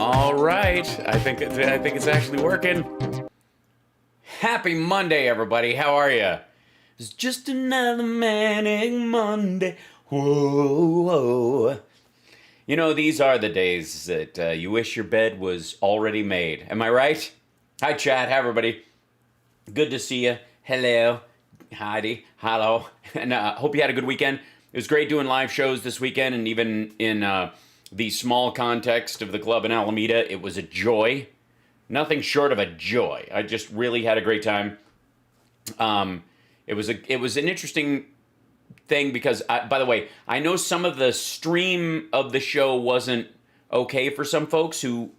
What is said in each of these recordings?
All right, I think it's actually working. Happy Monday, everybody. How are you? It's just another manic Monday. Whoa, whoa. You know, these are the days that you wish your bed was already made. Am I right? Hi, chat. Hi, everybody. Good to see you. Hello. Heidi. Hello. And hope you had a good weekend. It was great doing live shows this weekend, and even in the small context of the club in Alameda, it was a joy. Nothing short of a joy. I just really had a great time. It was an interesting thing because, by the way, I know some of the stream of the show wasn't okay for some folks who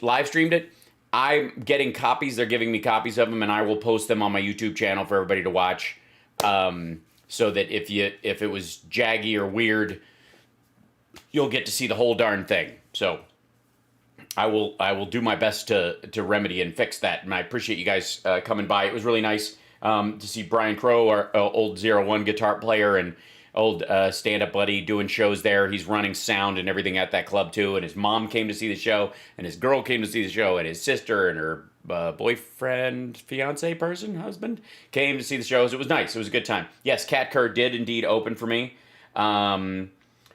live streamed it. I'm getting copies. They're giving me copies of them, and I will post them on my YouTube channel for everybody to watch. So that if it was jaggy or weird, you'll get to see the whole darn thing. So I will do my best to remedy and fix that. And I appreciate you guys coming by. It was really nice to see Brian Crow, our old 01 guitar player and old stand-up buddy, doing shows there. He's running sound and everything at that club too. And his mom came to see the show, and his girl came to see the show, and his sister and her boyfriend, fiance person, husband, came to see the shows. It was nice. It was a good time. Yes, Kat Kerr did indeed open for me.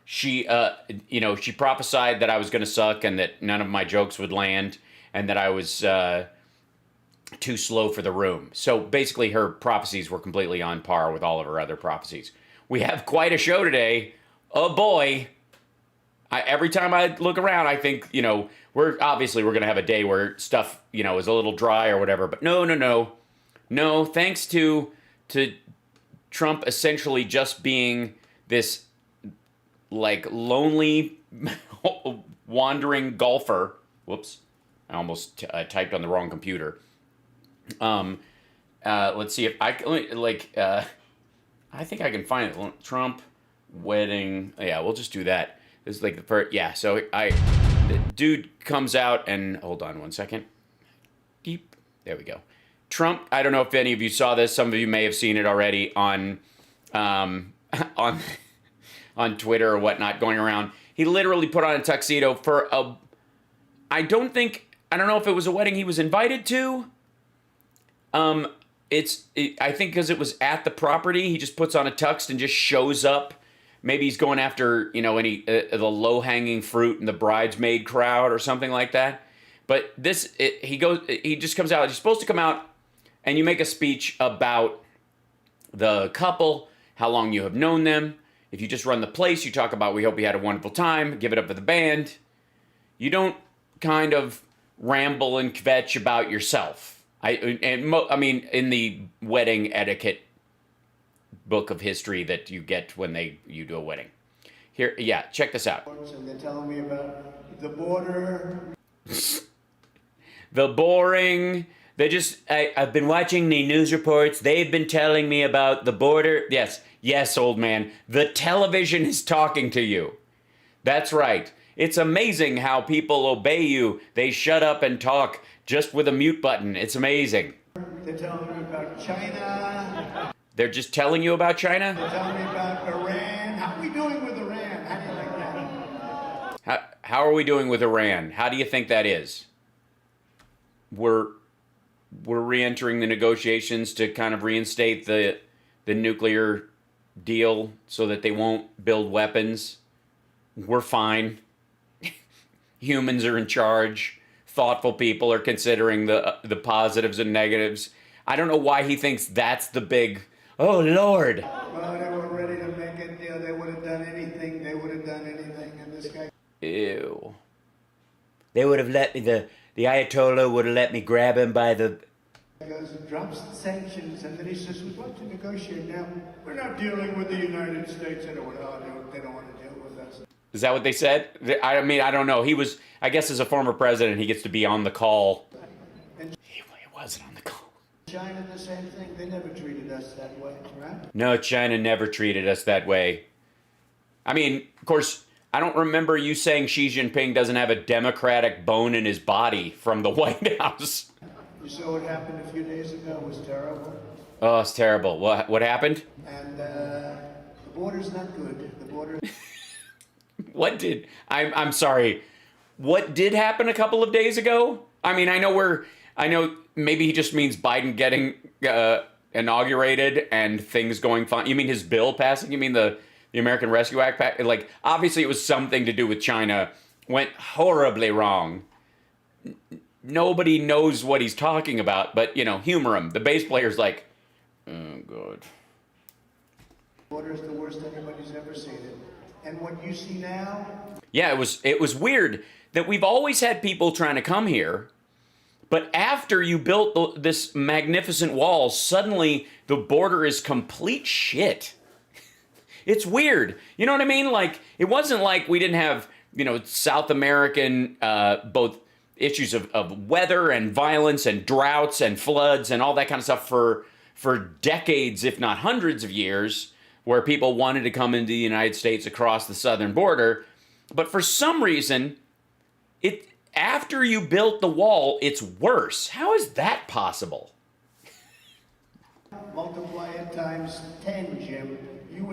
She prophesied that I was going to suck and that none of my jokes would land and that I was too slow for the room. So basically her prophecies were completely on par with all of her other prophecies. We have quite a show today. Oh boy. Every time I look around, I think, we're going to have a day where stuff, is a little dry or whatever. But no, thanks to Trump essentially just being this like lonely wandering golfer. Whoops, I almost typed on the wrong computer. Let's see if I can I think I can find it. Trump wedding. Yeah, we'll just do that. This is like the first. Yeah, so the dude comes out and hold on one second. Deep. There we go. Trump. I don't know if any of you saw this. Some of you may have seen it already on Twitter or whatnot going around. He literally put on a tuxedo for a. I don't know if it was a wedding he was invited to. I think because it was at the property, he just puts on a tux and just shows up. Maybe he's going after, any the low-hanging fruit in the bridesmaid crowd or something like that. But he just comes out. He's supposed to come out and you make a speech about the couple, how long you have known them. If you just run the place, you talk about, we hope you had a wonderful time, give it up for the band. You don't kind of ramble and kvetch about yourself. In the wedding etiquette book of history that you get when you do a wedding. Here, yeah, check this out. And they're telling me about the border. The boring. I've been watching the news reports. They've been telling me about the border. Yes, old man. The television is talking to you. That's right. It's amazing how people obey you. They shut up and talk just with a mute button. It's amazing. They're telling me about China. They're just telling you about China? They're telling me about Iran. How are we doing with Iran? How do you like that? How are we doing with Iran? How do you think that is? We're re-entering the negotiations to kind of reinstate the nuclear deal so that they won't build weapons. We're fine. Humans are in charge. Thoughtful people are considering the positives and negatives. I don't know why he thinks that's the big, oh, Lord. Well, they were ready to make a deal. They would have done anything. And this guy... Ew. They would have let me, the Ayatollah would have let me grab him by the... He goes and drops the sanctions, and then he says, we'd like to negotiate now. We're not dealing with the United States. They don't want to deal with us. Is that what they said? I don't know. He was, I guess as a former president, he gets to be on the call. And he wasn't on the call. China, the same thing. They never treated us that way, right? No, China never treated us that way. I mean, of course, I don't remember you saying Xi Jinping doesn't have a democratic bone in his body from the White House. You saw what happened a few days ago. It was terrible. Oh, it's terrible. What happened? And the border's not good. The border... I'm sorry. what did happen a couple of days ago? I mean, I know maybe he just means Biden getting inaugurated and things going fine. You mean his bill passing? You mean the American Rescue Act? Like, obviously it was something to do with China. Went horribly wrong. Nobody knows what he's talking about, but, you know, humor him. The bass player's like, oh, God. Border is the worst anybody's ever seen it. And what you see now... Yeah, it was weird that we've always had people trying to come here, but after you built this magnificent wall, suddenly the border is complete shit. It's weird. You know what I mean? Like, it wasn't like we didn't have, you know, South American, both issues of weather and violence and droughts and floods and all that kind of stuff for decades, if not hundreds of years, where people wanted to come into the United States across the southern border. But for some reason, after you built the wall, it's worse. How is that possible? Multiply it times 10, Jim.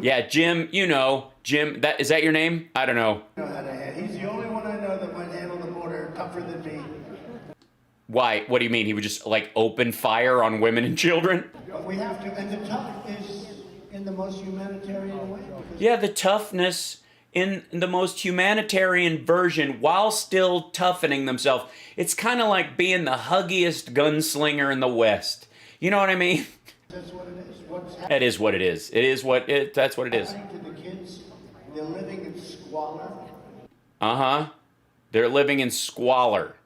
Yeah, Jim, you know. Jim, is that your name? I don't know. He's the only one I know that might handle the border tougher than me. Why? What do you mean? He would just, like, open fire on women and children? We have to, and the tough is in the most humanitarian way. Yeah, the toughness in the most humanitarian version while still toughening themselves. It's kind of like being the huggiest gunslinger in the West. You know what I mean? That's what it is. That is what it is. That's what it is. To the kids, they're living in squalor. Uh-huh. They're living in squalor.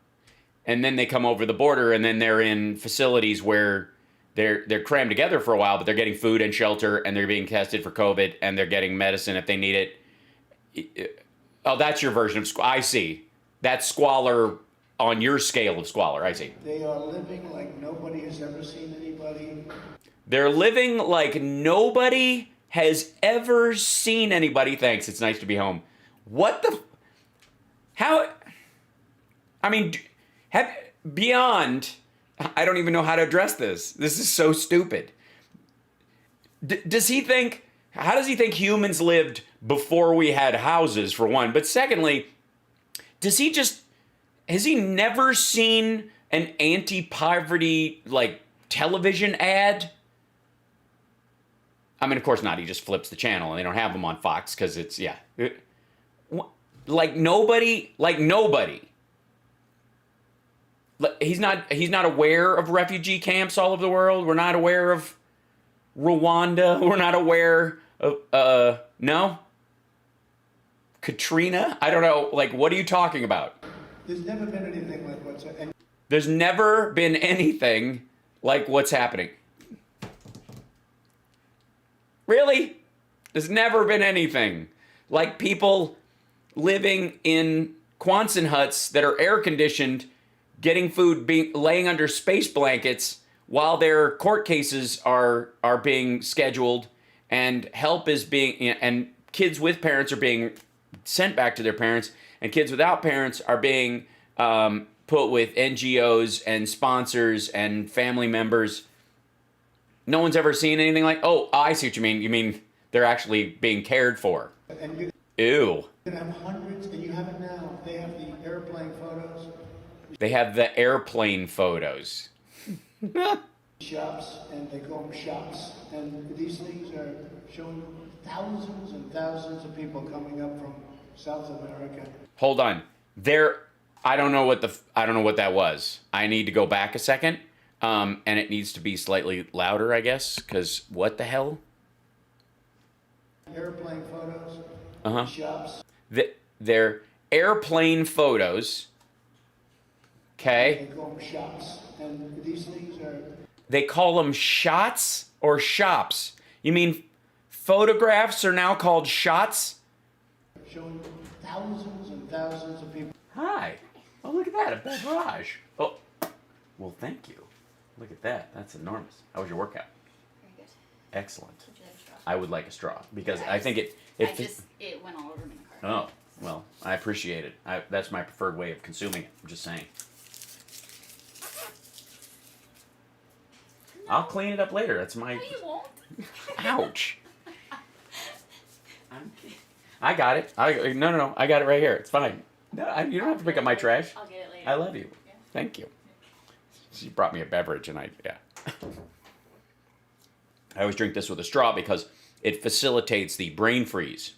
And then they come over the border and then they're in facilities where they're crammed together for a while, but they're getting food and shelter and they're being tested for COVID and they're getting medicine if they need it. Oh, that's your version of squalor. I see. That's squalor on your scale of squalor. I see. They are living like nobody has ever seen anybody. They're living like nobody has ever seen anybody. Thanks. It's nice to be home. What the? How? I mean, beyond. I don't even know how to address this. This is so stupid. Does he think? How does he think humans lived before we had houses, for one? But secondly, has he never seen an anti-poverty, like, television ad? I mean, of course not. He just flips the channel and they don't have them on Fox because it's, yeah. Like nobody. He's not aware of refugee camps all over the world. We're not aware of Rwanda. We're not aware of, no? Katrina? I don't know. Like, what are you talking about? There's never been anything like what's happening. There's never been anything like what's happening. Really? There's never been anything like people living in Quonset huts that are air conditioned, getting food, laying under space blankets while their court cases are being scheduled, and help is being, and kids with parents are being sent back to their parents, and kids without parents are being put with NGOs and sponsors and family members. No one's ever seen anything like, oh, I see what you mean. You mean they're actually being cared for. And you Ew. can have hundreds, and you have it now. They have the airplane photos. They have the airplane photos. Shops, and they call them shops. And these things are showing thousands and thousands of people coming up from South America. Hold on. I don't know what that was. I need to go back a second. And it needs to be slightly louder, I guess, because what the hell? Airplane photos. Uh-huh. Shops. They're airplane photos. Okay. They call them shops. And these things are... They call them shots or shops? You mean photographs are now called shots? Showing thousands and thousands of people. Hi. Oh, look at that. A beverage. Oh. Well, thank you. Look at that. That's enormous. How was your workout? Very good. Excellent. Would you like a straw? I would like a straw because Yeah, I think it went all over me in the car. Oh, well, I appreciate it. That's my preferred way of consuming it. I'm just saying. I'll clean it up later. That's my... No, you won't. Ouch. I got it. No. I got it right here. It's fine. No, you don't have to pick up my trash. I'll get it later. I love you. Yeah. Thank you. She brought me a beverage, and yeah. I always drink this with a straw because it facilitates the brain freeze.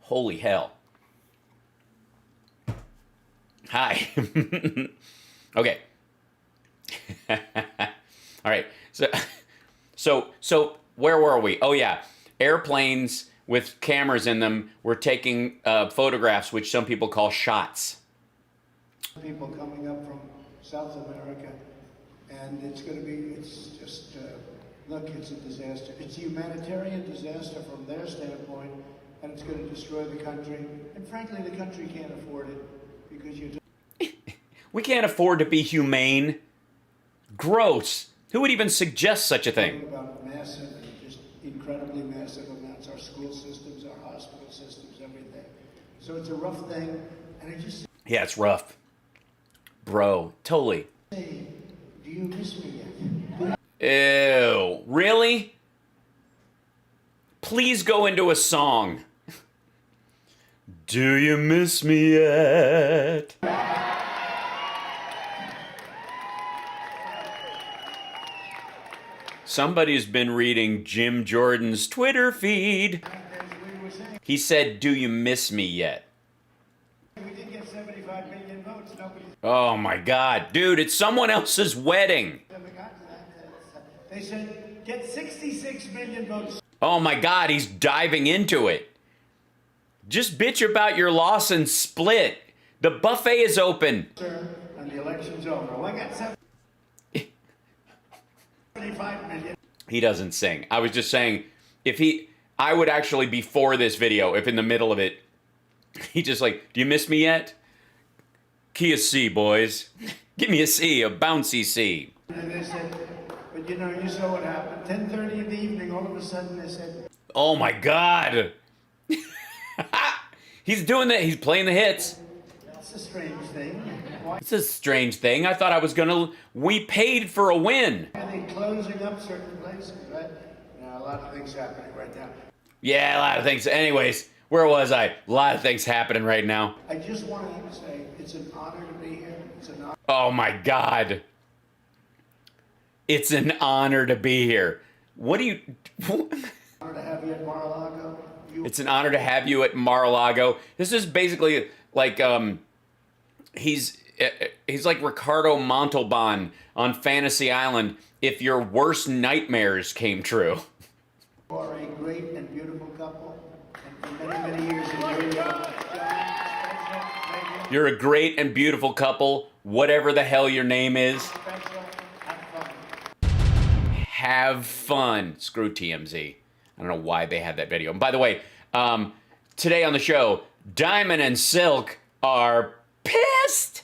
Holy hell. Hi. Okay. All right. So where were we? Oh yeah, airplanes with cameras in them were taking photographs, which some people call shots. People coming up from South America, and it's just, look, it's a disaster. It's a humanitarian disaster from their standpoint, and it's going to destroy the country. And frankly, the country can't afford it because We can't afford to be humane. Gross. Who would even suggest such a thing? About massive, just incredibly massive amounts. Our school systems, our hospital systems, everything. So it's a rough thing, and I just Yeah, it's rough. Bro, totally. say, do you miss me yet? Ew. Really? Please go into a song. Do you miss me yet? Somebody's been reading Jim Jordan's Twitter feed. As we were saying, He said, do you miss me yet? we did get 75 million votes. Nobody's Oh my God. Dude, it's someone else's wedding. ever got to that. They said, get 66 million votes. Oh my God, he's diving into it. Just bitch about your loss and split. The buffet is open. Sir, and the election's over. Well, I got 75 million. He doesn't sing. I was just saying, I would actually be for this video if in the middle of it, he just like, do you miss me yet? Key a C, boys. Give me a C, a bouncy C. And they said, but you know, you saw what happened. 10:30 in the evening, all of a sudden they said, Oh my God. He's doing that. He's playing the hits. that's a strange thing. Why It's a strange thing. I thought I was we paid for a win. are they closing up certain places, right? Now, a lot of things happening right now. Yeah, a lot of things. Anyways, where was I? A lot of things happening right now. I just wanted to say it's an honor to be here. It's an honor. Oh my God. It's an honor to be here. What do you... Honor to have you at Mar-a-Lago. It's an honor to have you at Mar-a-Lago. This is basically like he's like Ricardo Montalban on Fantasy Island if your worst nightmares came true. You are a great and beautiful couple, and for many, many years enjoyed your You're a great and beautiful couple, whatever the hell your name is. Have fun. Screw TMZ. I don't know why they had that video. And by the way, today on the show, Diamond and Silk are pissed.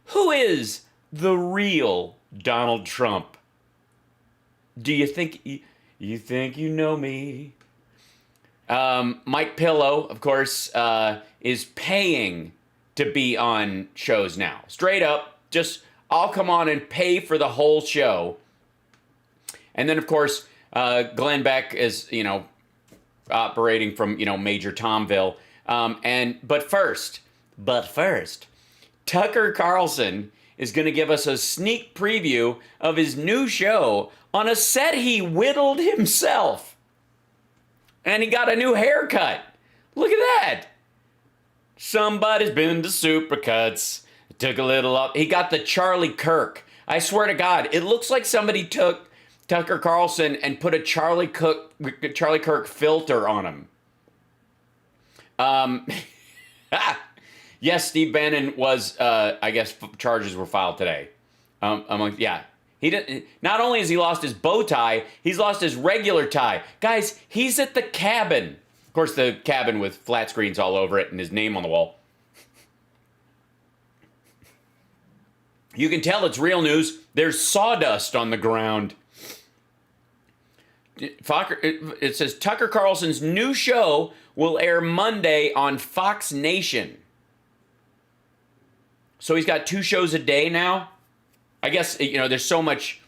Who is the real Donald Trump? Do you think you think you know me? Mike Pillow, of course, is paying to be on shows now. Straight up, just I'll come on and pay for the whole show. And then, of course, Glenn Beck is, operating from, Major Tomville. But first, Tucker Carlson is going to give us a sneak preview of his new show on a set he whittled himself. And he got a new haircut. Look at that. Somebody's been to Supercuts. Took a little up. He got the Charlie Kirk. I swear to God, it looks like somebody took Tucker Carlson and put a Charlie Kirk filter on him. Yes, Steve Bannon was, I guess, charges were filed today. I'm like, yeah. He didn't. Not only has he lost his bow tie, he's lost his regular tie. Guys, he's at the cabin. Of course, the cabin with flat screens all over it and his name on the wall. You can tell it's real news. There's sawdust on the ground. It says Tucker Carlson's new show will air Monday on Fox Nation. So he's got 2 shows a day now. I guess, there's so much.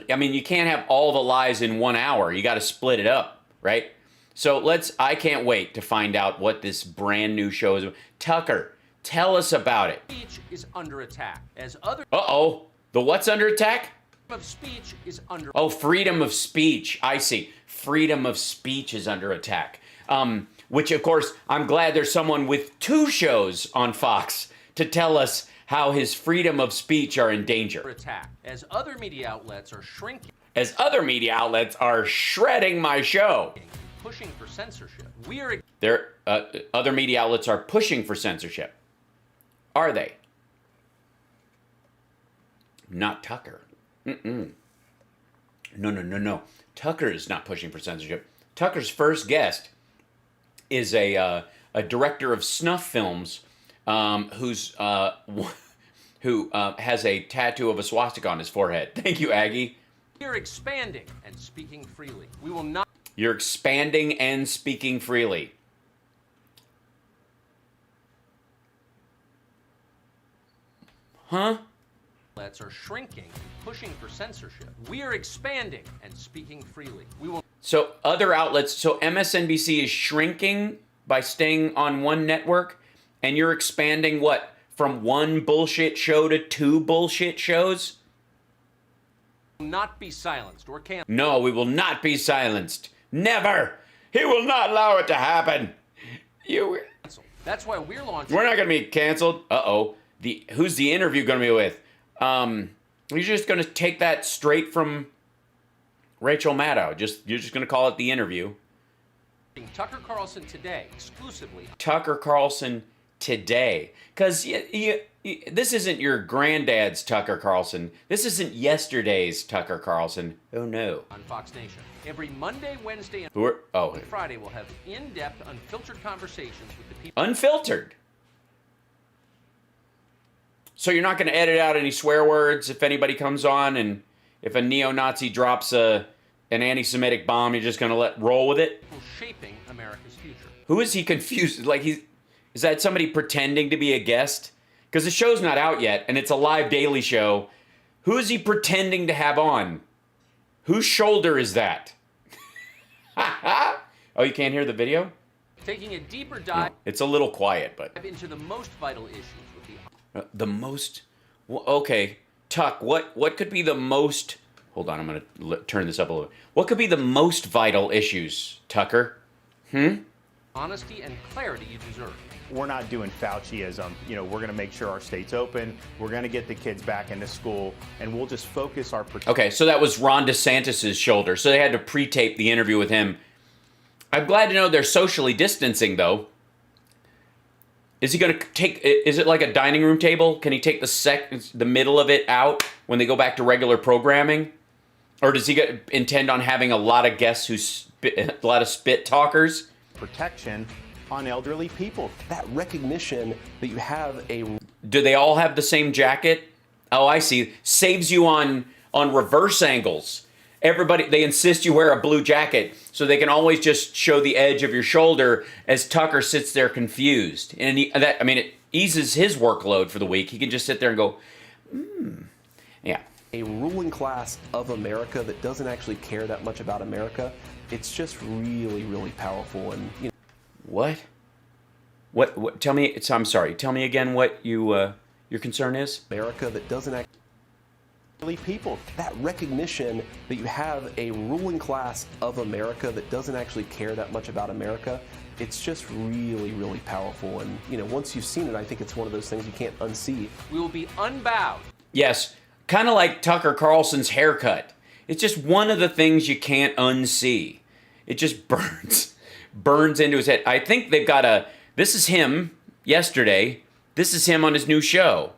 I mean, you can't have all the lies in 1 hour. You got to split it up, right? So I can't wait to find out what this brand new show is. Tucker, Tell us about it. Speech is under attack. As other Uh-oh. The what's under attack? of speech is under Oh, freedom of speech. I see. Freedom of speech is under attack. Which, of course, I'm glad there's someone with 2 shows on Fox to tell us how his freedom of speech are in danger. attack. As other media outlets are shrinking, As other media outlets are shredding my show. pushing for censorship, we are Other media outlets are pushing for censorship. Are they? Not Tucker. No. Tucker is not pushing for censorship. Tucker's first guest is a director of snuff films who has a tattoo of a swastika on his forehead. Thank you, Aggie. We are expanding and speaking freely. We will not. You're expanding and speaking freely. Huh? Outlets are shrinking, pushing for censorship. We are expanding and speaking freely. We will. So other outlets, so MSNBC is shrinking by staying on one network, and you're expanding what? From 1 bullshit show to 2 bullshit shows? Not be silenced or canceled. No, we will not be silenced. Never! He will not allow it to happen. That's why we're launching. We're not going to be canceled. Uh-oh. Who's the interview going to be with? You're just going to take that straight from Rachel Maddow. You're just going to call it the interview. Tucker Carlson today, exclusively. Tucker Carlson today. Because this isn't your granddad's Tucker Carlson. This isn't yesterday's Tucker Carlson. Oh, no. On Fox Nation. Every Monday, Wednesday, and Friday, we'll have in-depth, unfiltered conversations with the people. Unfiltered. So you're not going to edit out any swear words if anybody comes on, and if a neo-Nazi drops an anti-Semitic bomb, you're just going to let roll with it? Shaping America's future. Who is he confused? Is that somebody pretending to be a guest? Because the show's not out yet, and it's a live daily show. Who is he pretending to have on? Whose shoulder is that? Oh, you can't hear the video? Taking a deeper dive. No, it's a little quiet, but Into the most vital issues with the most. Okay, Tuck. What could be the most? Hold on, I'm gonna turn this up a little. What could be the most vital issues, Tucker? honesty and clarity you deserve. We're not doing Fauciism. We're going to make sure our state's open. We're going to get the kids back into school, and we'll just focus our. Okay, so that was Ron DeSantis' shoulder. So they had to pre-tape the interview with him. I'm glad to know they're socially distancing, though. Is he going to take? Is it like a dining room table? Can he take the middle of it out when they go back to regular programming, or does he intend on having a lot of guests a lot of spit talkers? Protection on elderly people. That recognition that you have a... Do they all have the same jacket? Oh, I see. Saves you on reverse angles. Everybody, they insist you wear a blue jacket so they can always just show the edge of your shoulder as Tucker sits there confused. And it eases his workload for the week. He can just sit there and go, yeah. A ruling class of America that doesn't actually care that much about America. It's just really, really powerful. And What? Tell me. I'm sorry. Tell me again what your concern is. America that doesn't actually. People, that recognition that you have a ruling class of America that doesn't actually care that much about America, it's just really, really powerful. And, once you've seen it, I think it's one of those things you can't unsee. We will be unbowed. Yes, kind of like Tucker Carlson's haircut. It's just one of the things you can't unsee. It just burns into his head. I think they've got this is him yesterday. This is him on his new show.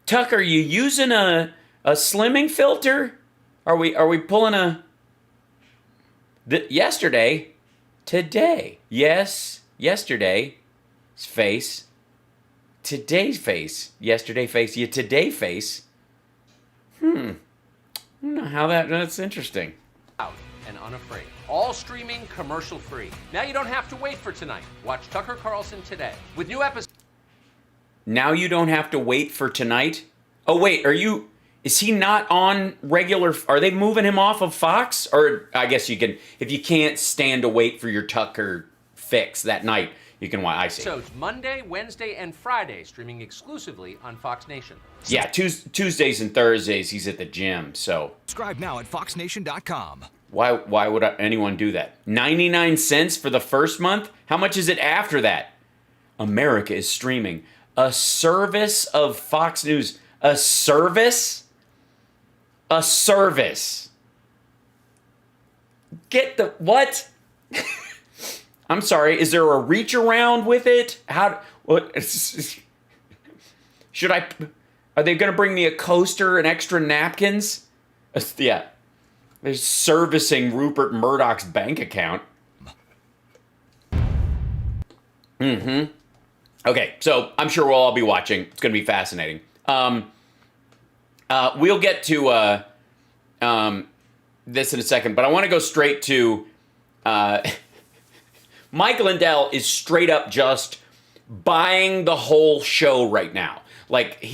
Tucker, you using a slimming filter? Are we pulling yesterday? Today. Yes, yesterday's face. Today's face. Yesterday face. Yeah, today face. I don't know how that's interesting. Out and unafraid. All streaming commercial free. Now you don't have to wait for tonight. Watch Tucker Carlson today with new episodes. Now you don't have to wait for tonight? Oh, wait, is he not on regular, are they moving him off of Fox? Or I guess you can, if you can't stand to wait for your Tucker fix that night, you can watch. I see. So it's Monday, Wednesday, and Friday, streaming exclusively on Fox Nation. Yeah, Tuesdays and Thursdays he's at the gym. So Subscribe now at foxnation.com. why would anyone do that? 99 cents for the first month? How much is it after that? America is streaming a service of Fox News. A service? A service. Get the what? I'm sorry. Is there a reach around with it? How? What? Should I? Are they going to bring me a coaster and extra napkins? Yeah. They're servicing Rupert Murdoch's bank account. Mm-hmm. Okay, so I'm sure we'll all be watching. It's going to be fascinating. We'll get to this in a second, but I want to go straight to Mike Lindell is straight up just buying the whole show right now. Like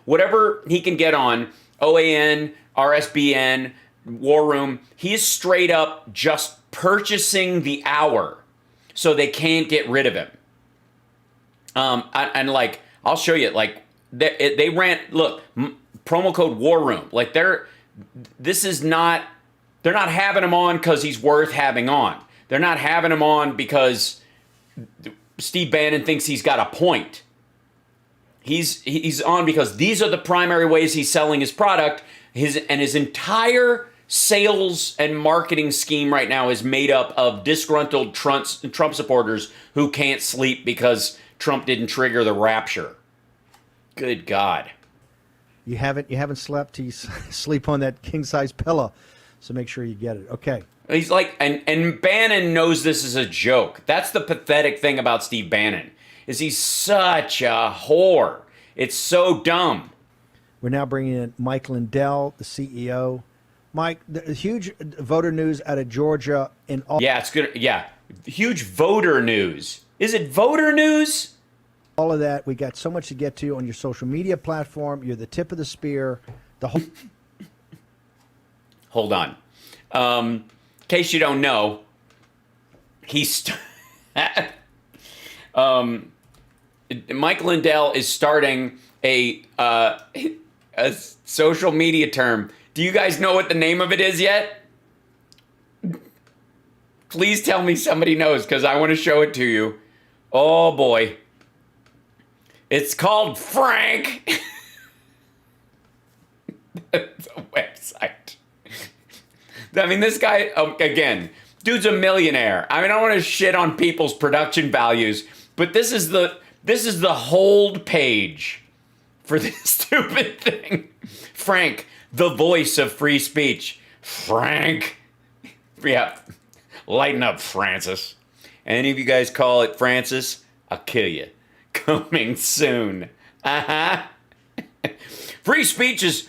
whatever he can get on OAN, RSBN, War Room, he's straight up just purchasing the hour so they can't get rid of him. And like, I'll show you, like, they ran, look, promo code War Room. Like, they're not having him on because he's worth having on. They're not having him on because Steve Bannon thinks he's got a point. He's on because these are the primary ways he's selling his product. His entire sales and marketing scheme right now is made up of disgruntled Trump supporters who can't sleep because Trump didn't trigger the rapture. Good God. You haven't slept. You sleep on that king size pillow, so make sure you get it. Okay. He's like, and Bannon knows this is a joke. That's the pathetic thing about Steve Bannon, is he's such a whore. It's so dumb. We're now bringing in Mike Lindell, the CEO. Mike, the huge voter news out of Georgia in all. Yeah, it's good. Yeah, huge voter news. Is it voter news? All of that. We got so much to get to on your social media platform. You're the tip of the spear. The whole. Hold on. In case you don't know, Mike Lindell is starting a social media term. Do you guys know what the name of it is yet? Please tell me somebody knows, because I want to show it to you. Oh boy. It's called Frank. It's a website. I mean, this guy, again, dude's a millionaire. I mean, I don't want to shit on people's production values, but this is the hold page for this stupid thing. Frank, the voice of free speech. Frank. Yeah. Lighten up, Francis. Any of you guys call it Francis, I'll kill you. Coming soon. Uh-huh. Free speech is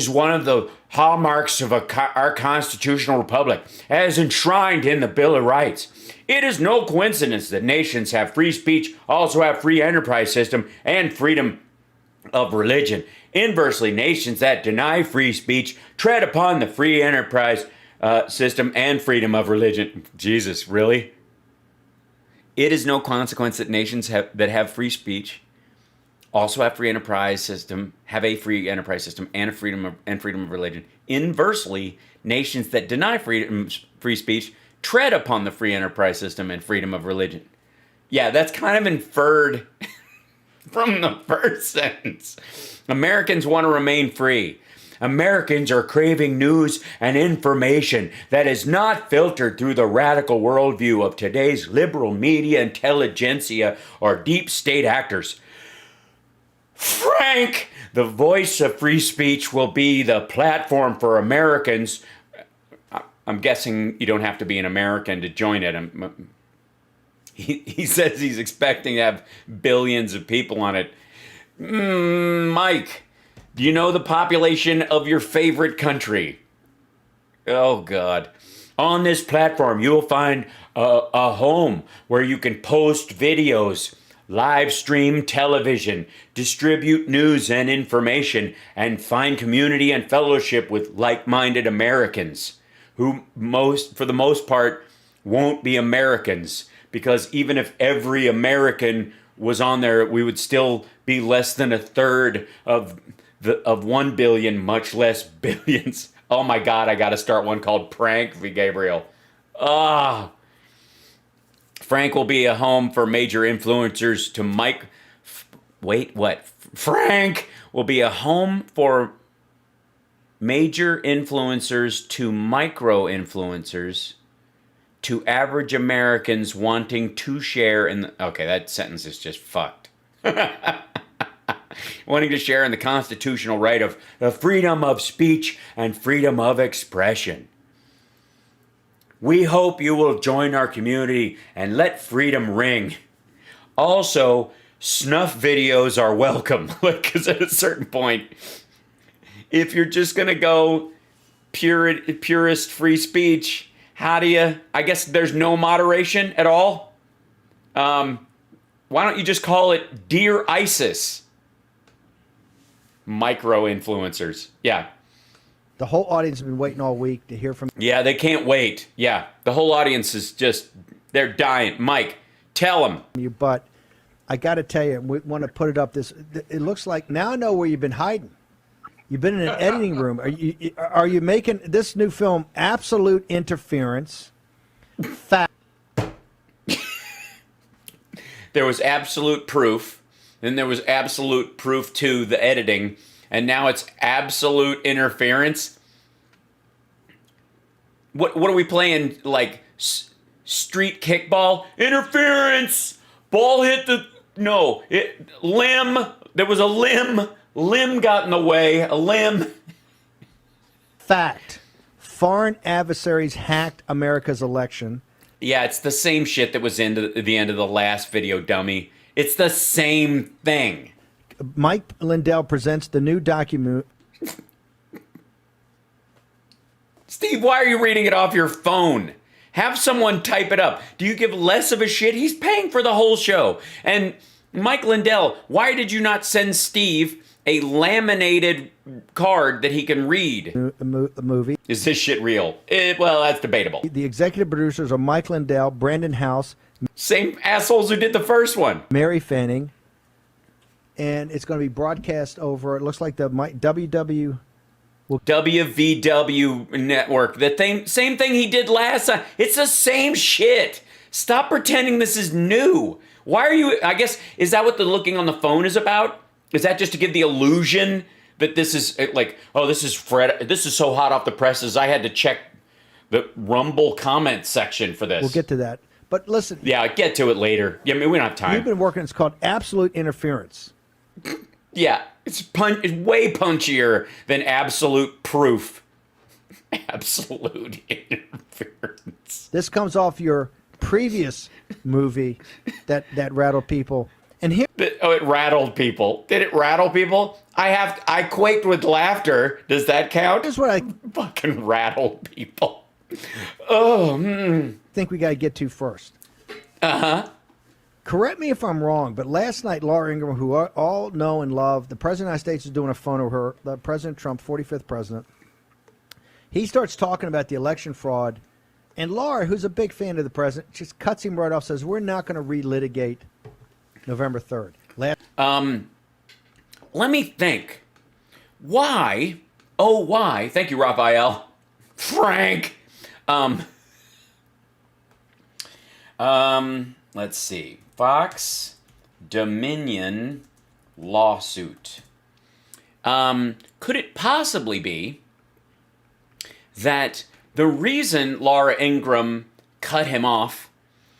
one of the hallmarks of our constitutional republic, as enshrined in the Bill of Rights. It is no coincidence that nations have free speech, also have free enterprise system, and freedom of religion. Inversely, nations that deny free speech tread upon the free enterprise system and freedom of religion. Jesus, really? It is no consequence that nations that have free speech also have free enterprise system, have a free enterprise system and a freedom of religion. Inversely, nations that deny free speech tread upon the free enterprise system and freedom of religion. Yeah, that's kind of inferred from the first sentence. Americans want to remain free. Americans are craving news and information that is not filtered through the radical worldview of today's liberal media intelligentsia or deep state actors. Frank, the voice of free speech, will be the platform for Americans. I'm guessing you don't have to be an American to join it. He says he's expecting to have billions of people on it. Mike, do you know the population of your favorite country? Oh, God. On this platform, you'll find a home where you can post videos, live stream television, distribute news and information, and find community and fellowship with like-minded Americans who, for the most part, won't be Americans, because even if every American was on there, we would still be less than a third of 1 billion, much less billions. Oh my God, I got to start one called Prank v. Gabriel. Ah. Frank will be a home for major influencers to Mike. Wait, what? Frank will be a home for major influencers to micro influencers to average Americans wanting to share in the... Okay, that sentence is just fucked. Wanting to share in the constitutional right of the freedom of speech and freedom of expression. We hope you will join our community and let freedom ring. Also, snuff videos are welcome. Because at a certain point, if you're just going to go purist free speech, how do you... I guess there's no moderation at all. Why don't you just call it Dear ISIS? Micro influencers. Yeah. The whole audience has been waiting all week to hear from Yeah, they can't wait. Yeah, the whole audience is just, they're dying. Mike, tell them. you. But I got to tell you, we want to put it up. It looks like now I know where you've been hiding. You've been in an editing room. Are you making this new film absolute interference? Fact. There was absolute proof. Then there was absolute proof to the editing. And now it's absolute interference. What are we playing? Like street kickball? Interference! Ball hit the... No. Limb. There was a limb. Limb got in the way. A limb. Fact. Foreign adversaries hacked America's election. Yeah, it's the same shit that was in the end of the last video, dummy. It's the same thing. Mike Lindell presents the new document. Steve, why are you reading it off your phone? Have someone type it up. Do you give less of a shit? He's paying for the whole show. And Mike Lindell, why did you not send Steve a laminated card that he can read? A movie. Is this shit real? Well, that's debatable. The executive producers are Mike Lindell, Brandon House, Same assholes who did the first one. Mary Fanning, and it's going to be broadcast over. It looks like the WVW network. Same thing he did last time. It's the same shit. Stop pretending this is new. Why are you? I guess is that what the looking on the phone is about? Is that just to give the illusion that this is like, oh, this is Fred? This is so hot off the presses. I had to check the Rumble comment section for this. We'll get to that. But listen. Yeah, get to it later. Yeah, I mean, we don't have time. You've been working. It's called absolute interference. Yeah, it's way punchier than absolute proof. Absolute interference. This comes off your previous movie that rattled people. And here, oh, it rattled people. Did it rattle people? I quaked with laughter. Does that count? Here's what I fucking rattled people. Oh, think we got to get to first. Correct me if I'm wrong, but last night, Laura Ingraham, who all know and love, the President of the United States is doing a phone of her, the President Trump, 45th president. He starts talking about the election fraud, and Laura, who's a big fan of the president, just cuts him right off, says, we're not going to relitigate November 3rd. Let me think. Why? Oh, why? Thank you, Raphael. Frank. Let's see. Fox Dominion lawsuit. Could it possibly be that the reason Laura Ingraham cut him off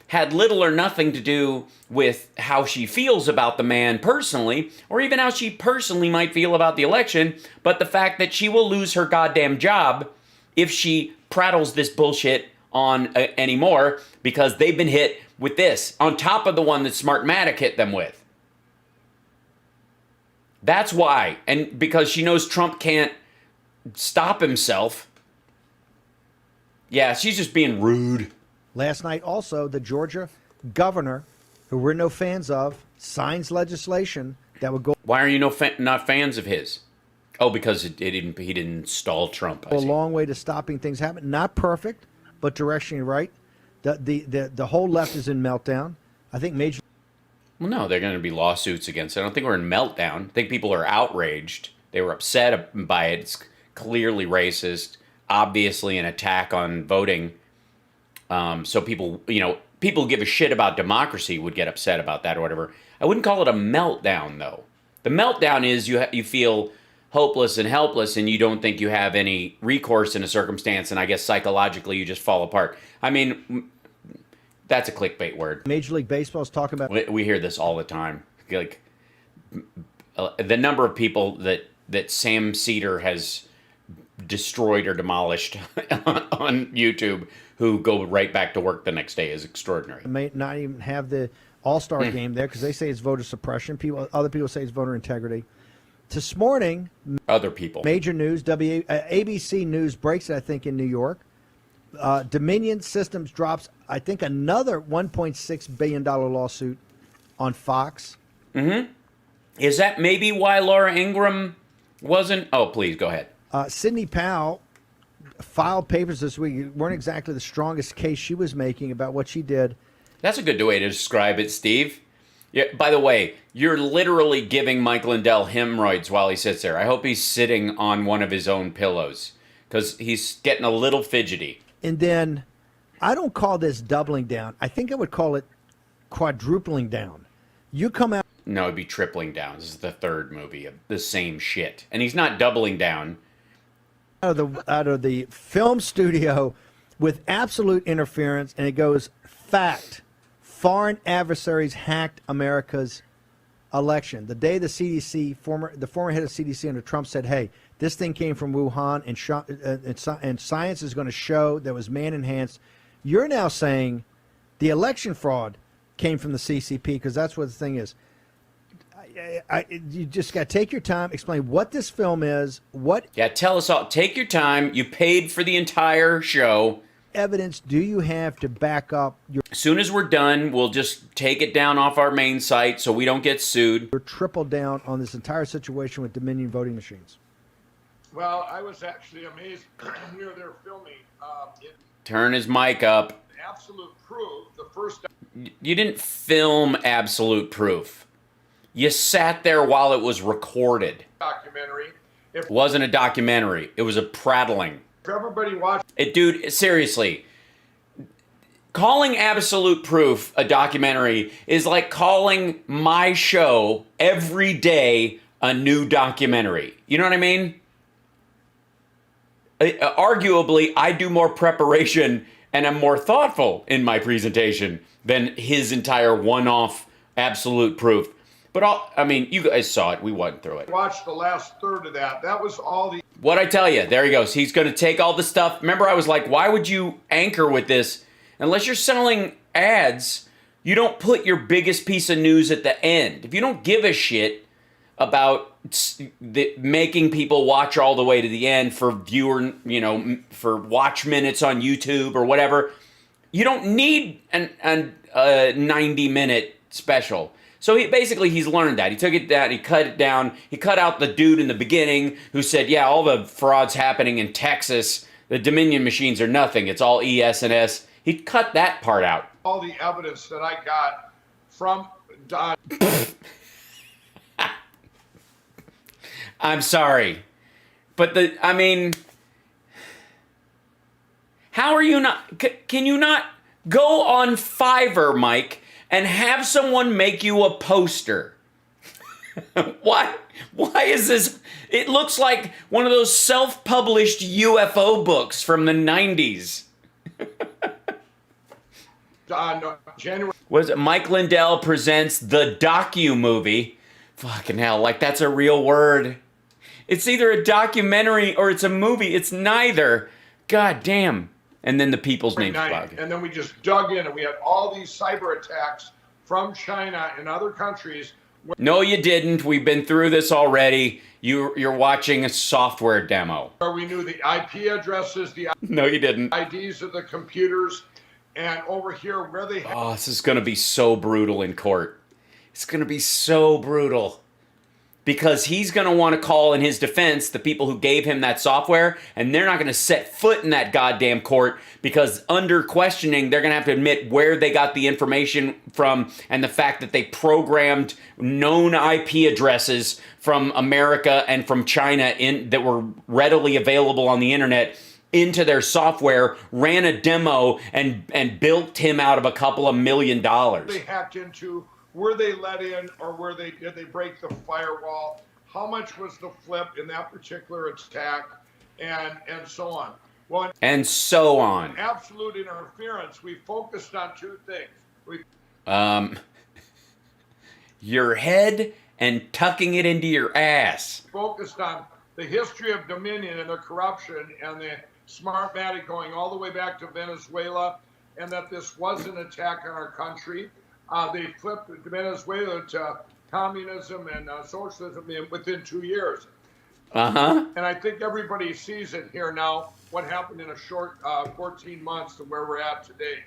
had little or nothing to do with how she feels about the man personally, or even how she personally might feel about the election, but the fact that she will lose her goddamn job if she prattles this bullshit on anymore, because they've been hit with this on top of the one that Smartmatic hit them with. That's why. And because she knows Trump can't stop himself. Yeah, she's just being rude. Last night also, the Georgia governor, who we're no fans of, signs legislation that would go Why are you not fans of his? Oh, because he didn't install Trump. a long way to stopping things happening. Not perfect, but directionally right. The whole left is in meltdown. I think major. Well, no, they're going to be lawsuits against it. I don't think we're in meltdown. I think people are outraged. They were upset by it. It's clearly racist, obviously an attack on voting. So people, people who give a shit about democracy would get upset about that or whatever. I wouldn't call it a meltdown, though. The meltdown is you feel hopeless and helpless and you don't think you have any recourse in a circumstance, and I guess psychologically you just fall apart. I mean, that's a clickbait word. Major League Baseball is talking about. We hear this all the time. Like the number of people that Sam Cedar has destroyed or demolished on YouTube who go right back to work the next day is extraordinary. May not even have the All-Star game there because they say it's voter suppression. Other people say it's voter integrity. This morning, other people. Major news, ABC News breaks it, I think, in New York. Dominion Systems drops, I think, another $1.6 billion lawsuit on Fox. Mm-hmm. Is that maybe why Laura Ingraham wasn't? Oh, please, go ahead. Sidney Powell filed papers this week. It weren't exactly the strongest case she was making about what she did. That's a good way to describe it, Steve. Yeah, by the way, you're literally giving Mike Lindell hemorrhoids while he sits there. I hope he's sitting on one of his own pillows because he's getting a little fidgety. And then I don't call this doubling down. I think I would call it quadrupling down. You come out. No, it'd be tripling down. This is the third movie of the same shit. And he's not doubling down. Out of the film studio with absolute interference, and it goes, fact, foreign adversaries hacked America's election. The day the CDC, the former head of CDC under Trump said, hey, this thing came from Wuhan and science is going to show that it was man-enhanced. You're now saying the election fraud came from the CCP because that's what the thing is. You just got to take your time, explain what this film is. Yeah, tell us all. Take your time. You paid for the entire show. Evidence do you have to back up your... As soon as we're done, we'll just take it down off our main site so we don't get sued. You're triple down on this entire situation with Dominion voting machines. Well, I was actually amazed near their filming. Turn his mic up. Absolute proof, the first... You didn't film Absolute Proof. You sat there while it was recorded. Documentary. It wasn't a documentary. It was a prattling. If everybody watched... Dude, seriously. Calling Absolute Proof a documentary is like calling my show every day a new documentary. You know what I mean? Arguably, I do more preparation and I'm more thoughtful in my presentation than his entire one-off Absolute Proof. But you guys saw it. We went through it. Watched the last third of that. That was all the... What'd I tell you? There he goes. He's going to take all the stuff. Remember, I was like, why would you anchor with this? Unless you're selling ads, you don't put your biggest piece of news at the end. If you don't give a shit about making people watch all the way to the end for for watch minutes on YouTube or whatever, you don't need a 90-minute special. So he's learned that. He took it down, he cut it down, he cut out the dude in the beginning who said, yeah, all the fraud's happening in Texas, the Dominion machines are nothing, it's all ES&S. He cut that part out. All the evidence that I got from Don... I'm sorry, but how are you not, can you not go on Fiverr, Mike, and have someone make you a poster? Why is this? It looks like one of those self-published UFO books from the 90s. January. Was it Mike Lindell presents the docu-movie? Fucking hell, like that's a real word. It's either a documentary or it's a movie. It's neither. God damn. And then the people's names. And then we just dug in and we had all these cyber attacks from China and other countries. No, you didn't. We've been through this already. You're watching a software demo. Where we knew the IP addresses, the no, you didn't. IDs of the computers, and over here where they... Oh, this is going to be so brutal in court. It's going to be so brutal. because he's going to want to call in his defense the people who gave him that software, and they're not going to set foot in that goddamn court because under questioning, they're going to have to admit where they got the information from and the fact that they programmed known IP addresses from America and from China in that were readily available on the internet into their software, ran a demo, and built him out of a couple of $1 million. They hacked into, were they let in, or did they break the firewall? How much was the flip in that particular attack, and so on. Well, and so on. Absolute interference. We focused on two things. Your head and tucking it into your ass. Focused on the history of Dominion and the corruption and the Smartmatic going all the way back to Venezuela, and that this was an attack on our country. They flipped Venezuela to communism and socialism within 2 years. Uh-huh. And I think everybody sees it here now, what happened in a short 14 months to where we're at today.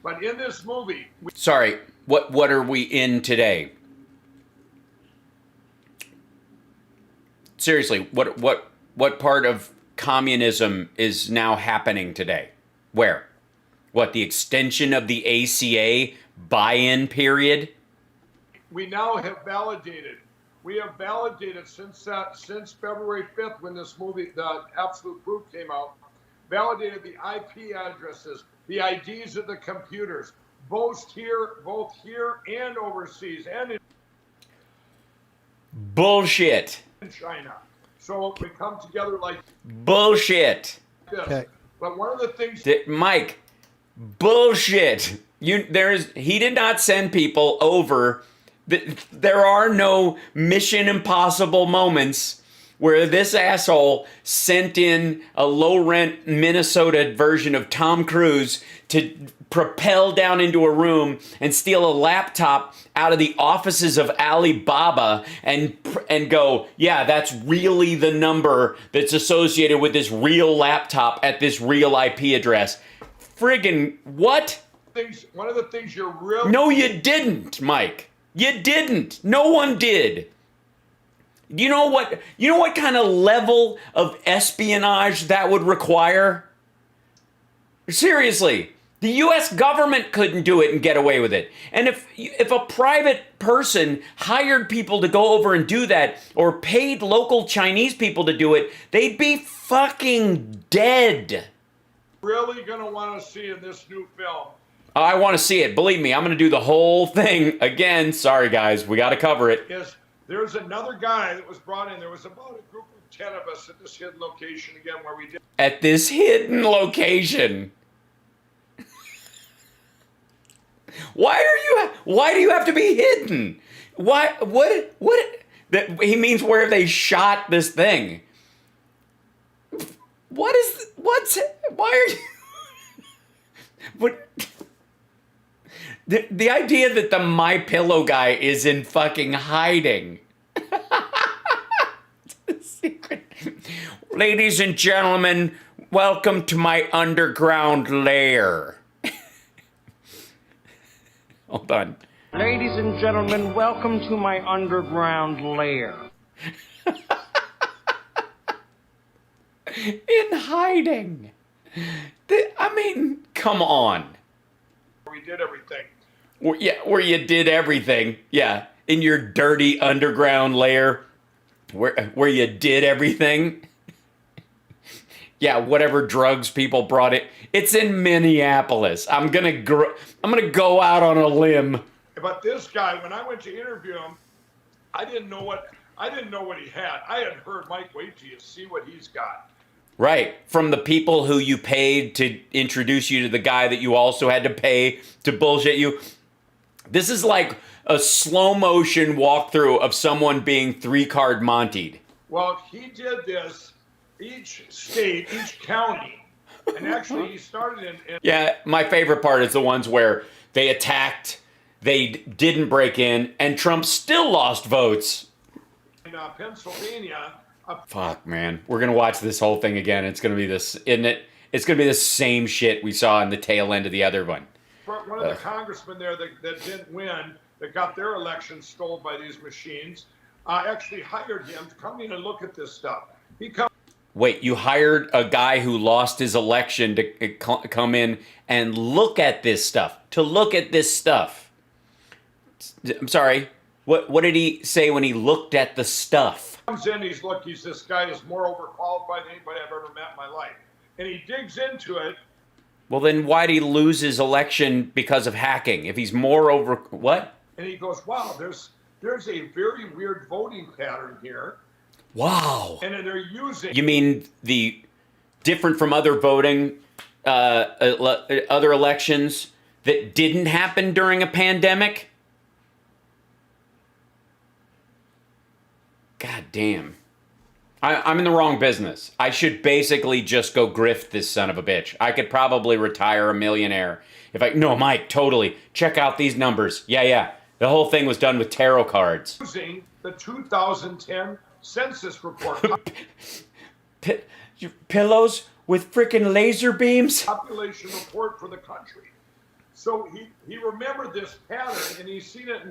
But in this movie... Sorry, what are we in today? Seriously, what part of communism is now happening today? Where? What, the extension of the ACA buy-in period? We now have validated. We have validated since February 5th, when this movie, The Absolute Proof, came out, validated the IP addresses, the IDs of the computers, both here and overseas, and in Bullshit. China. So we come together like Bullshit. this. Okay. But one of the things, Mike, bullshit. He did not send people over. There are no Mission Impossible moments where this asshole sent in a low-rent Minnesota version of Tom Cruise to propel down into a room and steal a laptop out of the offices of Alibaba and go, yeah, that's really the number that's associated with this real laptop at this real IP address. Friggin' what? one of the things you're really... No, you didn't, Mike. You didn't. No one did. You know what kind of level of espionage that would require? Seriously, the U.S. government couldn't do it and get away with it. And if a private person hired people to go over and do that, or paid local Chinese people to do it, they'd be fucking dead. Really going to want to see in this new film. I want to see it. Believe me, I'm going to do the whole thing again. Sorry, guys. We got to cover it. There's another guy that was brought in. There was about a group of 10 of us at this hidden location again where we did. At this hidden location. Why do you have to be hidden? Why? What? He means where they shot this thing. Why are you... What? The idea that the My Pillow guy is in fucking hiding. Secret. Ladies and gentlemen, welcome to my underground lair. Hold on. Ladies and gentlemen, welcome to my underground lair. In hiding. I mean, come on. We did everything. Where you did everything. Yeah, in your dirty underground lair, where you did everything. Yeah, whatever drugs people brought it. It's in Minneapolis. I'm gonna go out on a limb. But this guy, when I went to interview him, I didn't know what he had. I had heard, Mike, wait till you see what he's got. Right, from the people who you paid to introduce you to the guy that you also had to pay to bullshit you. This is like a slow motion walkthrough of someone being 3-card Montied. Well, he did this, each state, each county, and actually he started in... Yeah, my favorite part is the ones where they attacked, they didn't break in, and Trump still lost votes. In Pennsylvania... Fuck, man. We're going to watch this whole thing again. It's going to be this, isn't it? It's going to be the same shit we saw in the tail end of the other one. One of the congressmen there that didn't win, that got their election stolen by these machines, actually hired him to come in and look at this stuff. He comes. Wait, you hired a guy who lost his election to come in and look at this stuff? To look at this stuff? I'm sorry. What did he say when he looked at the stuff? Comes in, he's this guy is more overqualified than anybody I've ever met in my life, and he digs into it. Well, then why did he lose his election because of hacking? If he's more over what? And he goes, "Wow, there's a very weird voting pattern here." Wow. And then they're using. You mean the different from other voting, other elections that didn't happen during a pandemic? God damn. I'm in the wrong business. I should basically just go grift this son of a bitch. I could probably retire a millionaire if I... No, Mike, totally. Check out these numbers. Yeah. The whole thing was done with tarot cards. Using the 2010 census report. Pillows with freaking laser beams? Population report for the country. So he remembered this pattern, and he's seen it in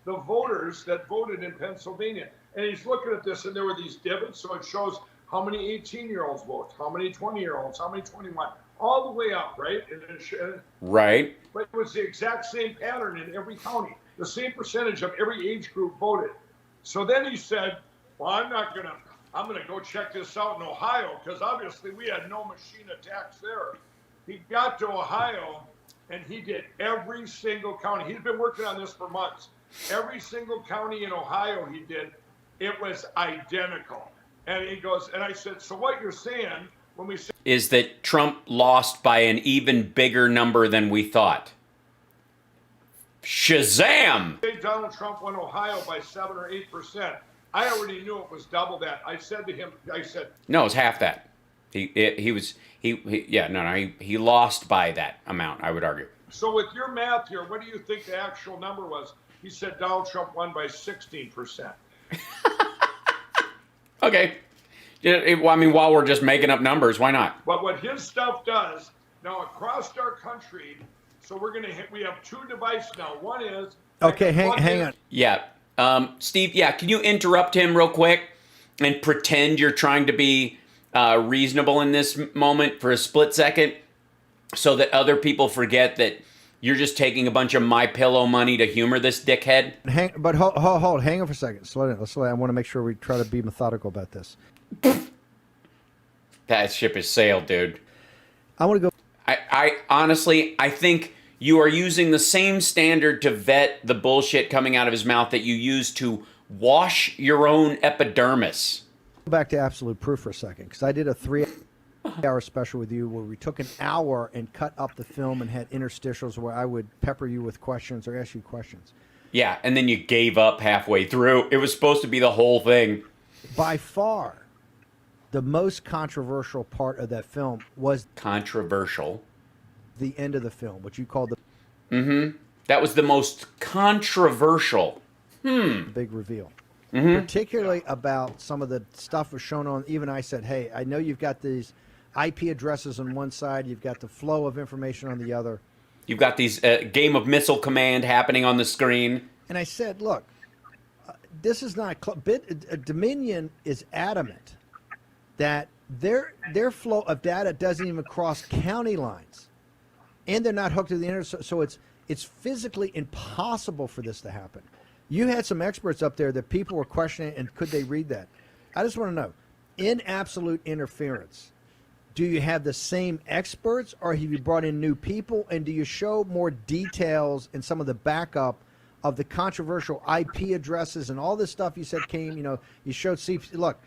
the voters that voted in Pennsylvania. And he's looking at this, and there were these divots, so it shows how many 18-year-olds vote, how many 20-year-olds, how many 21, all the way up, right? Right. But it was the exact same pattern in every county. The same percentage of every age group voted. So then he said, well, I'm going to go check this out in Ohio, because obviously we had no machine attacks there. He got to Ohio, and he did every single county. He's been working on this for months. Every single county in Ohio he did. It was identical. And he goes, and I said, so what you're saying when we say is that Trump lost by an even bigger number than we thought. Shazam! Donald Trump won Ohio by 7 or 8%. I already knew it was double that. I said to him, no, it's half that. He lost by that amount, I would argue. So with your math here, what do you think the actual number was? He said Donald Trump won by 16%. Okay. I mean, while we're just making up numbers, why not? But what his stuff does, now across our country, so we have two devices now. One is... Okay, hang on. Yeah. Steve, can you interrupt him real quick and pretend you're trying to be reasonable in this moment for a split second so that other people forget that you're just taking a bunch of My Pillow money to humor this dickhead? Hold, hang on for a second. Slow down. I want to make sure we try to be methodical about this. That ship has sailed, dude. I want to go... I honestly, I think you are using the same standard to vet the bullshit coming out of his mouth that you use to wash your own epidermis. Go back to Absolute Proof for a second, because I did a 3-hour special with you where we took an hour and cut up the film and had interstitials where I would pepper you with questions or ask you questions. Yeah, and then you gave up halfway through. It was supposed to be the whole thing. By far, the most controversial part of that film was... Controversial? The end of the film, which you called the... Mm-hmm. That was the most controversial. Big reveal. Mm-hmm. Particularly about some of the stuff was shown on... Even I said, hey, I know you've got these IP addresses on one side, you've got the flow of information on the other. You've got these game of missile command happening on the screen. And I said, look, this is not... Dominion is adamant that their flow of data doesn't even cross county lines. And they're not hooked to the internet, so it's physically impossible for this to happen. You had some experts up there that people were questioning, and could they read that? I just want to know, in absolute interference, do you have the same experts, or have you brought in new people, and do you show more details in some of the backup of the controversial IP addresses and all this stuff you said came, you showed look,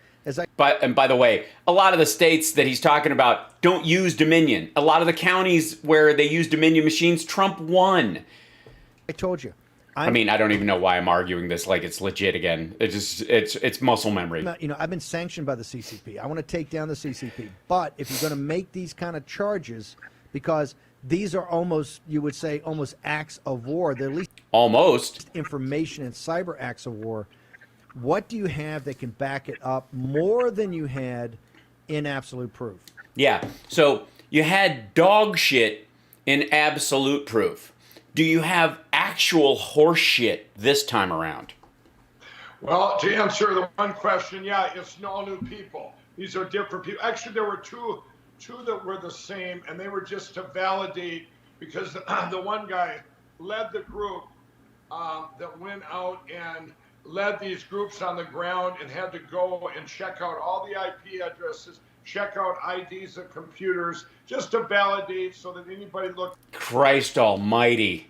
and by the way, a lot of the states that he's talking about don't use Dominion. A lot of the counties where they use Dominion machines, Trump won. I told you. I mean, I don't even know why I'm arguing this like it's legit again. It's muscle memory. I've been sanctioned by the CCP. I want to take down the CCP. But if you're going to make these kind of charges, because these are almost, you would say, almost acts of war. They're at least almost information and cyber acts of war. What do you have that can back it up more than you had in Absolute Proof? Yeah. So you had dog shit in Absolute Proof. Do you have actual horse shit this time around? Well, to answer the one question, yeah, it's all new people. These are different people. Actually, there were two that were the same, and they were just to validate, because the one guy led the group that went out and led these groups on the ground and had to go and check out all the IP addresses, check out IDs of computers, just to validate so that anybody looked. Christ almighty.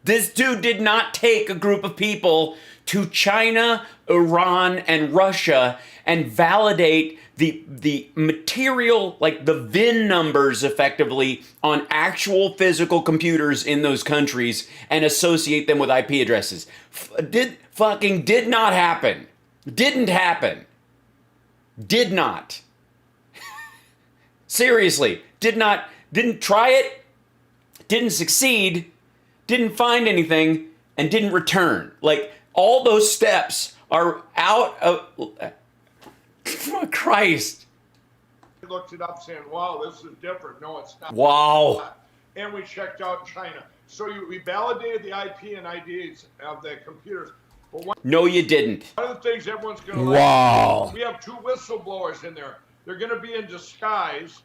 This dude did not take a group of people to China, Iran, and Russia and validate the material, like the VIN numbers effectively, on actual physical computers in those countries and associate them with IP addresses. Did not happen. Didn't happen. Did not. Seriously, didn't try it, didn't succeed, didn't find anything, and didn't return. Like, all those steps are out of... Christ. We looked it up saying, wow, this is different. No, it's not. Wow. And we checked out China. So we validated the IP and IDs of the computers. But no, you didn't. One of the things everyone's going to Wow. like, we have 2 whistleblowers in there. They're going to be in disguise.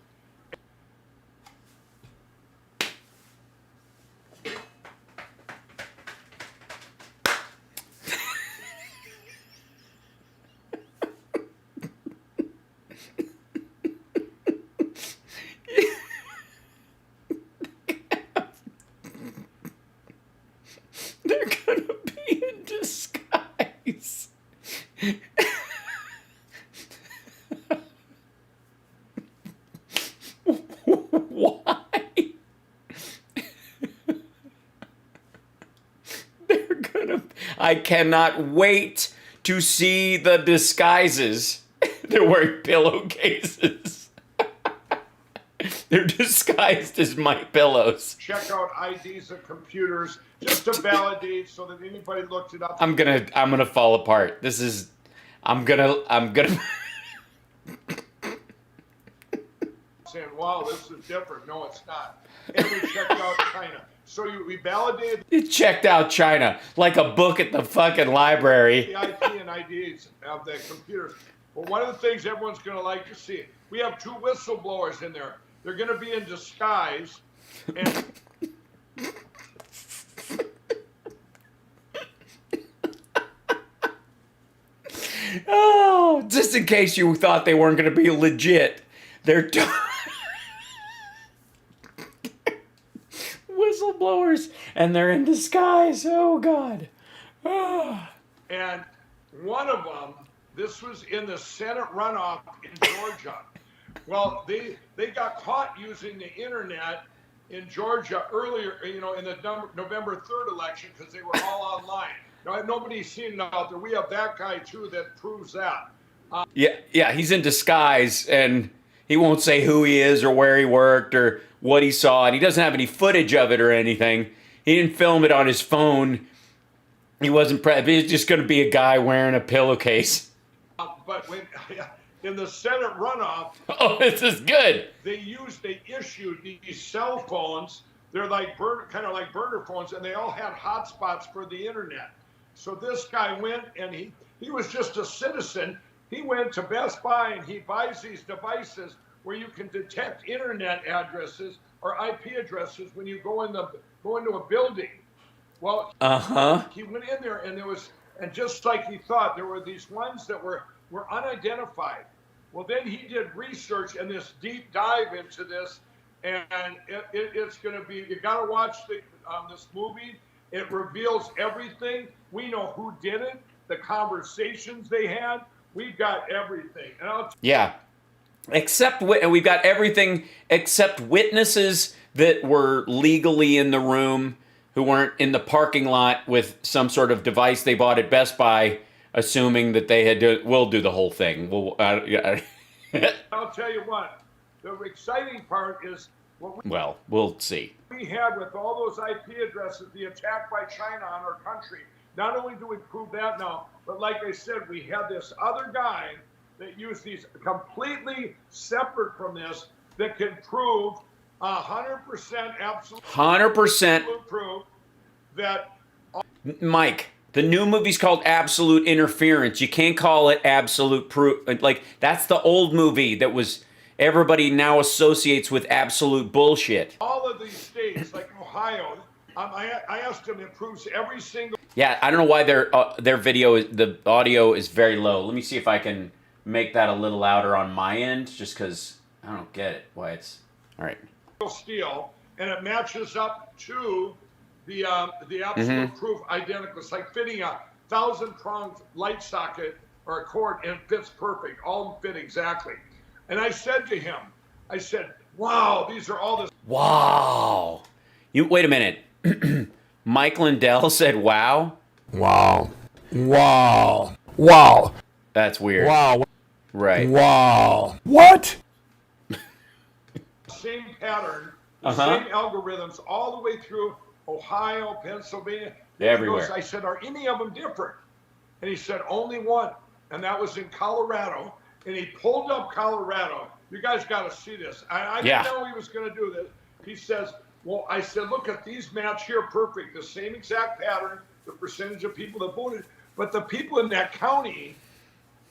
They're gonna be in disguise. Why? They're gonna... I cannot wait to see the disguises. They're wearing pillowcases. They're disguised as my pillows. Check out IDs of computers just to validate so that anybody looked it up. I'm gonna fall apart. This is... I'm gonna... saying, wow, this is different. No, it's not. And we checked out China. So we validated... You checked out China like a book at the fucking library. The IP and IDs of the computers. But one of the things everyone's going to like to see, we have 2 whistleblowers in there. They're going to be in disguise. And oh, just in case you thought they weren't going to be legit, they're whistleblowers, and they're in disguise. Oh, God. and one of them, this was in the Senate runoff in Georgia. Well, they got caught using the internet in Georgia earlier, in the November 3rd election, because they were all online. Now, nobody's seen it out there. We have that guy, too, that proves that. Yeah, he's in disguise, and he won't say who he is or where he worked or what he saw, and he doesn't have any footage of it or anything. He didn't film it on his phone. He wasn't He's just going to be a guy wearing a pillowcase. But in the Senate runoff, oh, this is good. They issued these cell phones. They're like kind of like burner phones, and they all had hotspots for the internet. So this guy went, and he was just a citizen. He went to Best Buy and he buys these devices where you can detect internet addresses or IP addresses when you go into a building. Well, he went in there, and and just like he thought, there were these ones that were unidentified. Well, then he did research and this deep dive into this, and it's going to be, you got to watch this movie. It reveals everything. We know who did it, the conversations they had. We've got everything. Yeah. We've got everything except witnesses that were legally in the room, who weren't in the parking lot with some sort of device they bought at Best Buy, assuming that they will do the whole thing. I'll tell you what, the exciting part is well, we'll see. We had with all those IP addresses, the attack by China on our country. Not only do we prove that now, but like I said, we had this other guy that used these completely separate from this that can prove 100% absolute 100% proof that. Mike, The new movie's called Absolute Interference. You can't call it Absolute Proof. Like, that's the old movie that was everybody now associates with absolute bullshit. All of these states, like Ohio, I asked him, it proves every single. Yeah, I don't know why their video, the audio is very low. Let me see if I can make that a little louder on my end, just because I don't get it. Why it's all right. Steel, and it matches up to the absolute proof identical. It's like fitting a 1,000-pronged light socket or a cord, and it fits perfect. All fit exactly. And I said to him, I said, "Wow, these are all this." Wow. You wait a minute. Mike Lindell said, "Wow." Wow. Wow. Wow. That's weird. Wow. Right. Wow. What? Same pattern, the same algorithms, all the way through Ohio, Pennsylvania. Everywhere. I said, "Are any of them different?" And he said, "Only one, and that was in Colorado." And he pulled up Colorado. You guys got to see this. I didn't know he was going to do this. He says, "Well," I said, "look at these match here, perfect. The same exact pattern, the percentage of people that voted, but the people in that county,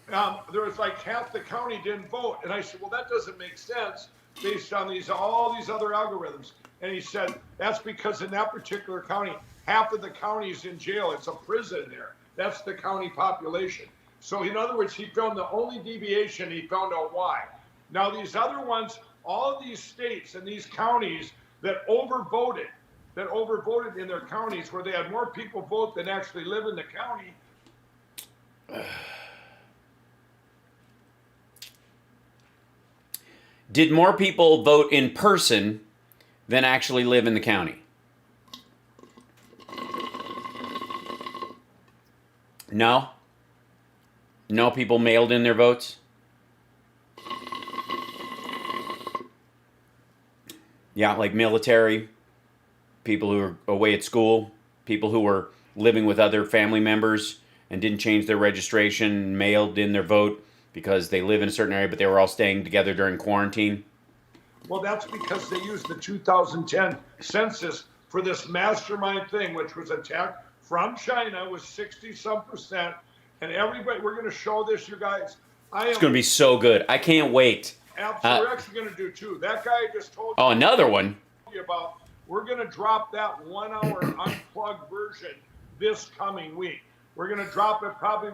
there was like half the county didn't vote." And I said, "Well, that doesn't make sense based on all these other algorithms." And he said, "That's because in that particular county, half of the county is in jail. It's a prison there. That's the county population." So in other words, he found the only deviation, he found out why. Now these other ones, all of these states and these counties that overvoted in their counties where they had more people vote than actually live in the county. Did more people vote in person than actually live in the county? No? No people mailed in their votes? Yeah, like military, people who are away at school, people who were living with other family members and didn't change their registration, mailed in their vote because they live in a certain area, but they were all staying together during quarantine. Well, that's because they used the 2010 census for this mastermind thing, which was attacked from China with 60-some%. And everybody, we're going to show this, you guys. It's going to be so good. I can't wait. We're actually going to do two. That guy I just told you. Oh, another one. About. We're going to drop that 1 hour unplugged version this coming week. We're going to drop it probably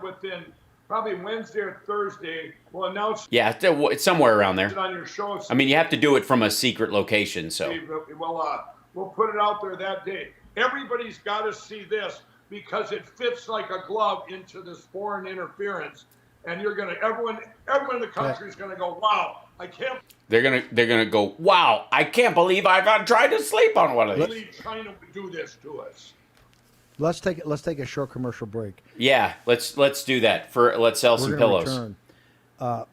Wednesday or Thursday. We'll announce. Yeah, it's somewhere around there. On your show. I mean, you have to do it from a secret location, so. We'll put it out there that day. Everybody's got to see this because it fits like a glove into this foreign interference, and everyone in the country is gonna go, "Wow, I can't." They're gonna go, "Wow, I can't believe I've tried to sleep on one of these." Really trying to do this to us. Let's take a short commercial break. Yeah, let's do that. Let's sell some pillows. Return.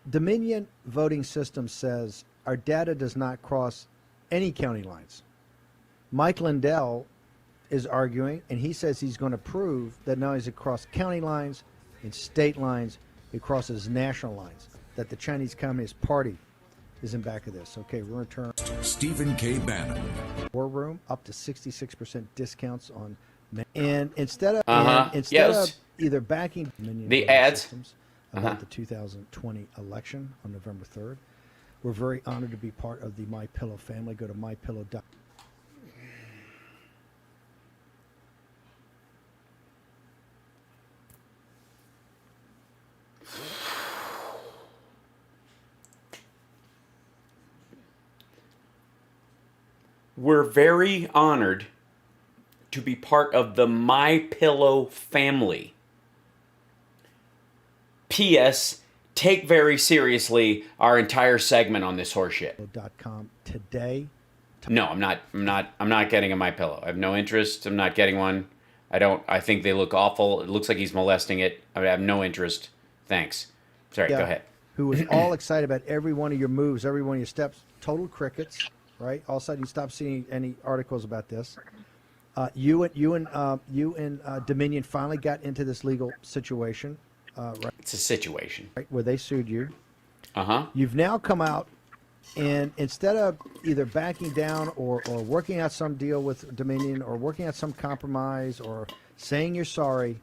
Dominion voting system says our data does not cross any county lines. Mike Lindell is arguing, and he says he's going to prove that not only does it cross county lines and state lines, it crosses national lines, that the Chinese Communist Party is in back of this. Okay, we're going to turn. Stephen K. Bannon. War Room, up to 66% discounts on. And instead of either backing the ads systems about the 2020 election on November 3rd, we're very honored to be part of the MyPillow family. Go to mypillow.com. We're very honored to be part of the MyPillow family. P.S. Take very seriously our entire segment on this horseshit. .com today. No, I'm not getting a MyPillow. I have no interest. I'm not getting one. I think they look awful. It looks like he's molesting it. I have no interest. Thanks. Sorry, go ahead. Who was all excited about every one of your moves, every one of your steps. Total crickets, right? All of a sudden you stop seeing any articles about this. You and Dominion finally got into this legal situation. Right? It's a situation. Right, where they sued you. Uh-huh. You've now come out And instead of either backing down or working out some deal with Dominion or working out some compromise or saying you're sorry,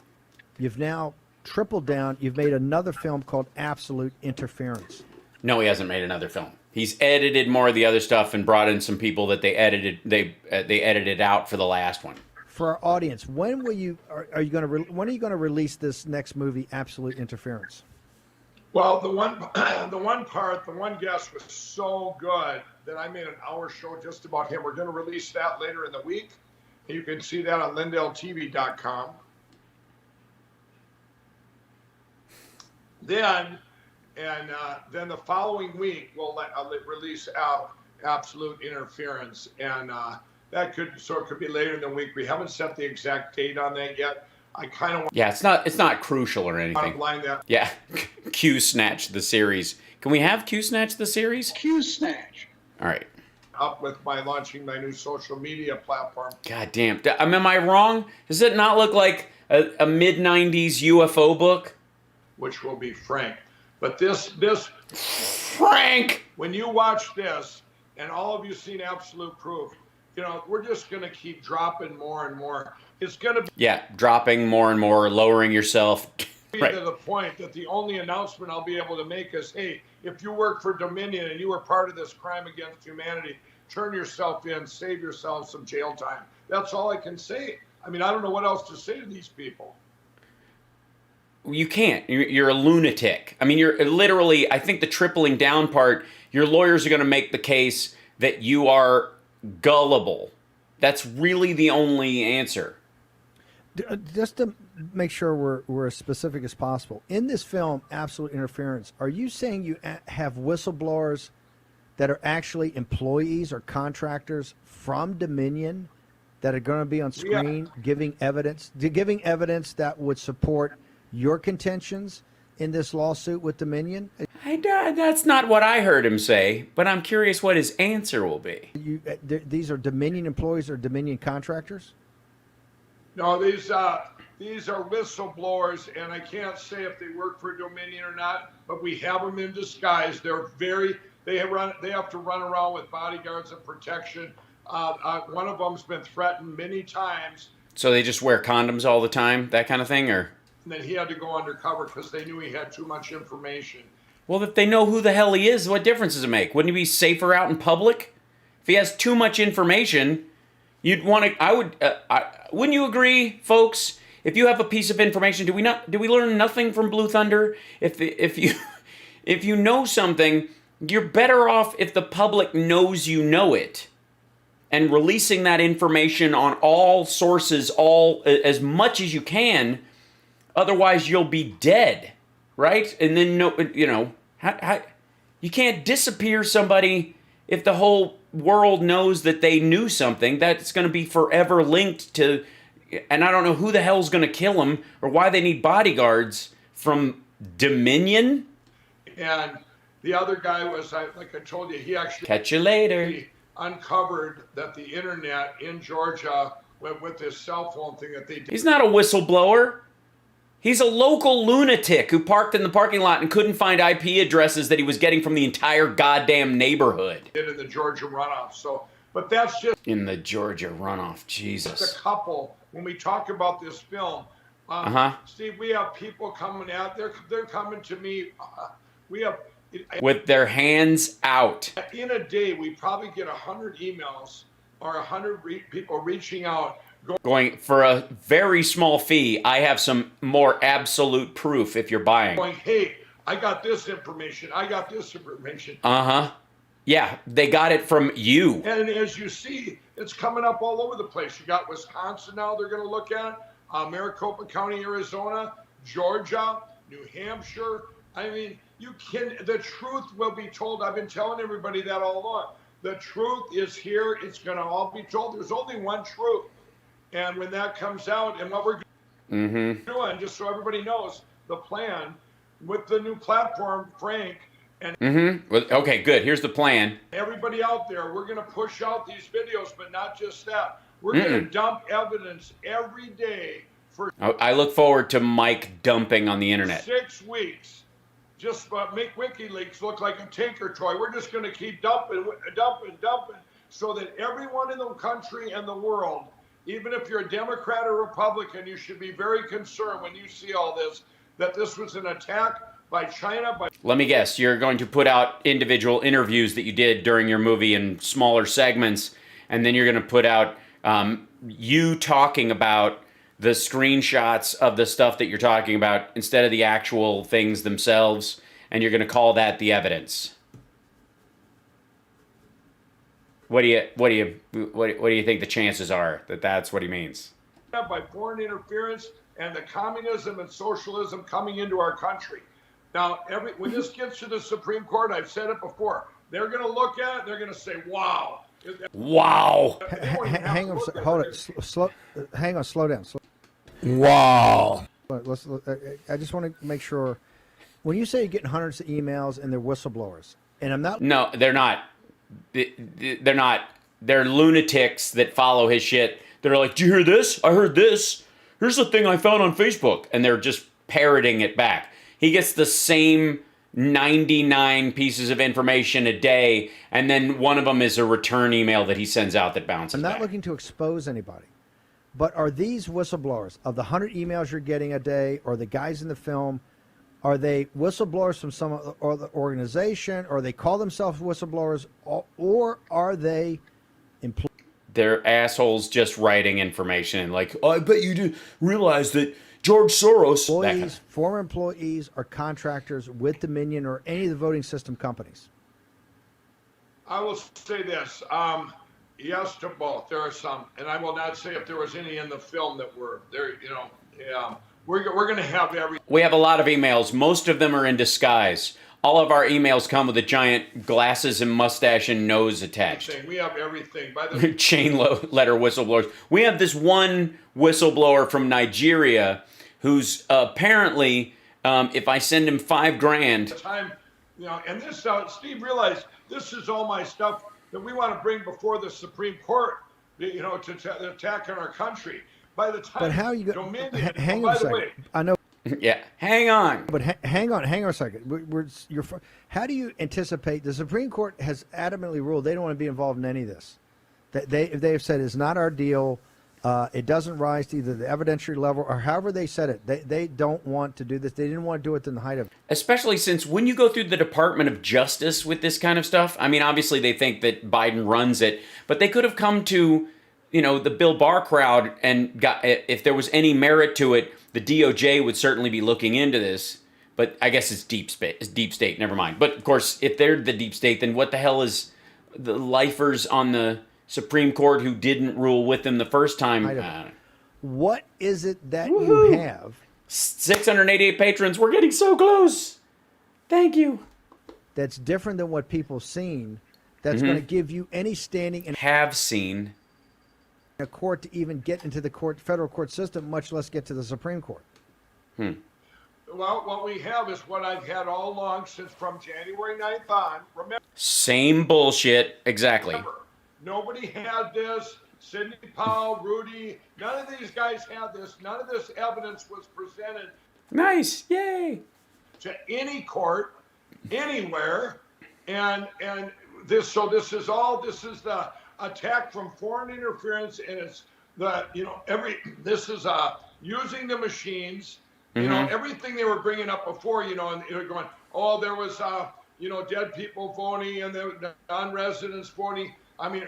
you've now tripled down. You've made another film called Absolute Interference. No, he hasn't made another film. He's edited more of the other stuff and brought in some people that they edited out for the last one. For our audience, when will you are you going to when are you going to release this next movie, Absolute Interference? Well, the one guest was so good that I made an hour show just about him. We're going to release that later in the week. You can see that on LindellTV.com. Then the following week we'll release Absolute Interference, and that could be later in the week. We haven't set the exact date on that yet. I kind of want. Yeah, it's not crucial or anything. Line that. Yeah, Q Snatch the series. Can we have Q Snatch the series? Q Snatch. All right. Up with launching my new social media platform. God damn. Am I wrong? Does it not look like a mid-90s UFO book? Which will be Frank. But this Frank! When you watch this, and all of you seen Absolute Proof, we're just going to keep dropping more and more. It's going to be dropping more and more, lowering yourself. Right. To the point that the only announcement I'll be able to make is, hey, if you work for Dominion and you were part of this crime against humanity, turn yourself in, save yourself some jail time. That's all I can say. I mean, I don't know what else to say to these people. You can't. You're a lunatic. I mean, you're literally, I think the tripling down part, your lawyers are going to make the case that you are gullible. That's really the only answer. Just to make sure we're as specific as possible, in this film, Absolute Interference, are you saying you have whistleblowers that are actually employees or contractors from Dominion that are going to be on screen giving evidence that would support your contentions in this lawsuit with Dominion? That's not what I heard him say, but I'm curious what his answer will be. These are Dominion employees or Dominion contractors? No, these are whistleblowers, and I can't say if they work for Dominion or not, but we have them in disguise. They have to run around with bodyguards and protection. One of them's been threatened many times. So they just wear condoms all the time, that kind of thing, or? And then he had to go undercover because they knew he had too much information. Well, if they know who the hell he is, what difference does it make? Wouldn't he be safer out in public? If he has too much information, you'd want to. Wouldn't you agree, folks? If you have a piece of information, do we learn nothing from Blue Thunder? If you know something, you're better off if the public knows you know it, and releasing that information on all sources, as much as you can. Otherwise, you'll be dead, right? And then you can't disappear somebody if the whole world knows that they knew something. That's going to be forever linked to, and I don't know who the hell's going to kill them or why they need bodyguards from Dominion. And the other guy was, like I told you, he actually catch you later. Uncovered that the internet in Georgia with this cell phone thing that they did. He's not a whistleblower. He's a local lunatic who parked in the parking lot and couldn't find IP addresses that he was getting from the entire goddamn neighborhood. In the Georgia runoff. So, but that's just in the Georgia runoff. Jesus. Just a couple. When we talk about this film, Steve, we have people coming out. They're coming to me. We have with their hands out. In a day, we probably get 100 emails or 100 people reaching out. Going for a very small fee. I have some more absolute proof if you're buying. Going, hey, I got this information. I got this information. Yeah, they got it from you. And as you see, it's coming up all over the place. You got Wisconsin now they're going to look at, Maricopa County, Arizona, Georgia, New Hampshire. I mean, the truth will be told. I've been telling everybody that all along. The truth is here. It's going to all be told. There's only one truth. And when that comes out, and what we're doing, just so everybody knows, the plan with the new platform, Frank, and Well, okay, good. Here's the plan. Everybody out there, we're going to push out these videos, but not just that. We're going to dump evidence every day for. I look forward to Mike dumping on the internet. 6 weeks. just make WikiLeaks look like a tinker toy. We're just going to keep dumping, so that everyone in the country and the world, even if you're a Democrat or Republican, you should be very concerned when you see all this, that this was an attack by China. Let me guess, you're going to put out individual interviews that you did during your movie in smaller segments, and then you're going to put out you talking about the screenshots of the stuff that you're talking about instead of the actual things themselves, and you're going to call that the evidence. What do you think the chances are that that's what he means? By foreign interference and the communism and socialism coming into our country. Now, when this gets to the Supreme Court, I've said it before, they're going to look at it, they're going to say, wow. Wow. Hang on, hold it. Hang on, slow down. Wow. I just want to make sure, when you say you're getting hundreds of emails and they're whistleblowers, and I'm not... No, they're not. They're not. They're lunatics that follow his shit. They're like, "Do you hear this? I heard this. Here's the thing I found on Facebook." And they're just parroting it back. He gets the same 99 pieces of information a day, and then one of them is a return email that he sends out that bounces I'm not back. looking to expose anybody, but are these whistleblowers, of the 100 emails you're getting a day, or the guys in the film, are they whistleblowers from some other organization, or they call themselves whistleblowers, or are they employees? They're assholes just writing information like, "Oh, I bet you do realize that George Soros..." Employees, former employees, or contractors with Dominion or any of the voting system companies? I will say this. Yes to both. There are some, and I will not say if there was any in the film that were there. We're going to have every. We have a lot of emails. Most of them are in disguise. All of our emails come with a giant glasses and mustache and nose attached. We have everything. By the chain letter whistleblowers. We have this one whistleblower from Nigeria who's apparently, if I send him $5,000. Time, and this, Steve realized this is all my stuff that we want to bring before the Supreme Court, to attack on our country. By the time, but how are you going? Hang on a second. I know. Yeah, hang on. But hang on a second. How do you anticipate? The Supreme Court has adamantly ruled they don't want to be involved in any of this. They have said it's not our deal. It doesn't rise to either the evidentiary level or however they said it. They don't want to do this. They didn't want to do it in the height of it. Especially since when you go through the Department of Justice with this kind of stuff, I mean, obviously they think that Biden runs it, but they could have come to, the Bill Barr crowd and got, if there was any merit to it, the DOJ would certainly be looking into this. But I guess it's deep state, never mind. But of course, if they're the deep state, then what the hell is the lifers on the Supreme Court who didn't rule with them the first time? What is it that you have? 688 patrons. We're getting so close. Thank you. That's different than what people have seen. That's going to give you any standing and have seen a court to even get into the federal court system, much less get to the Supreme Court. Well, what we have is what I've had all along since from January 9th on. Remember, same bullshit. Exactly. Nobody had this. Sidney Powell, Rudy, none of these guys had this. None of this evidence was presented. Nice. Yay. To any court, anywhere. And this is the attack from foreign interference, and it's this is using the machines. Everything they were bringing up before, and they were going, oh, there was dead people voting and the non-residents voting. I mean,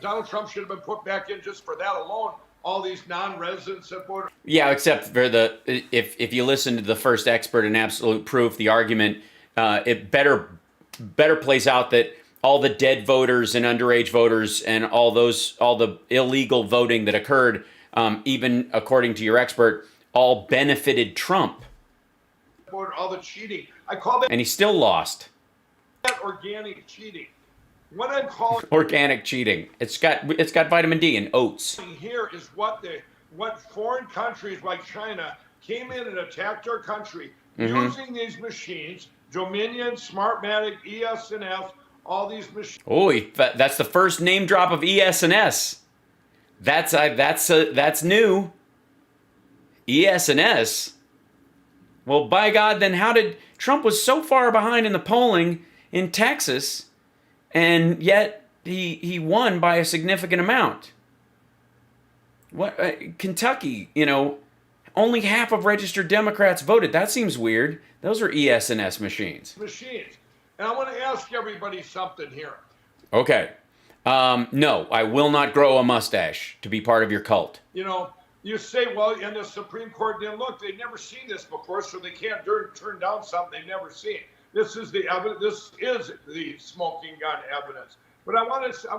Donald Trump should have been put back in just for that alone. All these non-residents that voted. Yeah, except for if you listen to the first expert in absolute proof, the argument it better plays out that all the dead voters and underage voters and all the illegal voting that occurred, even according to your expert, all benefited Trump. All the cheating. I call that. And he still lost. Organic cheating. What I'm calling organic cheating. It's got vitamin D and oats. Here is what foreign countries like China came in and attacked our country using these machines, Dominion, Smartmatic, ES&S, all these machines. Oh, that's the first name drop of ES&S. That's new. ES&S. Well, by God, then how did Trump was so far behind in the polling in Texas, and yet he won by a significant amount? What Kentucky, only half of registered Democrats voted. That seems weird. Those are ES&S machines. Machines. And I want to ask everybody something here. Okay. No, I will not grow a mustache to be part of your cult. You say, well, and the Supreme Court didn't look. They've never seen this before, so they can't turn down something they've never seen. This is the evidence. This is the smoking gun evidence. But I want to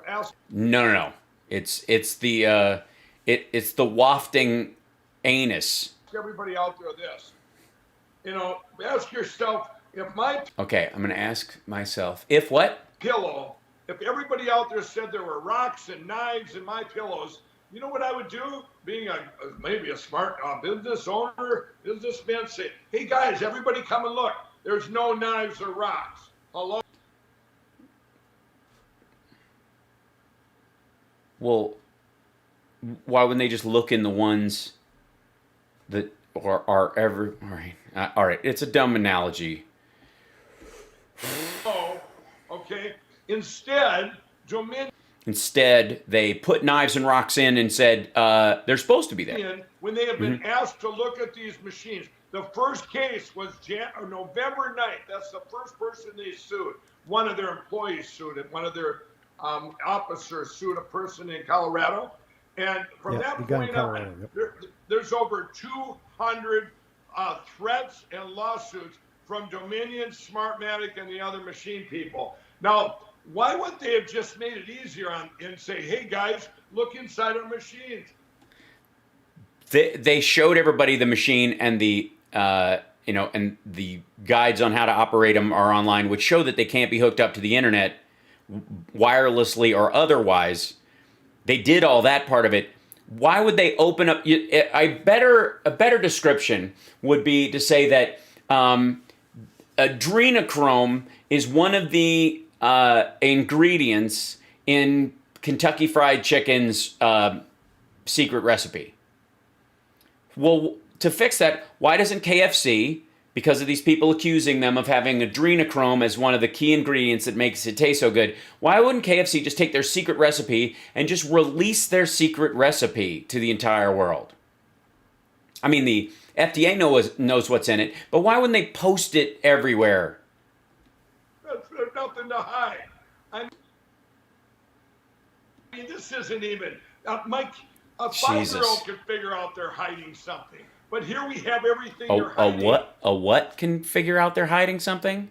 ask. No. It's the wafting anus. Everybody out there this. Ask yourself, if my Okay, I'm going to ask myself, if what? pillow, if everybody out there said there were rocks and knives in my pillows, you know what I would do? Being maybe a smart businessman, say, hey guys, everybody come and look. There's no knives or rocks. Hello? Well, why wouldn't they just look in the ones that are ever... All right, it's a dumb analogy. Oh, okay. Instead, they put knives and rocks in and said they're supposed to be there. When they have been asked to look at these machines, the first case was November 9th. That's the first person they sued. One of their employees sued it. One of their officers sued a person in Colorado. And from that point on, there's over 200 threats and lawsuits from Dominion, Smartmatic, and the other machine people. Now, why wouldn't they have just made it easier and say, hey guys, look inside our machines? They showed everybody the machine, and the and the guides on how to operate them are online, which show that they can't be hooked up to the internet wirelessly or otherwise. They did all that part of it. Why would they open up? A better description would be to say that adrenochrome is one of the ingredients in Kentucky Fried Chicken's secret recipe. Well, to fix that, why doesn't KFC, because of these people accusing them of having adrenochrome as one of the key ingredients that makes it taste so good, why wouldn't KFC just take their secret recipe and just release their secret recipe to the entire world? I mean, the FDA knows what's in it, but why wouldn't they post it everywhere? There's nothing to hide. I mean, this isn't even... Mike, a 5-year-old can figure out they're hiding something. But here we have everything they're hiding. A what can figure out they're hiding something?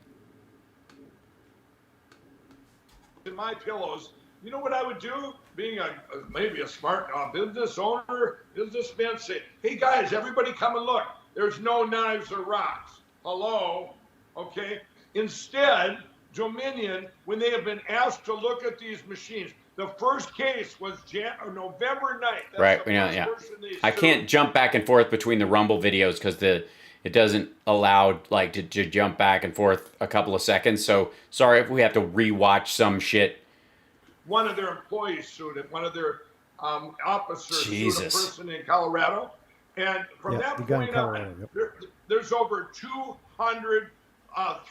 In my pillows, you know what I would do? Being maybe a smart businessman, say, hey guys, everybody come and look. There's no knives or rocks. Hello? Okay? Instead, Dominion, when they have been asked to look at these machines, the first case was November 9th. That's right. Yeah. I can't jump back and forth between the Rumble videos because it doesn't allow to jump back and forth a couple of seconds. So sorry if we have to rewatch some shit. One of their employees sued it. One of their officers sued a person in Colorado. And from that point on, there's over 200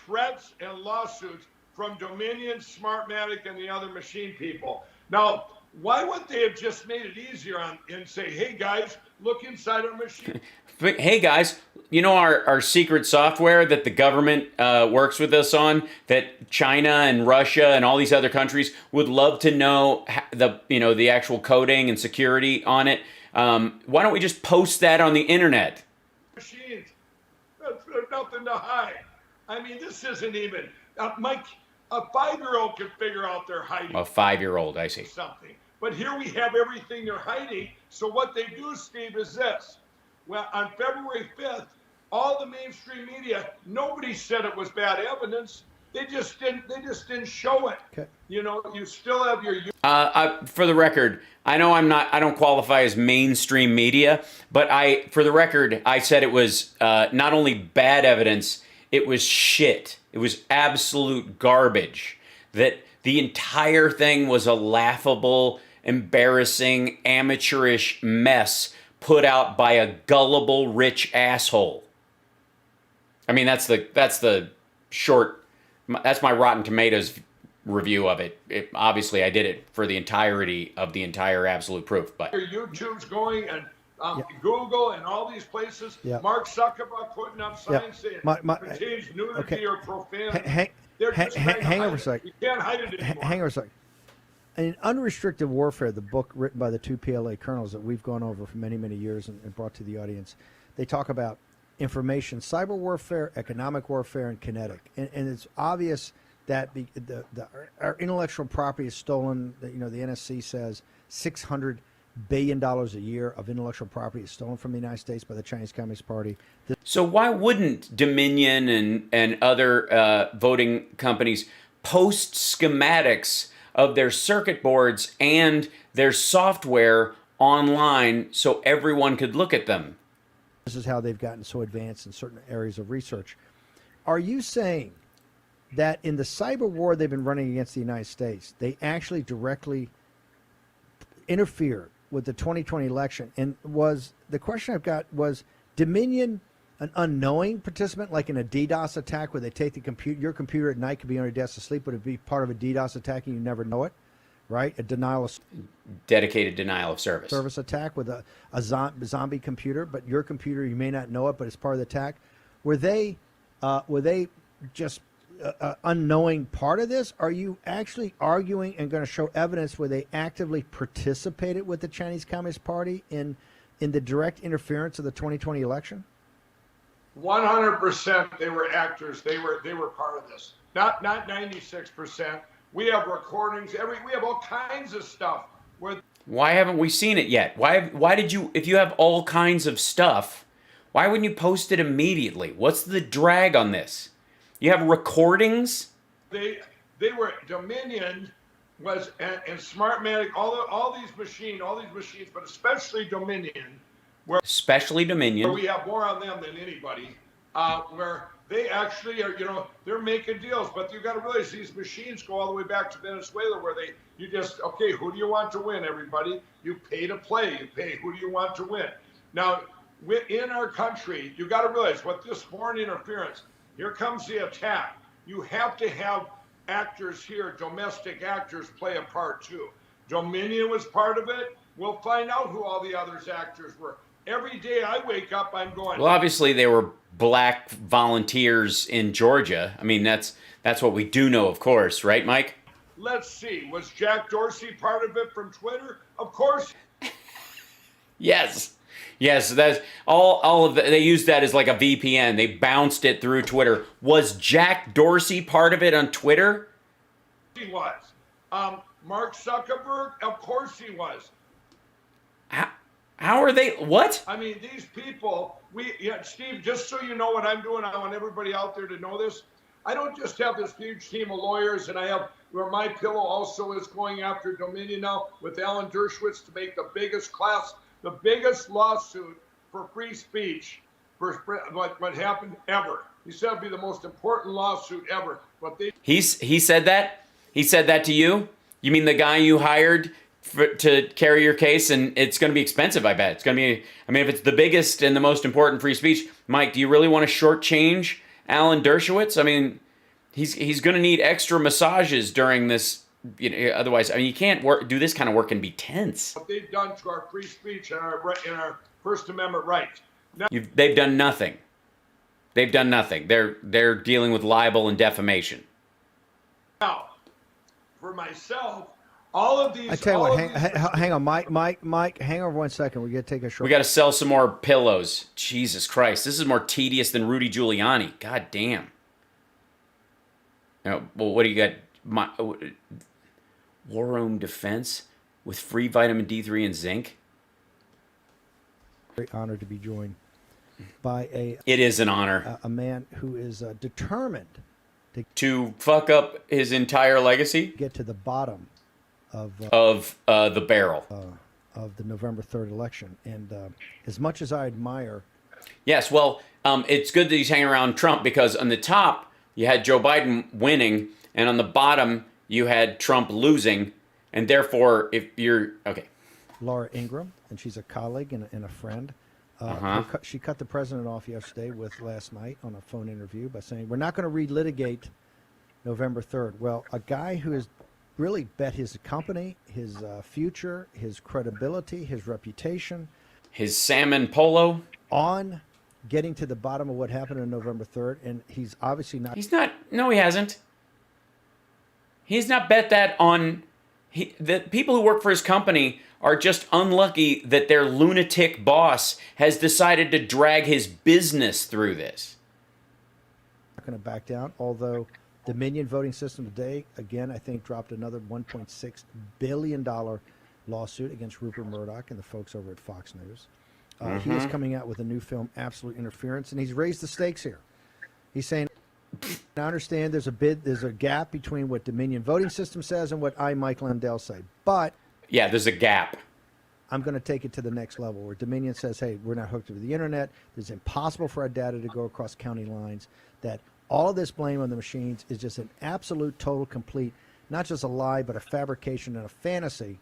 threats and lawsuits from Dominion, Smartmatic, and the other machine people. Now, why wouldn't they have just made it easier and say, hey guys, look inside our machine? Hey guys, our secret software that the government works with us on, that China and Russia and all these other countries would love to know the actual coding and security on it. Why don't we just post that on the internet? Machines. There's nothing to hide. I mean, this isn't even... Mike, a 5-year-old can figure out they're hiding. A 5-year-old, I see. Something. But here we have everything they're hiding. So what they do, Steve, is this. Well, on February 5th, all the mainstream media, nobody said it was bad evidence. They just didn't show it. Okay. You still have your... For the record, I know I don't qualify as mainstream media, but for the record, I said it was not only bad evidence, it was shit. It was absolute garbage. That the entire thing was a laughable, embarrassing, amateurish mess put out by a gullible, rich asshole. I mean, that's the short. That's my Rotten Tomatoes review of it. Obviously, I did it for the entirety of the entire Absolute Proof, but YouTube's going and Google and all these places. Mark Zuckerberg putting up signs saying contains nudity or profanity. Hang over a second. You can't hide it anymore. Hang over a second. In Unrestricted Warfare, the book written by the two PLA colonels that we've gone over for many, many years and brought to the audience, they talk about information, cyber warfare, economic warfare, and kinetic. And it's obvious that our intellectual property is stolen. The NSC says $600 billion a year of intellectual property is stolen from the United States by the Chinese Communist Party. So why wouldn't Dominion and other voting companies post schematics of their circuit boards and their software online so everyone could look at them? This is how they've gotten so advanced in certain areas of research. Are you saying that in the cyber war they've been running against the United States, they actually directly interfered with the 2020 election? And the question I've got was Dominion an unknowing participant, like in a DDoS attack where they take your computer at night, could be on your desk to sleep, would it be part of a DDoS attack and you never know it, right? A dedicated denial of service attack with a zombie computer, but your computer, you may not know it, but it's part of the attack. Were they just unknowing part of this? Are you actually arguing and going to show evidence where they actively participated with the Chinese Communist Party in the direct interference of the 2020 election? 100% they were actors. They were part of this. Not 96%. We have recordings. We have all kinds of stuff. Why haven't we seen it yet? Why did you? If you have all kinds of stuff, why wouldn't you post it immediately? What's the drag on this? You have recordings. They were Dominion was and Smartmatic. All these machines, but especially Dominion. Especially Dominion. Where we have more on them than anybody, where they actually are, they're making deals. But you got to realize these machines go all the way back to Venezuela, where who do you want to win, everybody? You pay to play. You pay, who do you want to win? Now, in our country, you got to realize with this foreign interference, here comes the attack. You have to have actors here, domestic actors, play a part too. Dominion was part of it. We'll find out who all the other actors were. Every day I wake up, I'm going. Well, obviously they were black volunteers in Georgia. I mean, that's what we do know, of course, right, Mike? Let's see. Was Jack Dorsey part of it from Twitter? Of course. Yes, that's all of they used that as like a VPN. They bounced it through Twitter. Was Jack Dorsey part of it on Twitter? He was. Mark Zuckerberg, of course he was. How are they? What? I mean, these people, Steve, just so you know what I'm doing, I want everybody out there to know this. I don't just have this huge team of lawyers, and I have where my pillow also is going after Dominion now with Alan Dershowitz to make the biggest lawsuit for free speech for what happened ever. He said it'd be the most important lawsuit ever. But he said that? He said that to you? You mean the guy you hired to carry your case? And it's going to be expensive, I bet. It's going to be, I mean, if it's the biggest and the most important free speech, Mike, do you really want to shortchange Alan Dershowitz? I mean, he's going to need extra massages during this. Otherwise, I mean, you can't do this kind of work and be tense. What they've done to our free speech and our First Amendment rights. Now, they've done nothing. They've done nothing. They're dealing with libel and defamation. Now, for myself, all of these. I tell you what, hang on, Mike, hang over 1 second. We got to take a short. We got to sell some more pillows. Jesus Christ, this is more tedious than Rudy Giuliani. God damn. Well, what do you got? War Room Defense with free vitamin D3 and zinc. Very honored to be joined by It is an honor. A man who is determined to fuck up his entire legacy. Get to the bottom of the barrel of the November 3rd election. And as much as I admire, yes, well, it's good that he's hanging around Trump, because on the top you had Joe Biden winning, and on the bottom you had Trump losing, and therefore, if you're okay. Laura Ingraham, and she's a colleague and a friend. She cut the president off yesterday with last night on a phone interview by saying, we're not going to relitigate November 3rd. Well, a guy who has really bet his company, his future, his credibility, his reputation, his salmon polo on getting to the bottom of what happened on November 3rd, and he's obviously not. He's not. No, he hasn't. He's not bet that on. The people who work for his company are just unlucky that their lunatic boss has decided to drag his business through this. Not going to back down, although Dominion voting system today, again, I think dropped another $1.6 billion lawsuit against Rupert Murdoch and the folks over at Fox News. He is coming out with a new film, Absolute Interference, and he's raised the stakes here. He's saying, I understand there's a gap between what Dominion voting system says and what I, Mike Lindell, say, but yeah, there's a gap. I'm going to take it to the next level where Dominion says, hey, we're not hooked to the internet. It's impossible for our data to go across county lines. That all of this blame on the machines is just an absolute, total, complete, not just a lie, but a fabrication and a fantasy.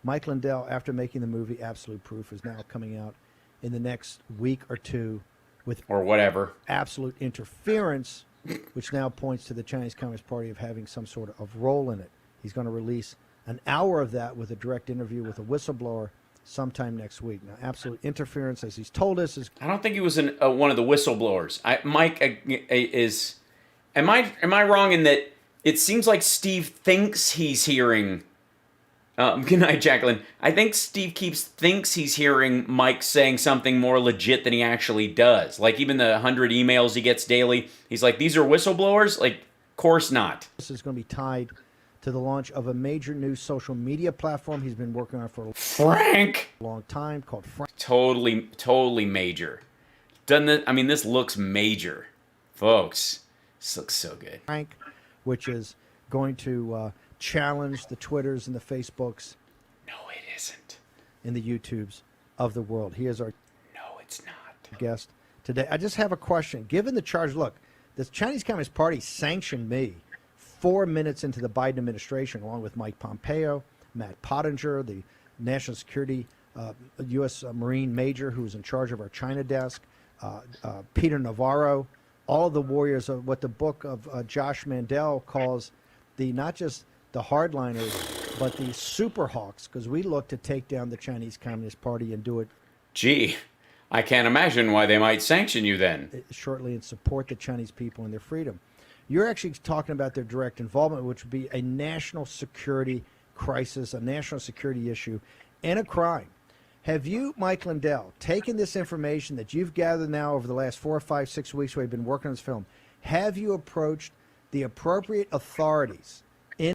Mike Lindell, after making the movie Absolute Proof, is now coming out in the next week or two with or whatever Absolute Interference, which now points to the Chinese Communist Party of having some sort of role in it. He's going to release an hour of that with a direct interview with a whistleblower sometime next week. Now, Absolute Interference, as he's told us, is... I don't think he was one of the whistleblowers. Mike is... Am I wrong in that it seems like Steve thinks he's hearing... good night, Jacqueline. I think Steve thinks he's hearing Mike saying something more legit than he actually does. Like, even the 100 emails he gets daily, he's like, these are whistleblowers? Like, of course not. This is going to be tied to the launch of a major new social media platform he's been working on for a long time, called Frank. Totally major. Doesn't it? I mean, this looks major. Folks, this looks so good. Frank, which is going to challenge the Twitters and the Facebooks. No, it isn't. And the YouTubes of the world. He is our it's not. Guest today. I just have a question. Given the charge, look, the Chinese Communist Party sanctioned me 4 minutes into the Biden administration, along with Mike Pompeo, Matt Pottinger, the national security U.S. Marine major who was in charge of our China desk, Peter Navarro, all of the warriors of what the book of Josh Mandel calls not just the hardliners, but the super hawks, because we look to take down the Chinese Communist Party and do it. Gee, I can't imagine why they might sanction you then. Shortly, and support the Chinese people and their freedom. You're actually talking about their direct involvement, which would be a national security crisis, a national security issue, and a crime. Have you, Mike Lindell, taken this information that you've gathered now over the last 4 or 5, 6 weeks where you've been working on this film? Have you approached the appropriate authorities in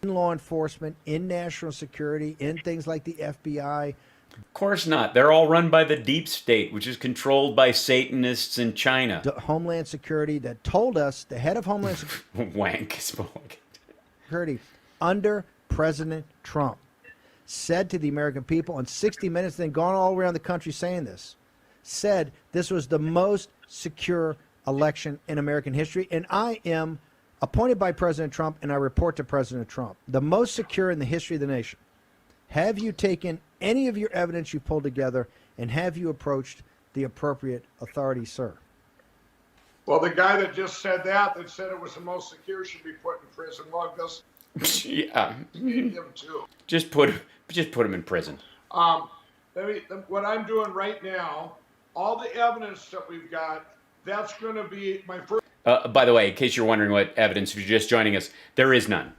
law enforcement, in national security, in things like the FBI? Of course not. They're all run by the deep state, which is controlled by Satanists in China. Homeland Security that told us, the head of Homeland Security under President Trump said to the American people on 60 Minutes, then gone all around the country saying this, said this was the most secure election in American history. And I am appointed by President Trump, and I report to President Trump. The most secure in the history of the nation. Have you taken any of your evidence you pulled together, and have you approached the appropriate authorities, sir? Well, the guy that just said that said it was the most secure, should be put in prison. Well, yeah. Him too. Just put him in prison. What I'm doing right now, all the evidence that we've got, that's going to be my first. By the way, in case you're wondering what evidence, if you're just joining us, there is none.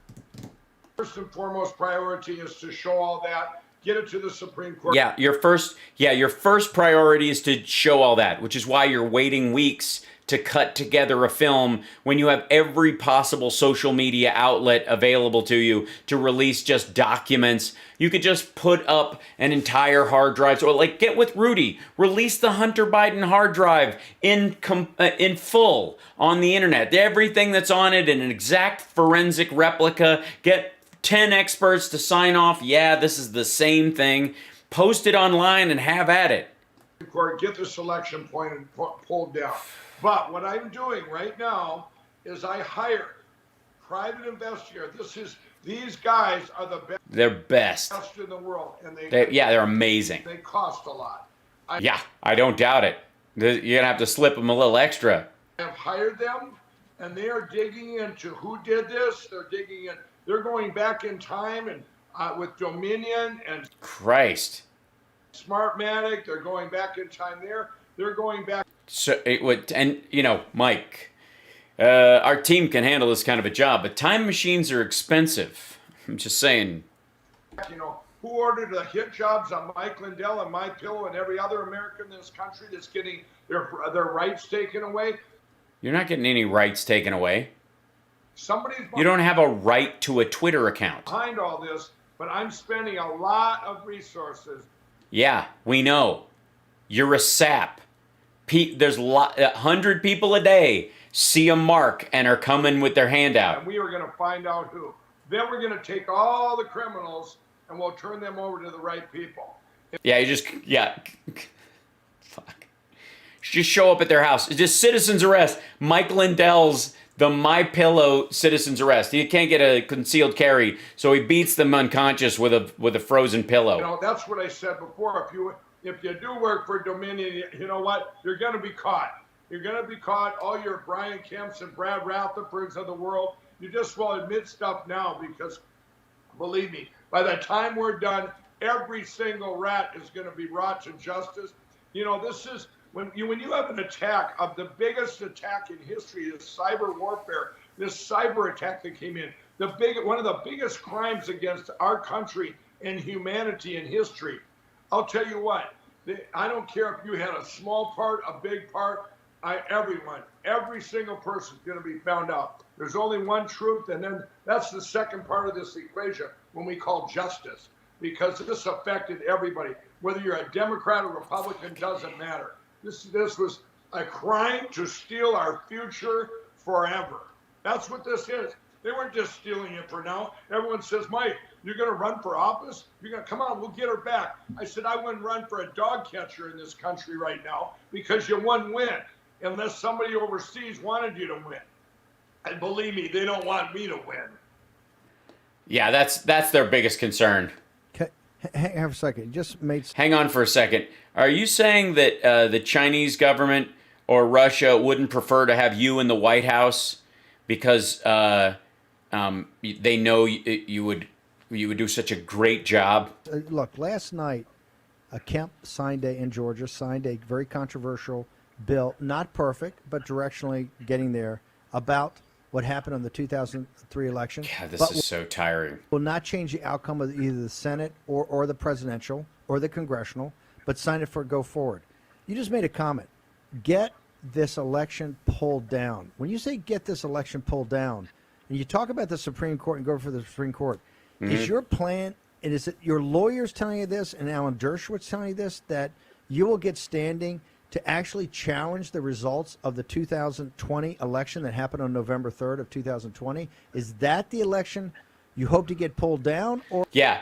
First and foremost priority is to show all that, get it to the Supreme Court. Yeah, your first priority is to show all that, which is why you're waiting weeks to cut together a film when you have every possible social media outlet available to you to release just documents. You could just put up an entire hard drive. So, like, get with Rudy. Release the Hunter Biden hard drive in full on the internet. Everything that's on it in an exact forensic replica. Get 10 experts to sign off. Yeah, this is the same thing. Post it online and have at it. Court, get the selection point and pulled down. But what I'm doing right now is I hired private investigator. These guys are the best. They're best. In the world, and They're amazing. They cost a lot. Yeah, I don't doubt it. You're gonna have to slip them a little extra. I have hired them, and they are digging into who did this. They're digging in. They're going back in time and with Dominion and Christ. Smartmatic. They're going back in time there. They're going back. So it would, and Mike, our team can handle this kind of a job, but time machines are expensive. I'm just saying. Who ordered the hit jobs on Mike Lindell and My Pillow and every other American in this country that's getting their rights taken away? You're not getting any rights taken away. Somebody's You don't have a right to a Twitter account. behind all this, but I'm spending a lot of resources. Yeah, we know. You're a sap. There's 100 people a day see a mark and are coming with their hand out. And we are going to find out who. Then we're going to take all the criminals and we'll turn them over to the right people. Fuck. Just show up at their house. It's just citizen's arrest. Mike Lindell's the My Pillow citizen's arrest. He can't get a concealed carry, so he beats them unconscious with a frozen pillow. That's what I said before. If you do work for Dominion, you know what? You're going to be caught. You're going to be caught. All your Brian Kemps and Brad Rutherfords of the world. You just will admit stuff now because, believe me, by the time we're done, every single rat is going to be brought to justice. This is when you have an attack of the biggest attack in history is cyber warfare. This cyber attack that came in, one of the biggest crimes against our country and humanity in history. I'll tell you what. I don't care if you had a small part, a big part. Every single person is going to be found out. There's only one truth, and then that's the second part of this equation when we call justice, because this affected everybody. Whether you're a Democrat or Republican, doesn't matter. This was a crime to steal our future forever. That's what this is. They weren't just stealing it for now. Everyone says, Mike, you're going to run for office? You're going to come on, we'll get her back. I said, I wouldn't run for a dog catcher in this country right now because you wouldn't win unless somebody overseas wanted you to win. And believe me, they don't want me to win. Yeah, that's their biggest concern. Hang on for a second. Hang on for a second. Are you saying that the Chinese government or Russia wouldn't prefer to have you in the White House because they know you would do such a great job? Look, last night, Kemp in Georgia signed a very controversial bill, not perfect, but directionally getting there, about what happened on the 2003 election. God, this is so tiring. Will not change the outcome of either the Senate or the presidential or the congressional, but sign it for go forward. You just made a comment. Get this election pulled down. When you say get this election pulled down, and you talk about the Supreme Court and go for the Supreme Court, is your plan, and is it your lawyers telling you this and Alan Dershowitz telling you this, that you will get standing to actually challenge the results of the 2020 election that happened on November 3rd of 2020? Is that the election you hope to get pulled down? Or Yeah,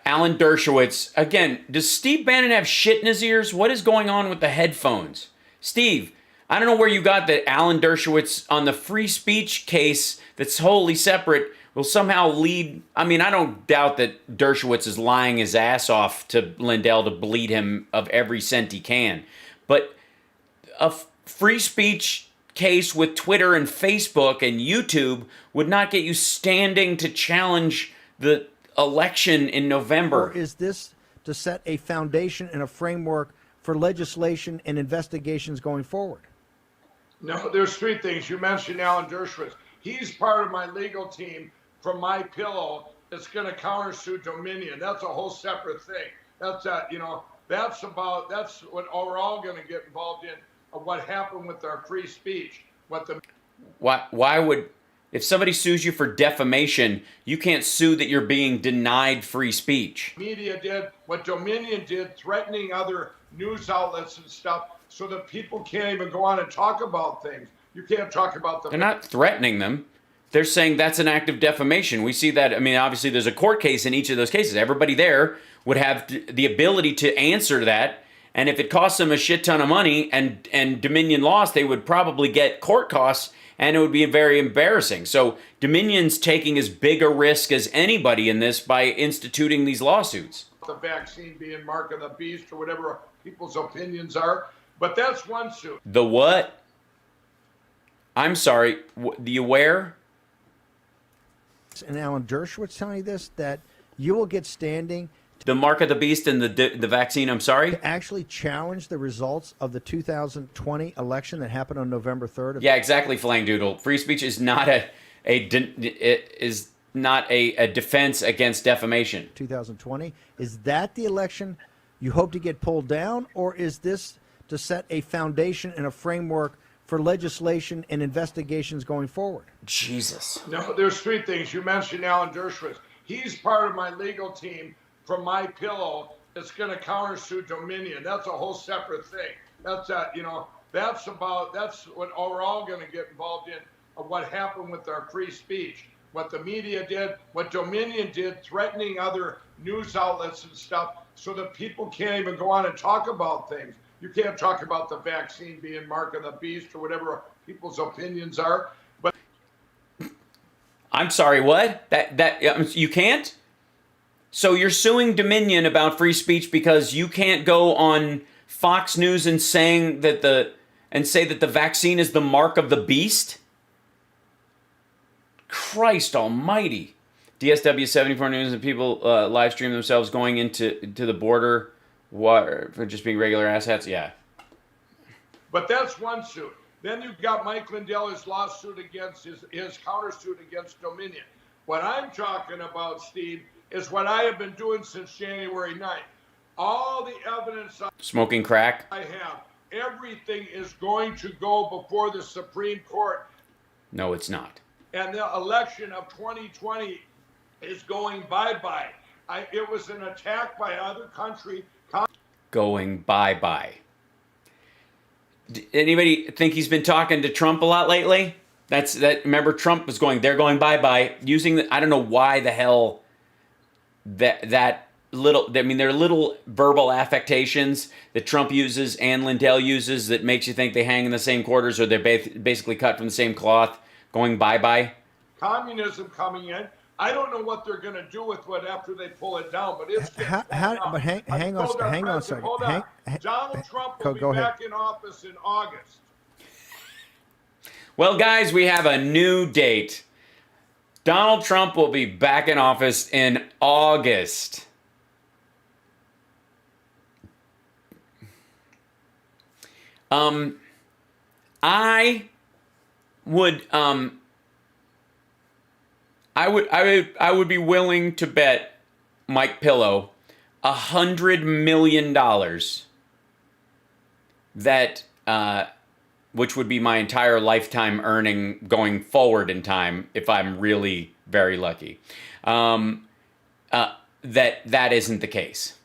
Alan Dershowitz. Again, does Steve Bannon have shit in his ears? What is going on with the headphones? Steve, I don't know where you got that Alan Dershowitz on the free speech case that's wholly separate will somehow lead. I mean, I don't doubt that Dershowitz is lying his ass off to Lindell to bleed him of every cent he can. But a free speech case with Twitter and Facebook and YouTube would not get you standing to challenge the election in November. Or is this to set a foundation and a framework for legislation and investigations going forward? No, there's three things. You mentioned Alan Dershowitz. He's part of my legal team from My Pillow that's going to countersue Dominion. That's a whole separate thing. That's that's what we're all going to get involved in, of what happened with our free speech. Why would, if somebody sues you for defamation, you can't sue that you're being denied free speech? Media did, what Dominion did, threatening other news outlets and stuff, so that people can't even go on and talk about things. You can't talk about them. They're not threatening them. They're saying that's an act of defamation. We see that. I mean, obviously, there's a court case in each of those cases. Everybody there would have the ability to answer that And if it costs them a shit ton of money and Dominion lost, they would probably get court costs and it would be very embarrassing. So Dominion's taking as big a risk as anybody in this by instituting these lawsuits. The vaccine being mark of the beast or whatever people's opinions are. But that's one suit. The what? I'm sorry, the where? And Alan Dershowitz telling you this, that you will get standing. The mark of the beast and the vaccine, I'm sorry? To actually challenge the results of the 2020 election that happened on November 3rd. Yeah, exactly, Flang Doodle. Free speech is not a defense against defamation. 2020. Is that the election you hope to get pulled down, or is this to set a foundation and a framework for legislation and investigations going forward? Jesus. No, there's three things. You mentioned Alan Dershowitz. He's part of my legal team from My Pillow that's going to countersue Dominion. That's a whole separate thing. That's that's what we're all going to get involved in, of what happened with our free speech, what the media did, what Dominion did, threatening other news outlets and stuff, so that people can't even go on and talk about things. You can't talk about the vaccine being mark of the beast or whatever people's opinions are. But I'm sorry, what? That you can't? So you're suing Dominion about free speech because you can't go on Fox News and say that the vaccine is the mark of the beast? Christ almighty. DSW 74 News and people live stream themselves going into the border for just being regular asshats? Yeah. But that's one suit. Then you've got Mike Lindell, his lawsuit against his countersuit against Dominion. What I'm talking about, Steve, is what I have been doing since January 9th. All the evidence Smoking crack? I have, everything is going to go before the Supreme Court. No, it's not. And the election of 2020 is going bye-bye. It was an attack by other country. Going bye-bye. Anybody think he's been talking to Trump a lot lately? Remember, Trump was they're going bye-bye, using I don't know why the hell that little, they're little verbal affectations that Trump uses and Lindell uses that makes you think they hang in the same quarters or they're basically cut from the same cloth, going bye-bye. Communism coming in. I don't know what they're going to do with what after they pull it down, but it's hang on a second. Donald Trump will be back in office in August. Well, guys, we have a new date. Donald Trump will be back in office in August. I would be willing to bet Mike Pillow $100 million that which would be my entire lifetime earning going forward in time if I'm really very lucky. That isn't the case.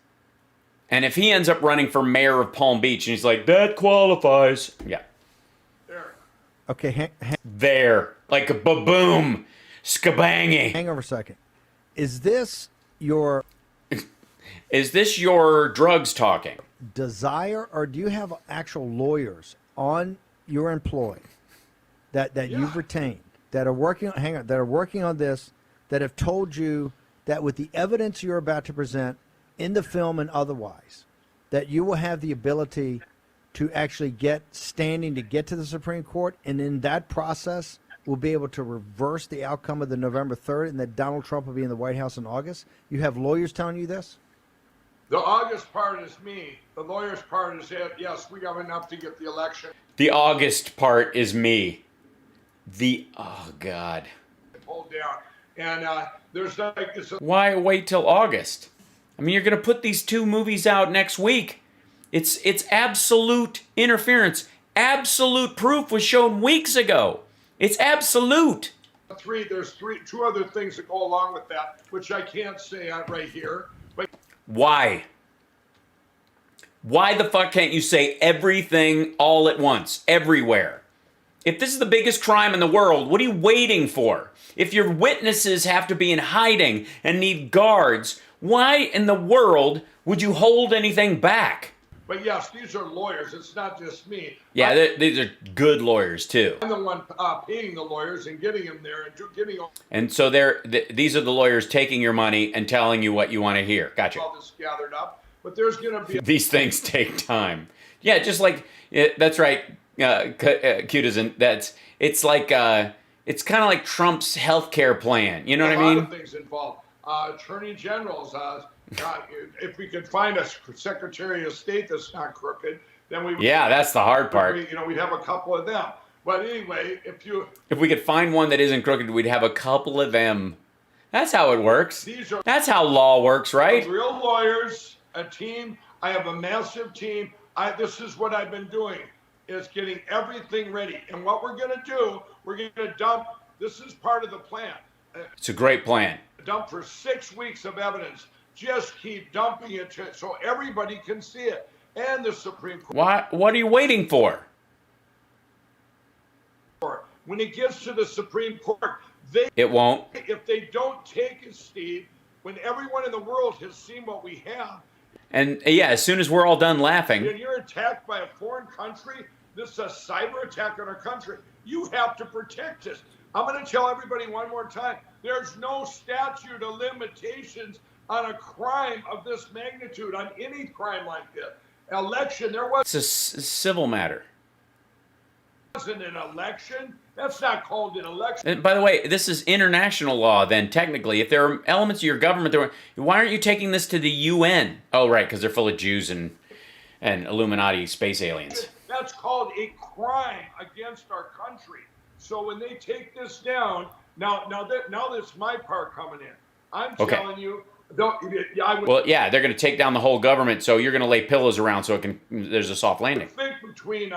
And if he ends up running for mayor of Palm Beach and he's like, that qualifies. Yeah. There. Okay. There. Like a ba-boom. Skabangy. Hang over a second. Is this your drugs talking? Desire, or do you have actual lawyers on your employ that you've retained that are working on this, that have told you that with the evidence you're about to present in the film and otherwise, that you will have the ability to actually get standing to get to the Supreme Court, and in that process will be able to reverse the outcome of the November 3rd, and that Donald Trump will be in the White House in August? You have lawyers telling you this? The August part is me. The lawyer's part is it. Yes, we have enough to get the election. The August part is me. Oh, God. Pulled down. And there's like... Why wait till August? I mean, you're going to put these two movies out next week. It's absolute interference. Absolute proof was shown weeks ago. It's absolute. There's two other things that go along with that, which I can't say right here. But why? Why the fuck can't you say everything all at once, everywhere? If this is the biggest crime in the world, what are you waiting for? If your witnesses have to be in hiding and need guards, why in the world would you hold anything back? But yes, these are lawyers. It's not just me. Yeah, these are good lawyers too. I'm the one paying the lawyers and getting them there and getting all And so these are the lawyers taking your money and telling you what you want to hear. Gotcha. this gathered up. But there's going to be These things take time. Yeah, just like that's right. Cutizen. It's like it's kind of like Trump's healthcare plan. You know what I mean? A lot of things involved. Attorney generals. If we could find a Secretary of State that's not crooked, then we. Yeah, that's the hard part. We'd have a couple of them. But anyway, if we could find one that isn't crooked, we'd have a couple of them. That's how it works. That's how law works, right? Real lawyers, a team. I have a massive team. This is what I've been doing, is getting everything ready. And what we're going to do, we're going to dump. This is part of the plan. It's a great plan. Dump for 6 weeks of evidence. Just keep dumping it so everybody can see it. And the Supreme Court. What are you waiting for? When it gets to the Supreme Court, it won't. If they don't take it, Steve, when everyone in the world has seen what we have. And yeah, as soon as we're all done laughing. When you're attacked by a foreign country, this is a cyber attack on our country. You have to protect us. I'm going to tell everybody one more time. There's no statute of limitations on a crime of this magnitude, on any crime like this. Election, there was. It's a civil matter. Wasn't an election. That's not called an election. And by the way, this is international law. Then technically, if there are elements of your government, why aren't you taking this to the UN? Oh, right, because they're full of Jews and Illuminati space aliens. That's called a crime against our country. So when they take this down, now that's my part coming in. I'm telling you. Well, yeah, they're going to take down the whole government, so you're going to lay pillows around so there's a soft landing. I think between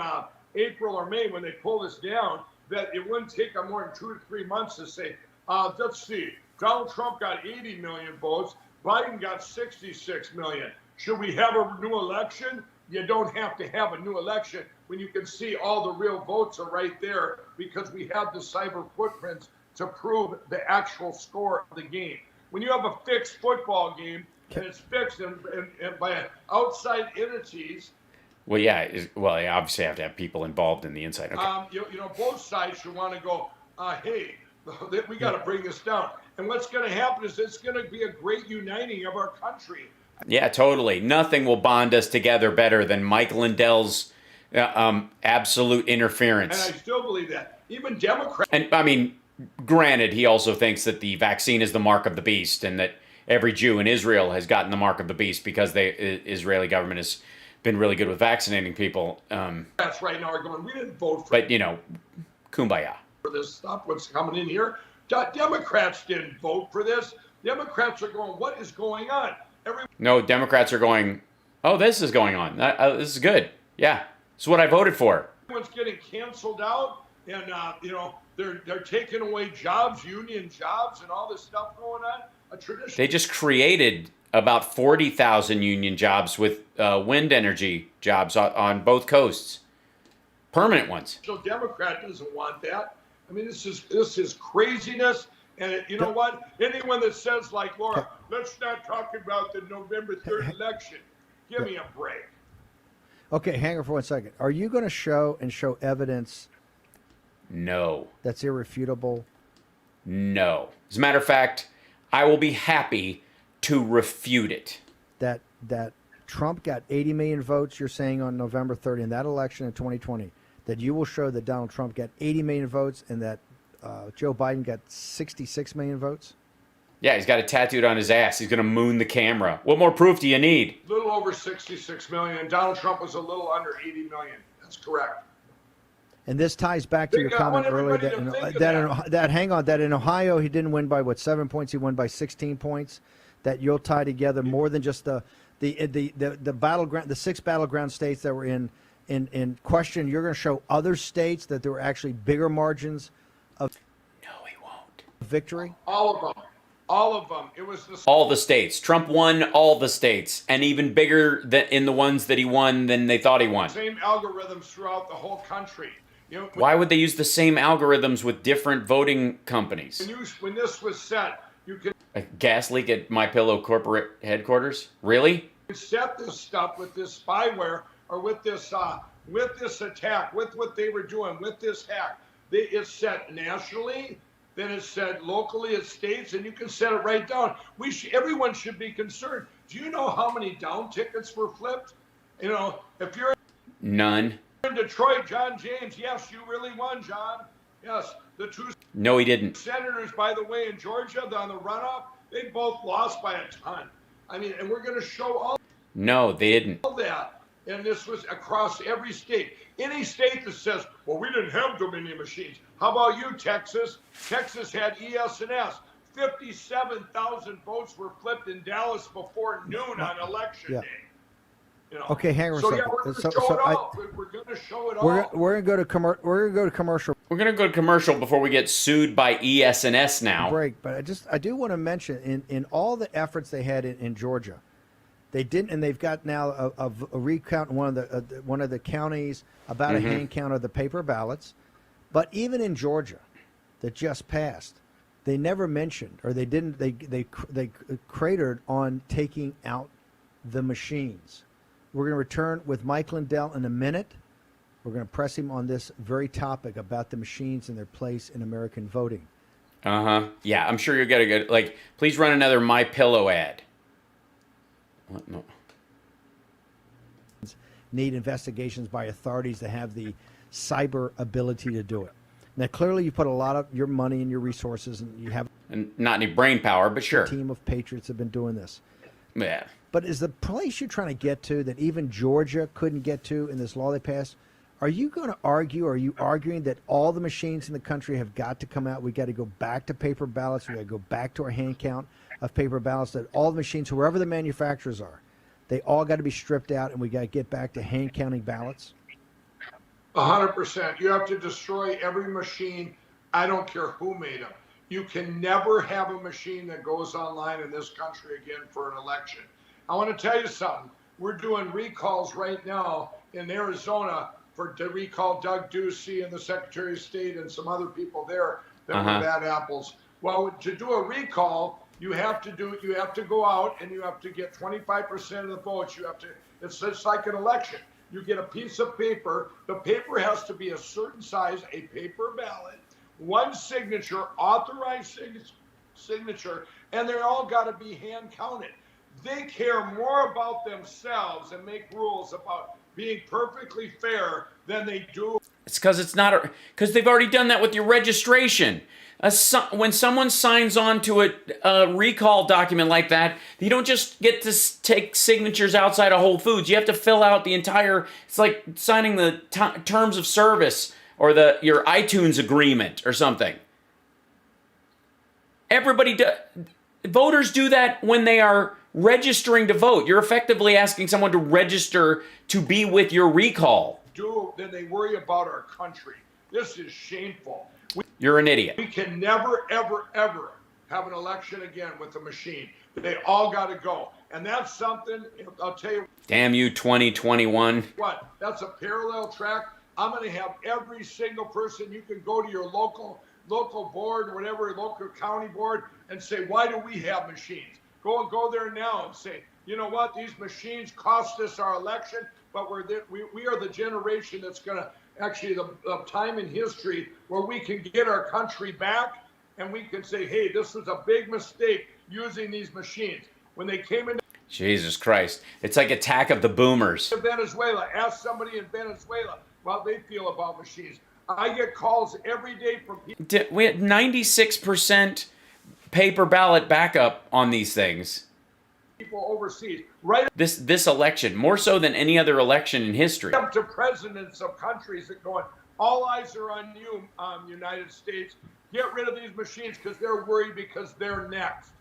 April or May, when they pull this down, that it wouldn't take them more than 2 to 3 months to say, let's see, Donald Trump got 80 million votes, Biden got 66 million. Should we have a new election? You don't have to have a new election when you can see all the real votes are right there because we have the cyber footprints to prove the actual score of the game. When you have a fixed football game and it's fixed and by outside entities. Well, yeah. You obviously have to have people involved in the inside. Okay. Both sides should want to go, hey, we got to bring this down. And what's going to happen is it's going to be a great uniting of our country. Yeah, totally. Nothing will bond us together better than Mike Lindell's absolute interference. And I still believe that. Even Democrats. And I mean, granted, he also thinks that the vaccine is the mark of the beast and that every Jew in Israel has gotten the mark of the beast because the Israeli government has been really good with vaccinating people. That's right now are going, we didn't vote for But, kumbaya. For this stuff, what's coming in here. Democrats didn't vote for this. Democrats are going, what is going on? No, Democrats are going, oh, this is going on. This is good. Yeah, this is what I voted for. Everyone's getting canceled out, and they're taking away jobs, union jobs, and all this stuff going on. A tradition. They just created about 40,000 union jobs with wind energy jobs on both coasts, permanent ones. So Democrat doesn't want that. I mean, this is craziness. And you know what? Anyone that says, like, Laura, let's not talk about the November 3rd election. Give me a break. Okay, hang on for 1 second. Are you going to show evidence? No. That's irrefutable? No. As a matter of fact, I will be happy to refute it. That Trump got 80 million votes, you're saying, on November 3rd in that election in 2020, that you will show that Donald Trump got 80 million votes and that Joe Biden got 66 million votes? Yeah, he's got it tattooed on his ass. He's going to moon the camera. What more proof do you need? A little over 66 million. Donald Trump was a little under 80 million. That's correct. And this ties back to your comment earlier that in Ohio he didn't win by 7 points. He won by 16 points. That you'll tie together more than just the battleground, the 6 battleground states that were in question. You're going to show other states that there were actually bigger margins of. No, he won't. Victory. All of them. All of them. It was all the states. Trump won all the states, and even bigger in the ones that he won than they thought he won. Same algorithms throughout the whole country. Why would they use the same algorithms with different voting companies? When this was set, you can. A gas leak at MyPillow corporate headquarters? Really? set this stuff with this spyware or with this attack, with what they were doing, with this hack. It's set nationally, then it's set locally at states, and you can set it right down. Everyone should be concerned. Do you know how many down tickets were flipped? You know, if you're None. in Detroit, John James, yes, you really won, John. Yes, the two No, he didn't. senators, by the way, in Georgia on the runoff, they both lost by a ton. I mean, and we're going to show all No, they didn't. that. And this was across every state. Any state that says, well, we didn't have Dominion machines. How about you, Texas? Texas had ES&S. 57,000 votes were flipped in Dallas before noon on election day. You know? Okay, hang on a so, second. Yeah, we're going to show it all. We're going to show it all. We're going to go to commercial. We're going to go to commercial before we get sued by ES&S now. Break, but I do want to mention in all the efforts they had in Georgia, they didn't, and they've got now a recount in one of the counties about a hand count of the paper ballots. But even in Georgia, that just passed, they never mentioned, or they didn't. They cratered on taking out the machines. We're going to return with Mike Lindell in a minute. We're going to press him on this very topic about the machines and their place in American voting. Yeah, I'm sure you'll get a good, like, please run another My Pillow ad. What? No. Need investigations by authorities that have the cyber ability to do it. Now, clearly, you put a lot of your money and your resources, and you have And not any brain power, but sure. a team of patriots have been doing this. Yeah. But is the place you're trying to get to that even Georgia couldn't get to in this law they passed? Are you going to argue, or are you arguing that all the machines in the country have got to come out? We got to go back to paper ballots. We got to go back to our hand count of paper ballots. That all the machines, whoever the manufacturers are, they all got to be stripped out, and we got to get back to hand counting ballots. 100%. You have to destroy every machine. I don't care who made them. You can never have a machine that goes online in this country again for an election. I want to tell you something. We're doing recalls right now in Arizona to recall Doug Ducey and the Secretary of State and some other people there that were bad apples. Well, to do a recall, you have to go out and you have to get 25% of the votes. It's just like an election. You get a piece of paper. The paper has to be a certain size, a paper ballot, one signature, authorized signature, and they're all got to be hand counted. They care more about themselves and make rules about being perfectly fair than they do. It's because they've already done that with your registration. When someone signs on to a recall document like that, you don't just get to take signatures outside of Whole Foods. You have to fill out the entire. It's like signing the terms of service or your iTunes agreement or something. Voters do that when they are registering to vote. You're effectively asking someone to register to be with your recall. Then they worry about our country. This is shameful. You're an idiot. We can never, ever, ever have an election again with a machine. They all got to go. And that's something, I'll tell you. Damn you, 2021. What? That's a parallel track. I'm going to have every single person. You can go to your local board, whatever, local county board, and say, why do we have machines? Go there now and say, you know what? These machines cost us our election, but we are the generation that's going to actually the time in history where we can get our country back, and we can say, hey, this was a big mistake using these machines. When they came into Jesus Christ. It's like Attack of the Boomers. Venezuela, ask somebody in Venezuela how they feel about machines. I get calls every day from people. We had 96% paper ballot backup on these things. People overseas, right? This election, more so than any other election in history. Up to presidents of countries that going, all eyes are on you, United States. Get rid of these machines because they're worried because they're next.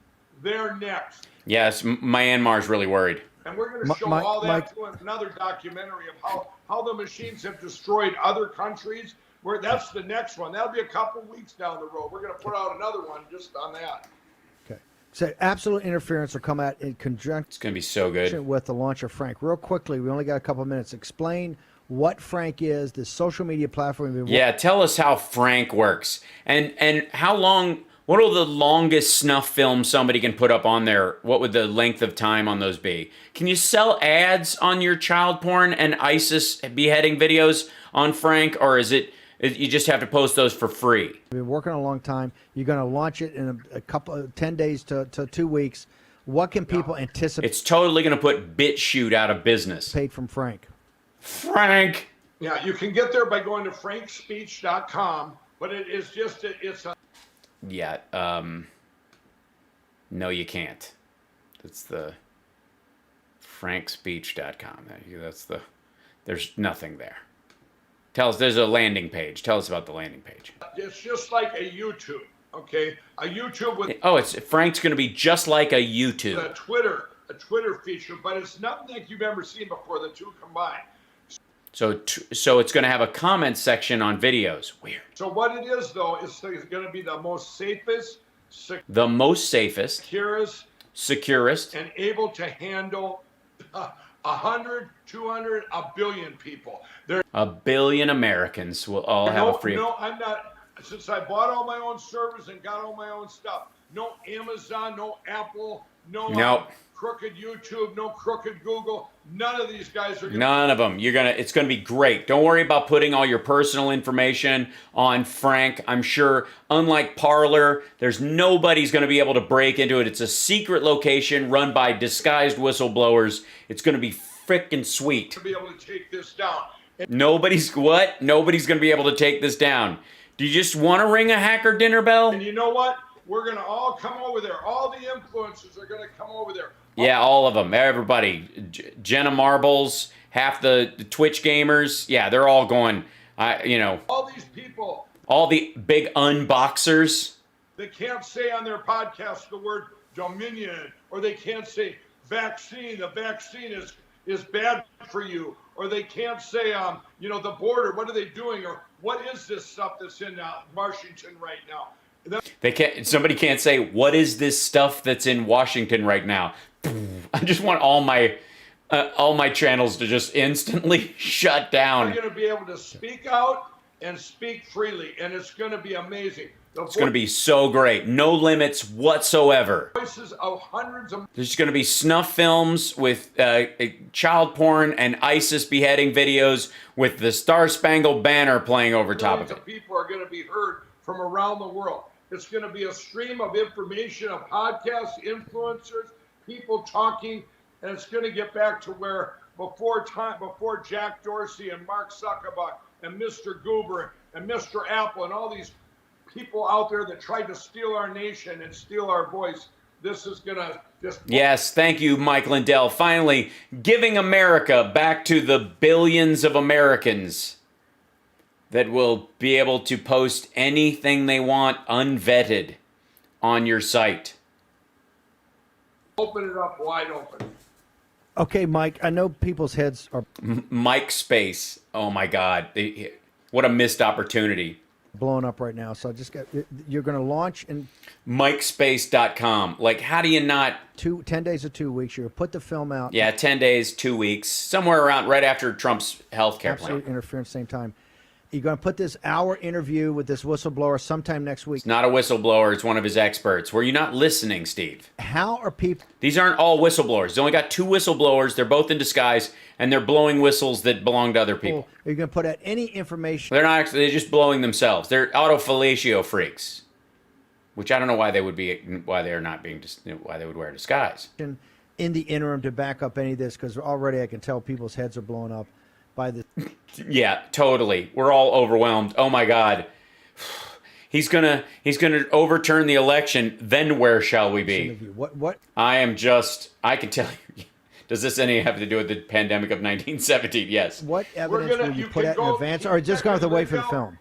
They're next. Yes, Myanmar's really worried. And we're going to show all that to another documentary of how the machines have destroyed other countries. That's the next one. That'll be a couple weeks down the road. We're going to put out another one just on that. Okay. So absolute interference will come out in conjunction. It's going to be so good. With the launch of Frank. Real quickly, we only got a couple of minutes. Explain what Frank is, the social media platform. Yeah, tell us how Frank works and how long What will the longest snuff film somebody can put up on there? What would the length of time on those be? Can you sell ads on your child porn and ISIS beheading videos on Frank, or is it you just have to post those for free? We've been working a long time. You're going to launch it in a couple of 10 days to 2 weeks. What can people anticipate? It's totally going to put BitChute out of business. Paid from Frank. Frank. Yeah, you can get there by going to frankspeech.com, but it is just it's a. Yeah. No, you can't. That's the frankspeech.com. That's the. There's nothing there. Tell us. There's a landing page. Tell us about the landing page. It's just like a YouTube. Okay, a YouTube with. Oh, it's Frank's going to be just like a YouTube. A Twitter feature, but it's nothing like you've ever seen before. The two combined. So it's going to have a comment section on videos. Weird. So what it is, though, is going to be the most safest, securest, and able to handle 100, 200, a billion people. A billion Americans will all have a free. No, I'm not. Since I bought all my own servers and got all my own stuff, no Amazon, no Apple, no crooked YouTube, no crooked Google. None of these guys are. None of them. It's gonna be great. Don't worry about putting all your personal information on Frank. I'm sure, unlike Parler, there's nobody's gonna be able to break into it. It's a secret location run by disguised whistleblowers. It's gonna be frickin' sweet. To be able to take this down. Nobody's gonna be able to take this down. Do you just want to ring a hacker dinner bell? And you know what? We're going to all come over there. All the influencers are going to come over there. Yeah, all of them. Everybody. Jenna Marbles, half the Twitch gamers. Yeah, they're all going, All these people. All the big unboxers. They can't say on their podcast the word Dominion, or they can't say vaccine. The vaccine is bad for you. Or they can't say, the border. What are they doing? Or what is this stuff that's in Washington right now? Somebody can't say, what is this stuff that's in Washington right now? I just want all my channels to just instantly shut down. They're going to be able to speak out and speak freely, and it's going to be amazing. It's going to be so great. No limits whatsoever. Voices of hundreds of. There's going to be snuff films with child porn and ISIS beheading videos with the Star Spangled Banner playing over top of it. People are going to be heard from around the world. It's going to be a stream of information, of podcasts, influencers, people talking, and it's going to get back to where before Jack Dorsey and Mark Zuckerberg and Mr. Goober and Mr. Apple and all these people out there that tried to steal our nation and steal our voice. This is going to just. Yes, thank you, Mike Lindell. Finally, giving America back to the billions of Americans that will be able to post anything they want unvetted on your site. Open it up wide open. Okay, Mike, I know people's heads are. Mike Space. Oh, my God. What a missed opportunity. Blowing up right now. So you're going to launch in MikeSpace.com. Like, how do you not 10 days or 2 weeks? You're going to put the film out. Yeah, 10 days, 2 weeks, somewhere around right after Trump's healthcare plan. Absolute interference, same time. You're going to put this hour interview with this whistleblower sometime next week. It's not a whistleblower. It's one of his experts. Were you not listening, Steve? How are people? These aren't all whistleblowers. He's only got 2 whistleblowers. They're both in disguise, and they're blowing whistles that belong to other people. Are you going to put out any information? They're not actually. They're just blowing themselves. They're autofellatio freaks, which I don't know why they would be. Why they're not being. Why they would wear a disguise. In the interim, to back up any of this, because already I can tell people's heads are blowing up by the. Yeah, totally. We're all overwhelmed. Oh my God. He's gonna overturn the election. Then where shall we be? What? I can tell you. Does this anything have to do with the pandemic of 1917? Yes. What evidence will you put out in advance, or just going to wait for the film?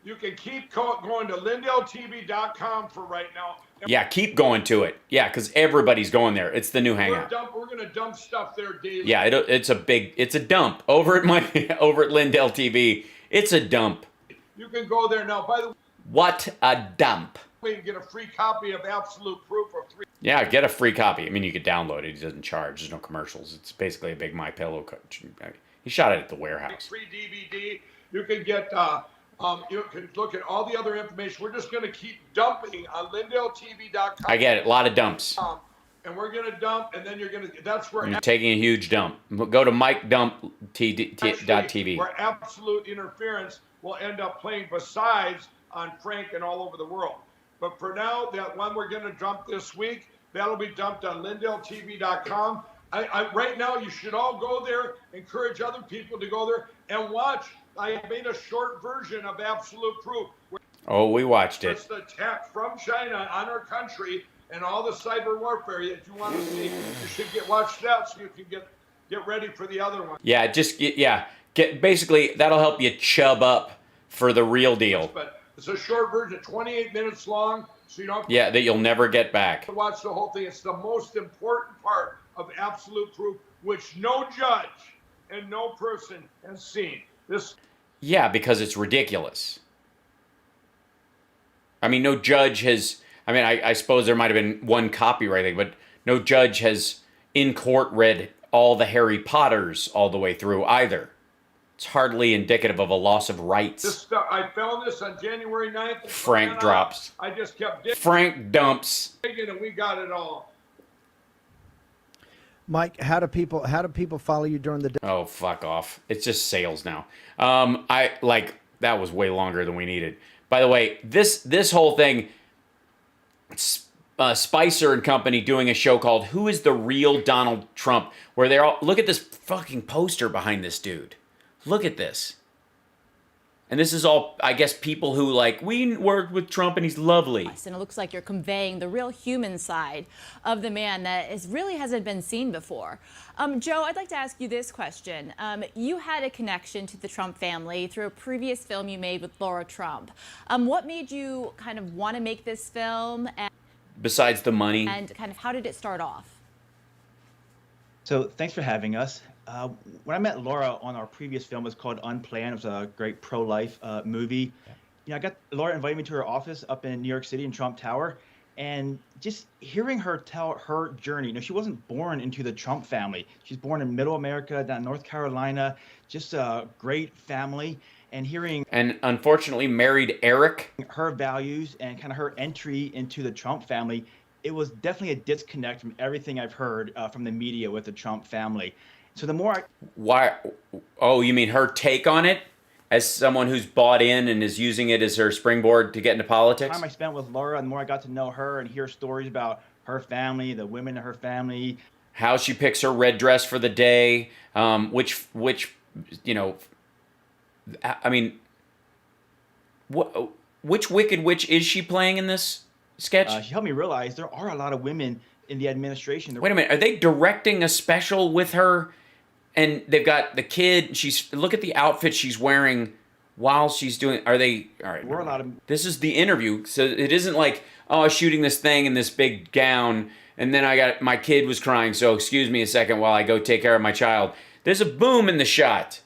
You can keep going to LindellTV.com for right now. Yeah, keep going to it. Yeah, because everybody's going there. It's the new hangout. We're going to dump stuff there daily. Yeah, it's a dump over at Lindell TV. It's a dump. You can go there now. By the way, what a dump. You can get a free copy of Absolute Proof of 3. Yeah, get a free copy. I mean, you could download it. He doesn't charge. There's no commercials. It's basically a big MyPillow. He shot it at the warehouse. Free DVD. You can get You can look at all the other information. We're just going to keep dumping on LindaleTV.com. I get it. A lot of dumps. And we're going to dump, and then you're going to, that's where. You're taking a huge dump. Go to MikeDump.tv. Where absolute interference will end up playing besides on Frank and all over the world. But for now, that one we're going to dump this week, that'll be dumped on LindaleTV.com. Right now, you should all go there, encourage other people to go there and watch. I made a short version of Absolute Proof. Oh, we watched it. It's the attack from China on our country and all the cyber warfare that you want to see. You should watch that so you can get ready for the other one. Yeah, basically that'll help you chub up for the real deal. But it's a short version, 28 minutes long, so you don't. Yeah, that you'll never get back. To watch the whole thing. It's the most important part of Absolute Proof, which no judge and no person has seen. Yeah, because it's ridiculous. I mean, no judge has. I mean, I suppose there might have been one copyright thing, but no judge has in court read all the Harry Potters all the way through either. It's hardly indicative of a loss of rights. I found this on January 9th. Frank drops. I just kept digging. Frank dumps. And we got it all. Mike, how do people follow you during the day? Oh, fuck off. It's just sales now. That was way longer than we needed. By the way, this whole thing, Spicer and company doing a show called Who is the Real Donald Trump, where they're all, look at this fucking poster behind this dude. Look at this. And this is all, I guess, people who we worked with Trump and he's lovely. And it looks like you're conveying the real human side of the man that really hasn't been seen before. Joe, I'd like to ask you this question. You had a connection to the Trump family through a previous film you made with Laura Trump. What made you kind of want to make this film? Besides the money. And kind of how did it start off? So thanks for having us. When I met Laura on our previous film, it was called Unplanned. It was a great pro-life movie. Yeah, Laura invited me to her office up in New York City in Trump Tower, and just hearing her tell her journey. She wasn't born into the Trump family. She's born in Middle America, down in North Carolina. Just a great family, and hearing and unfortunately married Eric. Her values and kind of her entry into the Trump family. It was definitely a disconnect from everything I've heard from the media with the Trump family. So the more Why? Oh, you mean her take on it as someone who's bought in and is using it as her springboard to get into politics? The time I spent with Laura, the more I got to know her and hear stories about her family, the women in her family. How she picks her red dress for the day, which which Wicked Witch is she playing in this sketch? She helped me realize there are a lot of women in the administration. Wait a minute, are they directing a special with her? And they've got the kid. Look at the outfit she's wearing while she's doing. Are they? All right. We're a lot of. This is the interview, so it isn't like, oh, shooting this thing in this big gown, and then my kid was crying, so excuse me a second while I go take care of my child. There's a boom in the shot.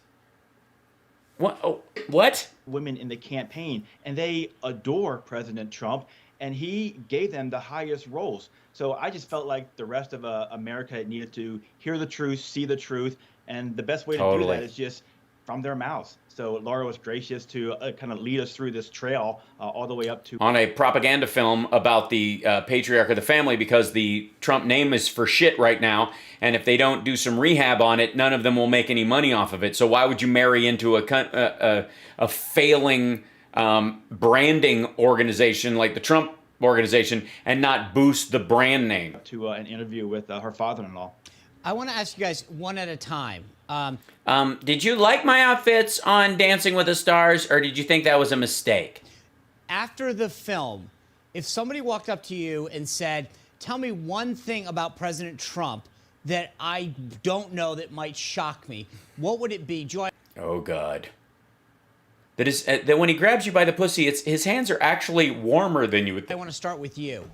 What? Oh, what? Women in the campaign, and they adore President Trump, and he gave them the highest roles. So I just felt like the rest of America needed to hear the truth, see the truth, and the best way to do that is just from their mouths. So Laura was gracious to kind of lead us through this trail all the way up to... On a propaganda film about the patriarch of the family, because the Trump name is for shit right now, and if they don't do some rehab on it, none of them will make any money off of it. So why would you marry into a failing branding organization like the Trump organization and not boost the brand name? To an interview with her father-in-law. I want to ask you guys one at a time. Did you like my outfits on Dancing with the Stars, or did you think that was a mistake? After the film, if somebody walked up to you and said, tell me one thing about President Trump that I don't know that might shock me, what would it be? Joy? Oh, God. That when he grabs you by the pussy, his hands are actually warmer than you would think. I want to start with you.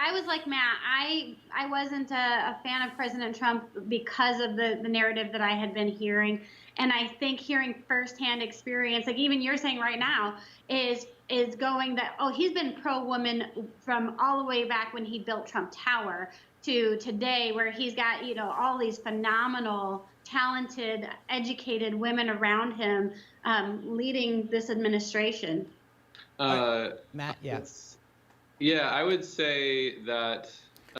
I was like Matt. I wasn't a fan of President Trump because of the narrative that I had been hearing, and I think hearing firsthand experience, like even you're saying right now, is going that, oh, he's been pro-woman from all the way back when he built Trump Tower, to today, where he's got, all these phenomenal, talented, educated women around him leading this administration. Matt, yeah. Yeah, I would say that.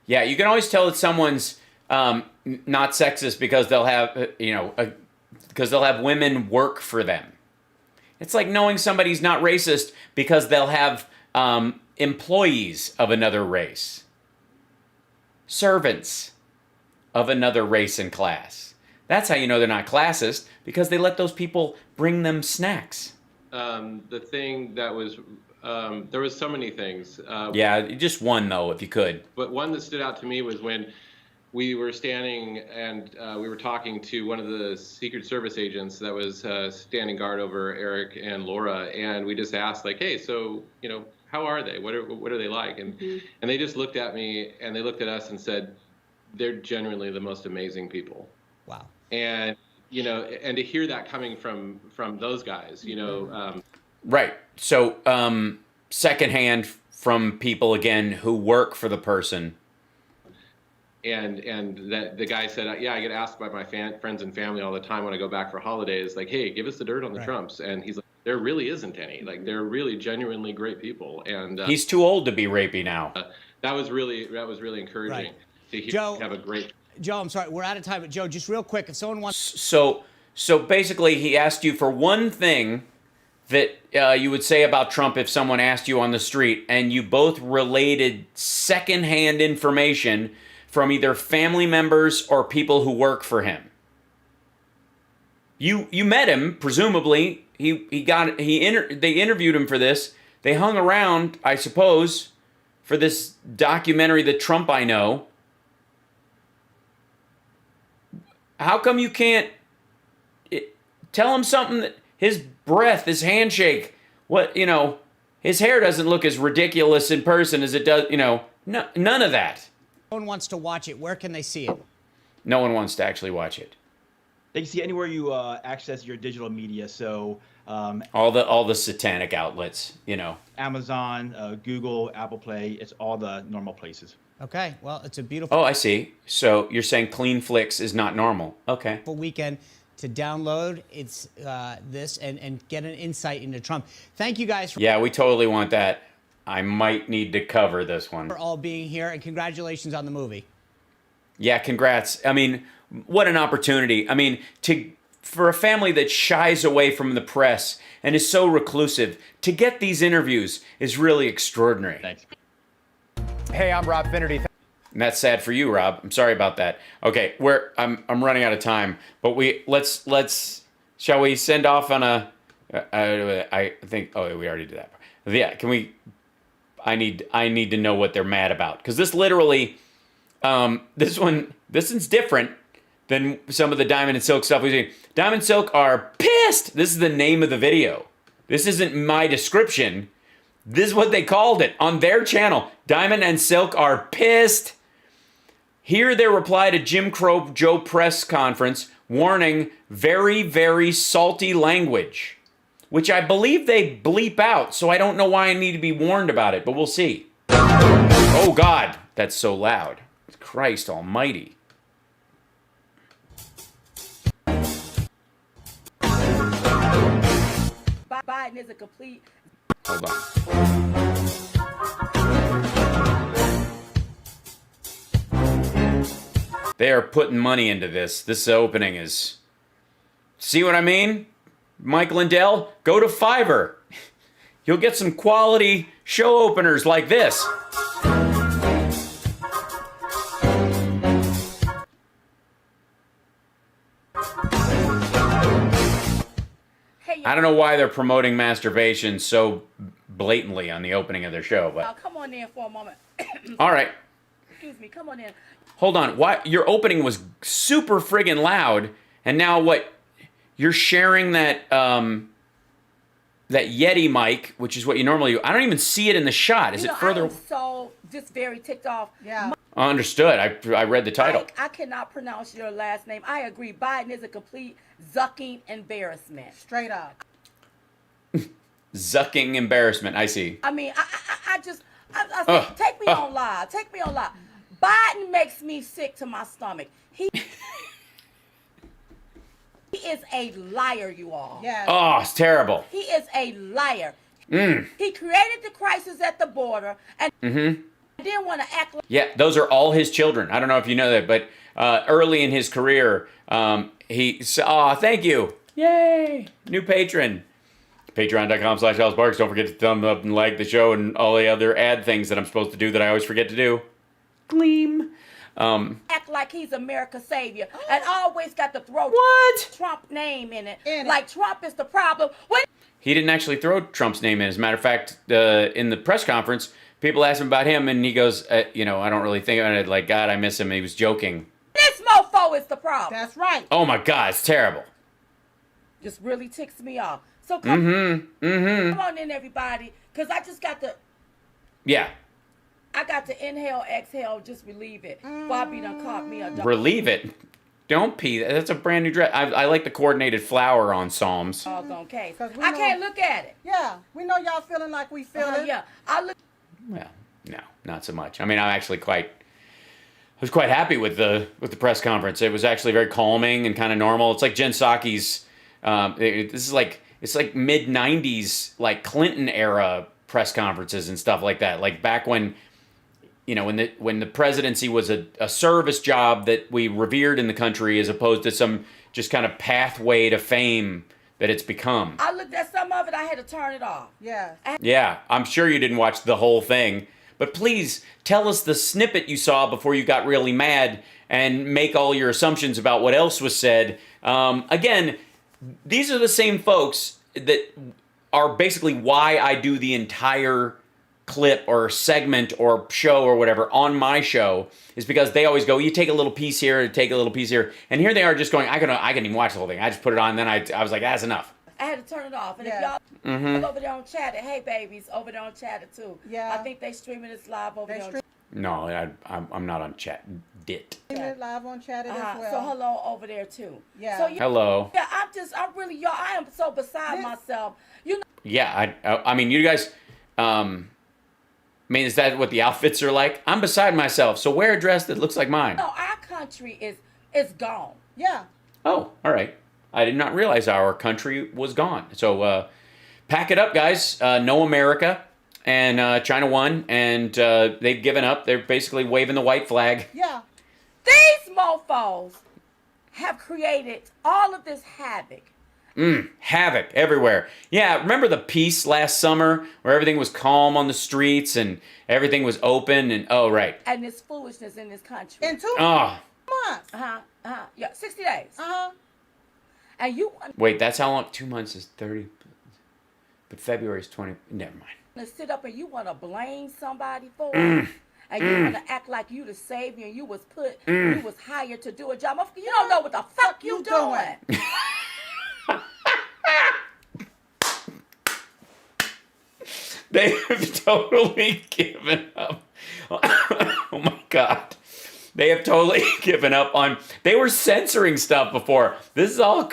Yeah, you can always tell that someone's not sexist because they'll have, because they'll have women work for them. It's like knowing somebody's not racist because they'll have employees of another race, servants of another race and class. That's how you know they're not classist, because they let those people bring them snacks. The thing that was, there was so many things. Yeah, just one though, if you could. But one that stood out to me was when we were standing and we were talking to one of the Secret Service agents that was standing guard over Eric and Laura, and we just asked, like, hey, so, how are they? What are they like? And they just looked at me and they looked at us and said, they're genuinely the most amazing people. Wow. And, and to hear that coming from those guys, Right. So, secondhand from people, again, who work for the person. And that the guy said, yeah, I get asked by my friends and family all the time when I go back for holidays, like, hey, give us the dirt on the Trumps. And he's like, there really isn't any. Like, they're really genuinely great people. And he's too old to be rapey now. That was really encouraging to hear. Joe, have a great. Joe, I'm sorry, we're out of time, but Joe, just real quick, if someone wants. So basically, he asked you for one thing that you would say about Trump if someone asked you on the street, and you both related secondhand information from either family members or people who work for him. You met him, presumably. They interviewed him for this. They hung around, I suppose, for this documentary, The Trump I Know. How come you can't tell him something that his breath, his handshake, his hair doesn't look as ridiculous in person as it does, none of that. If someone wants to watch it, where can they see it? No one wants to actually watch it. They can see anywhere you access your digital media. So all the satanic outlets, Amazon, Google, Apple Play. It's all the normal places. Okay, well, it's a beautiful. Oh, I see. So you're saying Clean Flicks is not normal. Okay. Weekend to download this and get an insight into Trump. Thank you guys. Yeah, we totally want that. I might need to cover this one. For all being here, and congratulations on the movie. Yeah, congrats. I mean, what an opportunity. I mean, for a family that shies away from the press and is so reclusive, to get these interviews is really extraordinary. Thanks. Hey, I'm Rob Finnerty. And that's sad for you, Rob. I'm sorry about that. Okay, I'm running out of time, but let's shall we send off on a I think we already did that. Yeah, can we? I need to know what they're mad about, because this literally, this one's different than some of the Diamond and Silk stuff we've seen. Diamond and Silk are pissed. This is the name of the video. This isn't my description. This is what they called it on their channel. Diamond and Silk are pissed. Here their reply to Jim Crow Joe press conference, warning very, very salty language, which I believe they bleep out, so I don't know why I need to be warned about it, but we'll see. Oh God, that's so loud. Christ almighty. Biden is a complete... Hold on. They are putting money into this. This opening is... See what I mean? Mike Lindell, go to Fiverr. You'll get some quality show openers like this. I don't know why they're promoting masturbation so blatantly on the opening of their show, but... come on in for a moment. All right. Excuse me, come on in. Hold on. Why your opening was super friggin' loud, and now what? You're sharing that that Yeti mic, which is what you normally do. I don't even see it in the shot. Is it further? I am so just very ticked off. Yeah. Understood. I read the title. I cannot pronounce your last name. I agree. Biden is a complete zucking embarrassment. Straight up. Zucking embarrassment. I see. I mean, I take me on live. Take me on live. Biden makes me sick to my stomach. He is a liar, you all. Yes. Oh, it's terrible. He is a liar. Mm. He created the crisis at the border and Mm-hmm. didn't want to act like. Yeah, those are all his children. I don't know if you know that, but early in his career, thank you. Yay. New patron. Patreon.com/AlexBarks. Don't forget to thumb up and like the show and all the other ad things that I'm supposed to do that I always forget to do. Gleam. Act like he's America's savior and always got to throw Trump name in it. Like Trump is the problem. When He didn't actually throw Trump's name in. As a matter of fact, in the press conference, people asked him about him, and he goes, I don't really think about it. Like, God, I miss him. He was joking. this mofo is the problem. That's right. Oh, my God, it's terrible. Just really ticks me off. So come Mm-hmm. on in, everybody, because I just got to. Yeah. I got to inhale, exhale, just relieve it. Bobby done caught me a dog. Relieve it. Don't pee. That's a brand new dress. I like the coordinated flower on Psalms. Doggone case. I know- can't look at it. Yeah, we know y'all feeling like we feeling. Yeah, I look. Well, no, not so much. I mean, I was quite happy with the press conference. It was actually very calming and kind of normal. It's like Jen Psaki's. It's like mid '90s, like Clinton era press conferences and stuff like that. Like back when, when the presidency was a service job that we revered in the country, as opposed to some just kind of pathway to fame that it's become. I looked at some of it. I had to turn it off. Yeah. Yeah, I'm sure you didn't watch the whole thing, but please tell us the snippet you saw before you got really mad and make all your assumptions about what else was said. Again, these are the same folks that are basically why I do the entire clip or segment or show or whatever on my show, is because they always go, you take a little piece here, take a little piece here, and here they are just going, I can even watch the whole thing. I just put it on, and then I was like, that's enough. I had to turn it off. And if Mhm. y'all over there on Chatter, hey babies, over there on Chatter too. Yeah. I think they streaming this live over there. On No, I'm not on chat. Dit. Streaming it live on Chatter as well. So hello over there too. Yeah. So Hello. Yeah, I'm really, y'all. I am so beside myself. You know. Yeah, I mean, you guys, is that what the outfits are like? I'm beside myself, so wear a dress that looks like mine. No, our country is gone. Yeah. Oh, all right. I did not realize our country was gone. So pack it up, guys. No America. And China won, and they've given up. They're basically waving the white flag. Yeah. These mofos have created all of this havoc. Havoc everywhere. Yeah, remember the peace last summer where everything was calm on the streets and everything was open and, oh, right. And this foolishness in this country. In 2 months. Yeah, 60 days. And you want Wait, that's how long? 2 months is 30. But February is 20. Never mind. to sit up and you want to blame somebody for it. And you want to act like you the savior and you was you was hired to do a job. You don't know what the fuck you doing. They have totally given up. Oh my God. They have totally given up on. They were censoring stuff before. This is all.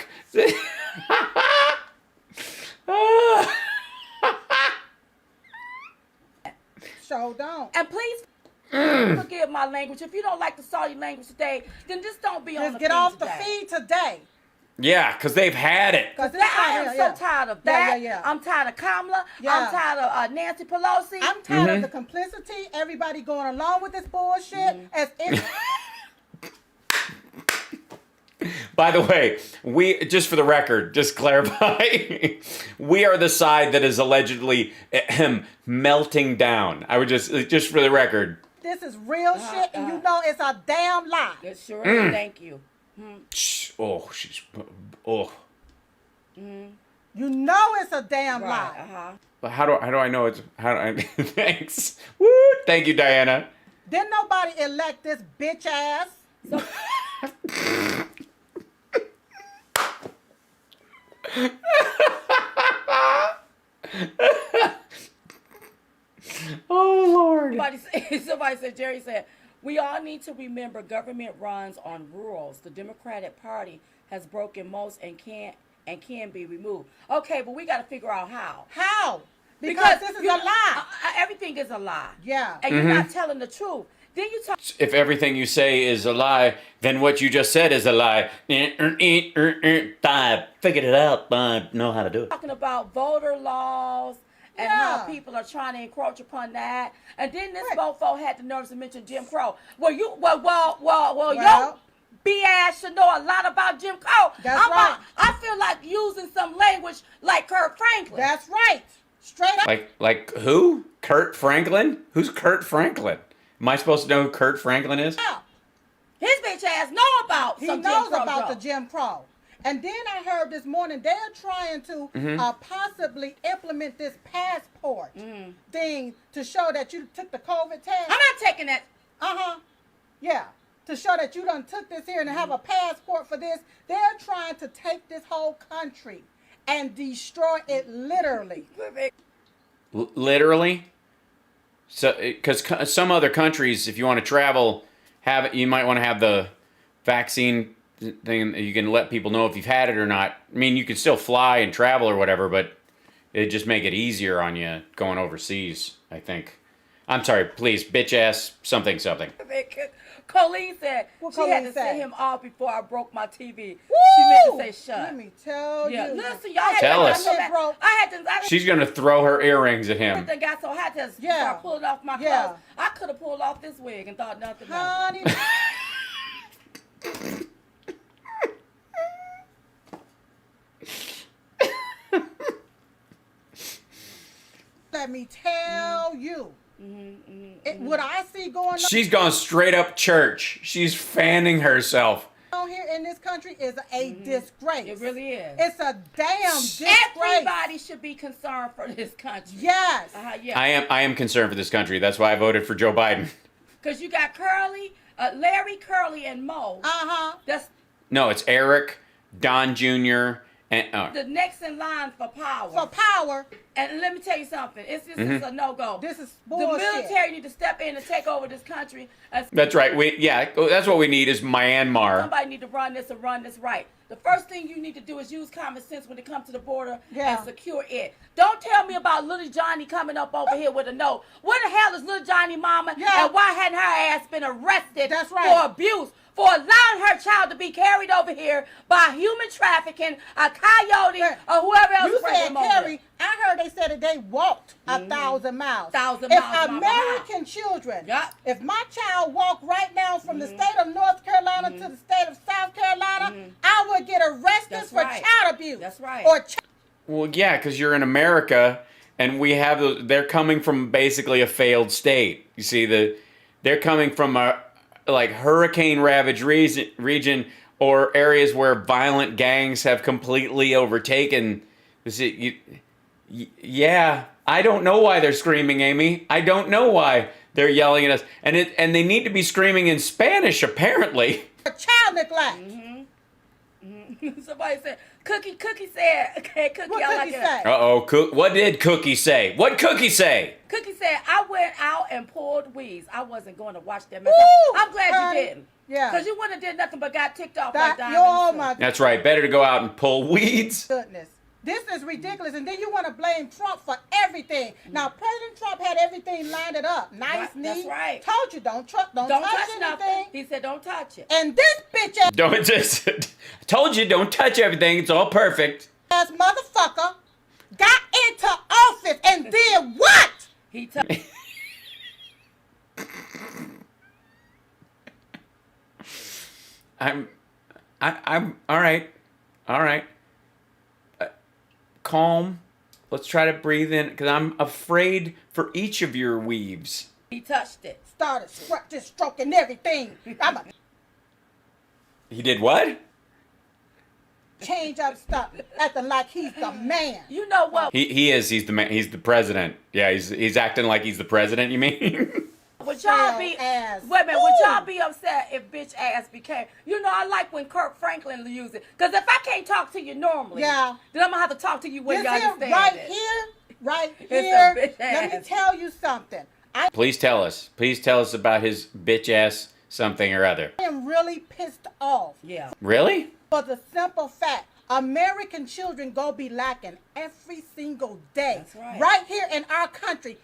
So don't. And please forgive my language. If you don't like the Saudi language today, then just don't be on the Just get feed off today. the feed today. Yeah, because they've had it. Because I am so tired of that. Yeah. I'm tired of Kamala. Yeah. I'm tired of Nancy Pelosi. I'm tired of the complicity, everybody going along with this bullshit as if By the way, we, just for the record, just clarify, we are the side that is allegedly melting down. I would just for the record. this is real shit and you know it's a damn lie. It sure is. Thank you. Oh, she's, oh. You know it's a damn lie. But how do I know it's, thanks. Woo, thank you, Diana. Didn't nobody elect this bitch ass? Oh, Lord. Somebody said, Jerry said, we all need to remember government runs on rules. The Democratic Party has broken most and can be removed. Okay, but we got to figure out how. How? Because this is a lie. Everything is a lie. Yeah. And you're not telling the truth. Then you talk. If everything you say is a lie, then what you just said is a lie. I figured it out. I know how to do it. Talking about voter laws and how people are trying to encroach upon that. And then this mofo had the nerves to mention Jim Crow. Well, your B-ass should know a lot about Jim Crow. That's right. I feel like using some language like Kurt Franklin. That's right. Straight up. Like who? Kurt Franklin? Who's Kurt Franklin? Am I supposed to know who Kurt Franklin is? Yeah. His bitch ass know about He some knows Jim Crow about though. the Jim Crow. And then I heard this morning they're trying to possibly implement this passport thing to show that you took the COVID test. I'm not taking that. Yeah. To show that you done took this here and have a passport for this. They're trying to take this whole country and destroy it literally. Literally? So, because some other countries, if you want to travel, you might want to have the vaccine thing. You can let people know if you've had it or not. I mean, you can still fly and travel or whatever, but it'd just make it easier on you going overseas, I think. I'm sorry, please, bitch ass, something. Colleen said What she had Colleen to say? set him off before I broke my TV. Woo! She meant to say shut. Let me tell you. Listen, y'all had Tell to us. I had to. She's going to throw her earrings at him. Everything got so hot to start pulling off my clothes. I could have pulled off this wig and thought nothing of it. Let me tell you. What I see going on She's gone straight up church. She's fanning herself. here in this country is a disgrace. It really is. It's a damn disgrace. Everybody should be concerned for this country. Yes. Yeah. I am concerned for this country. That's why I voted for Joe Biden. Because you got Larry, Curly, and Mo. That's No, it's Eric, Don Jr., and the next in line for power. For power. And let me tell you something. This is a no-go. This is bullshit. The military need to step in and take over this country. That's right. That's what we need is Myanmar. Somebody need to run this and run this right. The first thing you need to do is use common sense when it comes to the border and secure it. Don't tell me about little Johnny coming up over here with a note. Where the hell is little Johnny mama? And why hadn't her ass been arrested for abuse? For allowing her child to be carried over here by human trafficking, a coyote, or whoever else. You said carry. I heard they said that they walked 1,000 miles. If American children, if my child walked right now from the state of North Carolina to the state of South Carolina, I would get arrested for child abuse. That's right. Well, yeah, because you're in America, and we have they're coming from basically a failed state. You see, they're coming from a hurricane ravaged region or areas where violent gangs have completely overtaken. Yeah, I don't know why they're screaming, Amy. I don't know why they're yelling at us, and they need to be screaming in Spanish apparently. Child neglect. Somebody said Cookie said. Okay, Cookie. What I Cookie like say? it. Uh-oh, what did Cookie say? What Cookie say? Cookie said, I went out and pulled weeds. I wasn't going to watch that mess. I'm glad you didn't. Yeah. Because you wouldn't have did nothing but got ticked off That- like oh Diamond. my That's right. Better to go out and pull weeds. Goodness. This is ridiculous. And then you want to blame Trump for everything. Now, President Trump had everything lined up. Nice, neat. That's right. Told you, don't touch anything. nothing. He said, don't touch it. And this bitch ass Don't just told you don't touch everything. It's all perfect. motherfucker got into office and did what? He took. I'm all right. All right. Calm. Let's try to breathe in because I'm afraid for each of your weaves. He touched it. Started just stroking everything. I'm a He did what? change up stuff, acting like he's the man. You know what? He is. He's the man. He's the president. Yeah, he's acting like he's the president. You mean? Would y'all be ass. Wait a minute? Would y'all be upset if bitch ass became? You know, I like when Kurt Franklin used it because if I can't talk to you normally, then I'm gonna have to talk to you when you understand right It's here. a bitch Let me ass. tell you something. Please tell us. Please tell us about his bitch ass something or other. I am really pissed off. Yeah. Really? For the simple fact, American children go be lacking every single day. That's right. Right here in our country.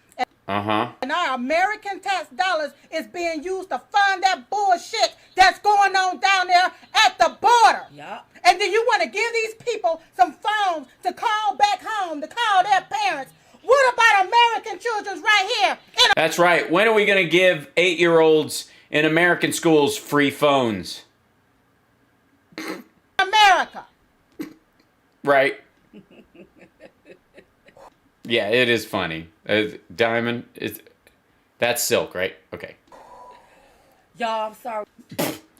And our American tax dollars is being used to fund that bullshit that's going on down there at the border. Yep. And then you want to give these people some phones to call back home, to call their parents. What about American children right here? That's right. When are we going to give 8-year-olds in American schools free phones? America. Right. Yeah, it is funny. Diamond, that's silk, right? Okay. Y'all, I'm sorry.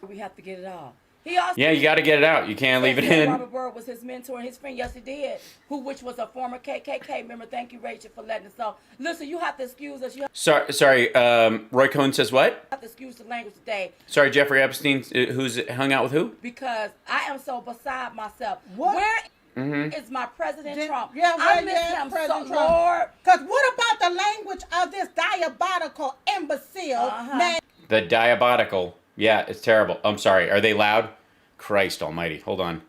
We have to get it off. He also Yeah, you got to get it out. You can't leave it in. Robert Byrd was his mentor and his friend. Yes, he did. Which was a former KKK member. Thank you, Rachel, for letting us know. Listen, you have to excuse us. You Sorry. Roy Cohn says what? have to excuse the language today Sorry, Jeffrey Epstein, who's hung out with who? because I am so beside myself. Where is my President Trump? Yeah, I where miss you at, him President so, Trump? Lord. Because what about the language of this diabolical imbecile man? The diabolical. Yeah, it's terrible. I'm sorry. Are they loud? Christ almighty. Hold on.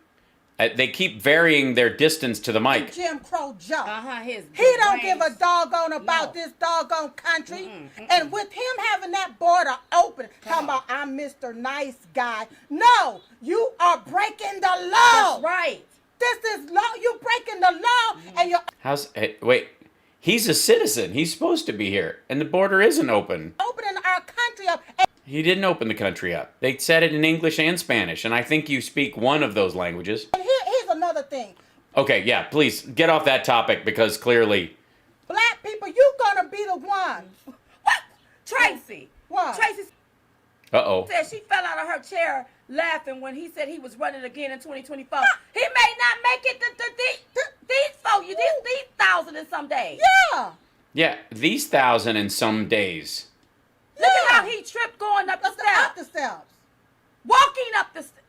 They keep varying their distance to the mic. Jim Crow Joe. His He don't give a doggone about this doggone country. And with him having that border open, talking about I'm Mr. Nice Guy. No, you are breaking the law. That's right. This is law. You breaking the law, and you're Wait. He's a citizen. He's supposed to be here. And the border isn't open. opening our country up. He didn't open the country up. They said it in English and Spanish. And I think you speak one of those languages. And here's another thing. Okay, yeah, please get off that topic because clearly. Black people, you gonna be the ones. What? Tracy. What? Tracy Uh-oh. said she fell out of her chair laughing when he said he was running again in 2024. He may not make it these 1,000 in some days. Yeah. Yeah, these 1,000 and some days. Look at how he tripped going up the steps. Up the steps. Walking up the steps.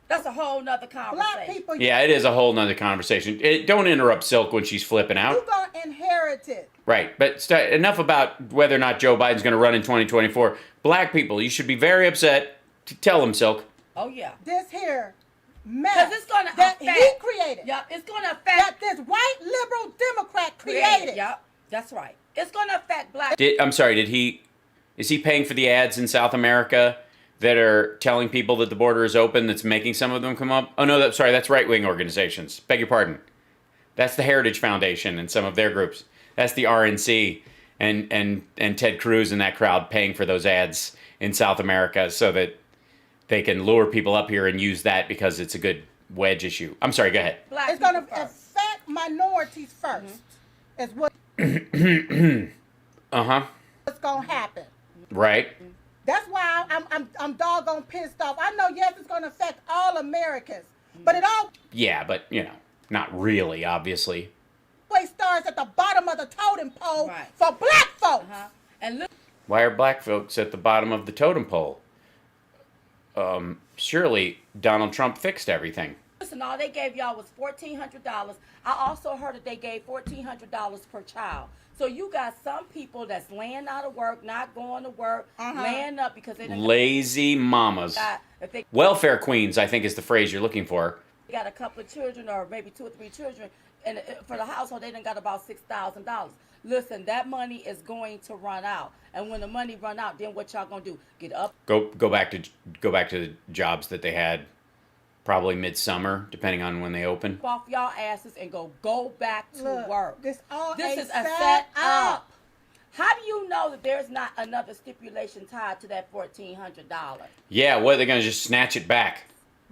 That's a whole nother conversation. Black people, Yeah, it is a whole nother conversation. Don't interrupt Silk when she's flipping out. you gonna inherit it. Right, but enough about whether or not Joe Biden's going to run in 2024. Black people, you should be very upset. Tell them, Silk. Oh, yeah. This here mess Because it's going to that affect. he created. Yep, it's going to affect. That this white liberal Democrat created. Yep, that's right. It's going to affect black. I'm sorry, is he paying for the ads in South America that are telling people that the border is open that's making some of them come up? Oh, no, that's right-wing organizations. Beg your pardon. That's the Heritage Foundation and some of their groups. That's the RNC and Ted Cruz and that crowd paying for those ads in South America so that they can lure people up here and use that because it's a good wedge issue. I'm sorry, go ahead. It's going to affect minorities first. Is what Uh-huh. what's going to happen. Right. That's why I'm doggone pissed off. I know, yes, it's going to affect all Americans, but it Yeah, but, not really, obviously. always starts at the bottom of the totem pole for black folks. And look, Why are black folks at the bottom of the totem pole? Surely Donald Trump fixed everything. listen, all they gave y'all was $1,400. I also heard that they gave $1,400 per child. So you got some people that's laying out of work, not going to work, laying up because they didn't Lazy mamas. if they Welfare queens, I think is the phrase you're looking for. got a couple of children or maybe 2 or 3 children, and for the household they done got about $6,000. Listen, that money is going to run out, and when the money run out, then what y'all gonna do? Get up? Go back to the jobs that they had probably midsummer, depending on when they open. Off y'all asses and go back to Look, work. This is a set up. How do you know that there's not another stipulation tied to that $1,400? Yeah, what, they're going to just snatch it back?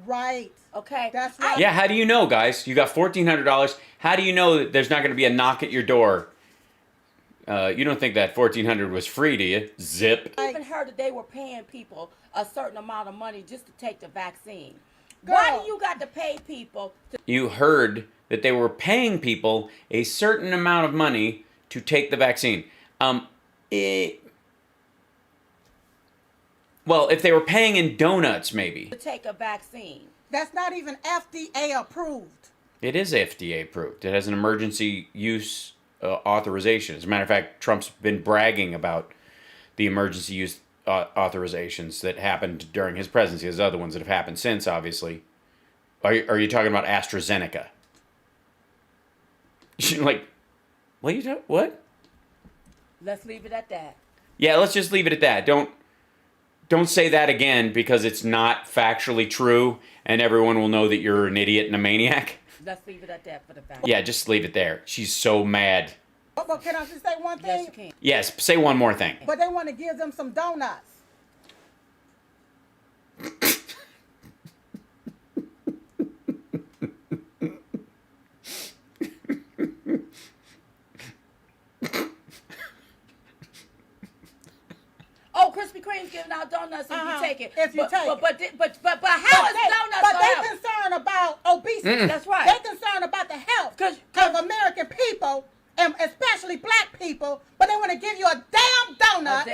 Right. Okay. That's right. Yeah, how do you know, guys? You got $1,400. How do you know that there's not going to be a knock at your door? You don't think that $1,400 was free, do you? Zip. I even heard that they were paying people a certain amount of money just to take the vaccine. Girl. Why do you got to pay people to You heard that they were paying people a certain amount of money to take the vaccine. Well, if they were paying in donuts, maybe. take a vaccine? That's not even FDA approved. It is FDA approved. It has an emergency use authorization. As a matter of fact, Trump's been bragging about the emergency use authorizations that happened during his presidency. There's other ones that have happened since, obviously. Are you talking about AstraZeneca? Like, what are you talking? What? Let's leave it at that. Yeah, let's just leave it at that. Don't say that again because it's not factually true and everyone will know that you're an idiot and a maniac. Let's leave it at that for the fact. Yeah, just leave it there. She's so mad. But can I just say one thing? Yes, you can. Yes, say one more thing. But they want to give them some donuts. Oh, Krispy Kreme's giving out donuts if you take it. If you take it. But how is donuts But gonna they're help? concerned about obesity. That's right. They're concerned about the health of American people, and especially black people. But they want to give you a damn donut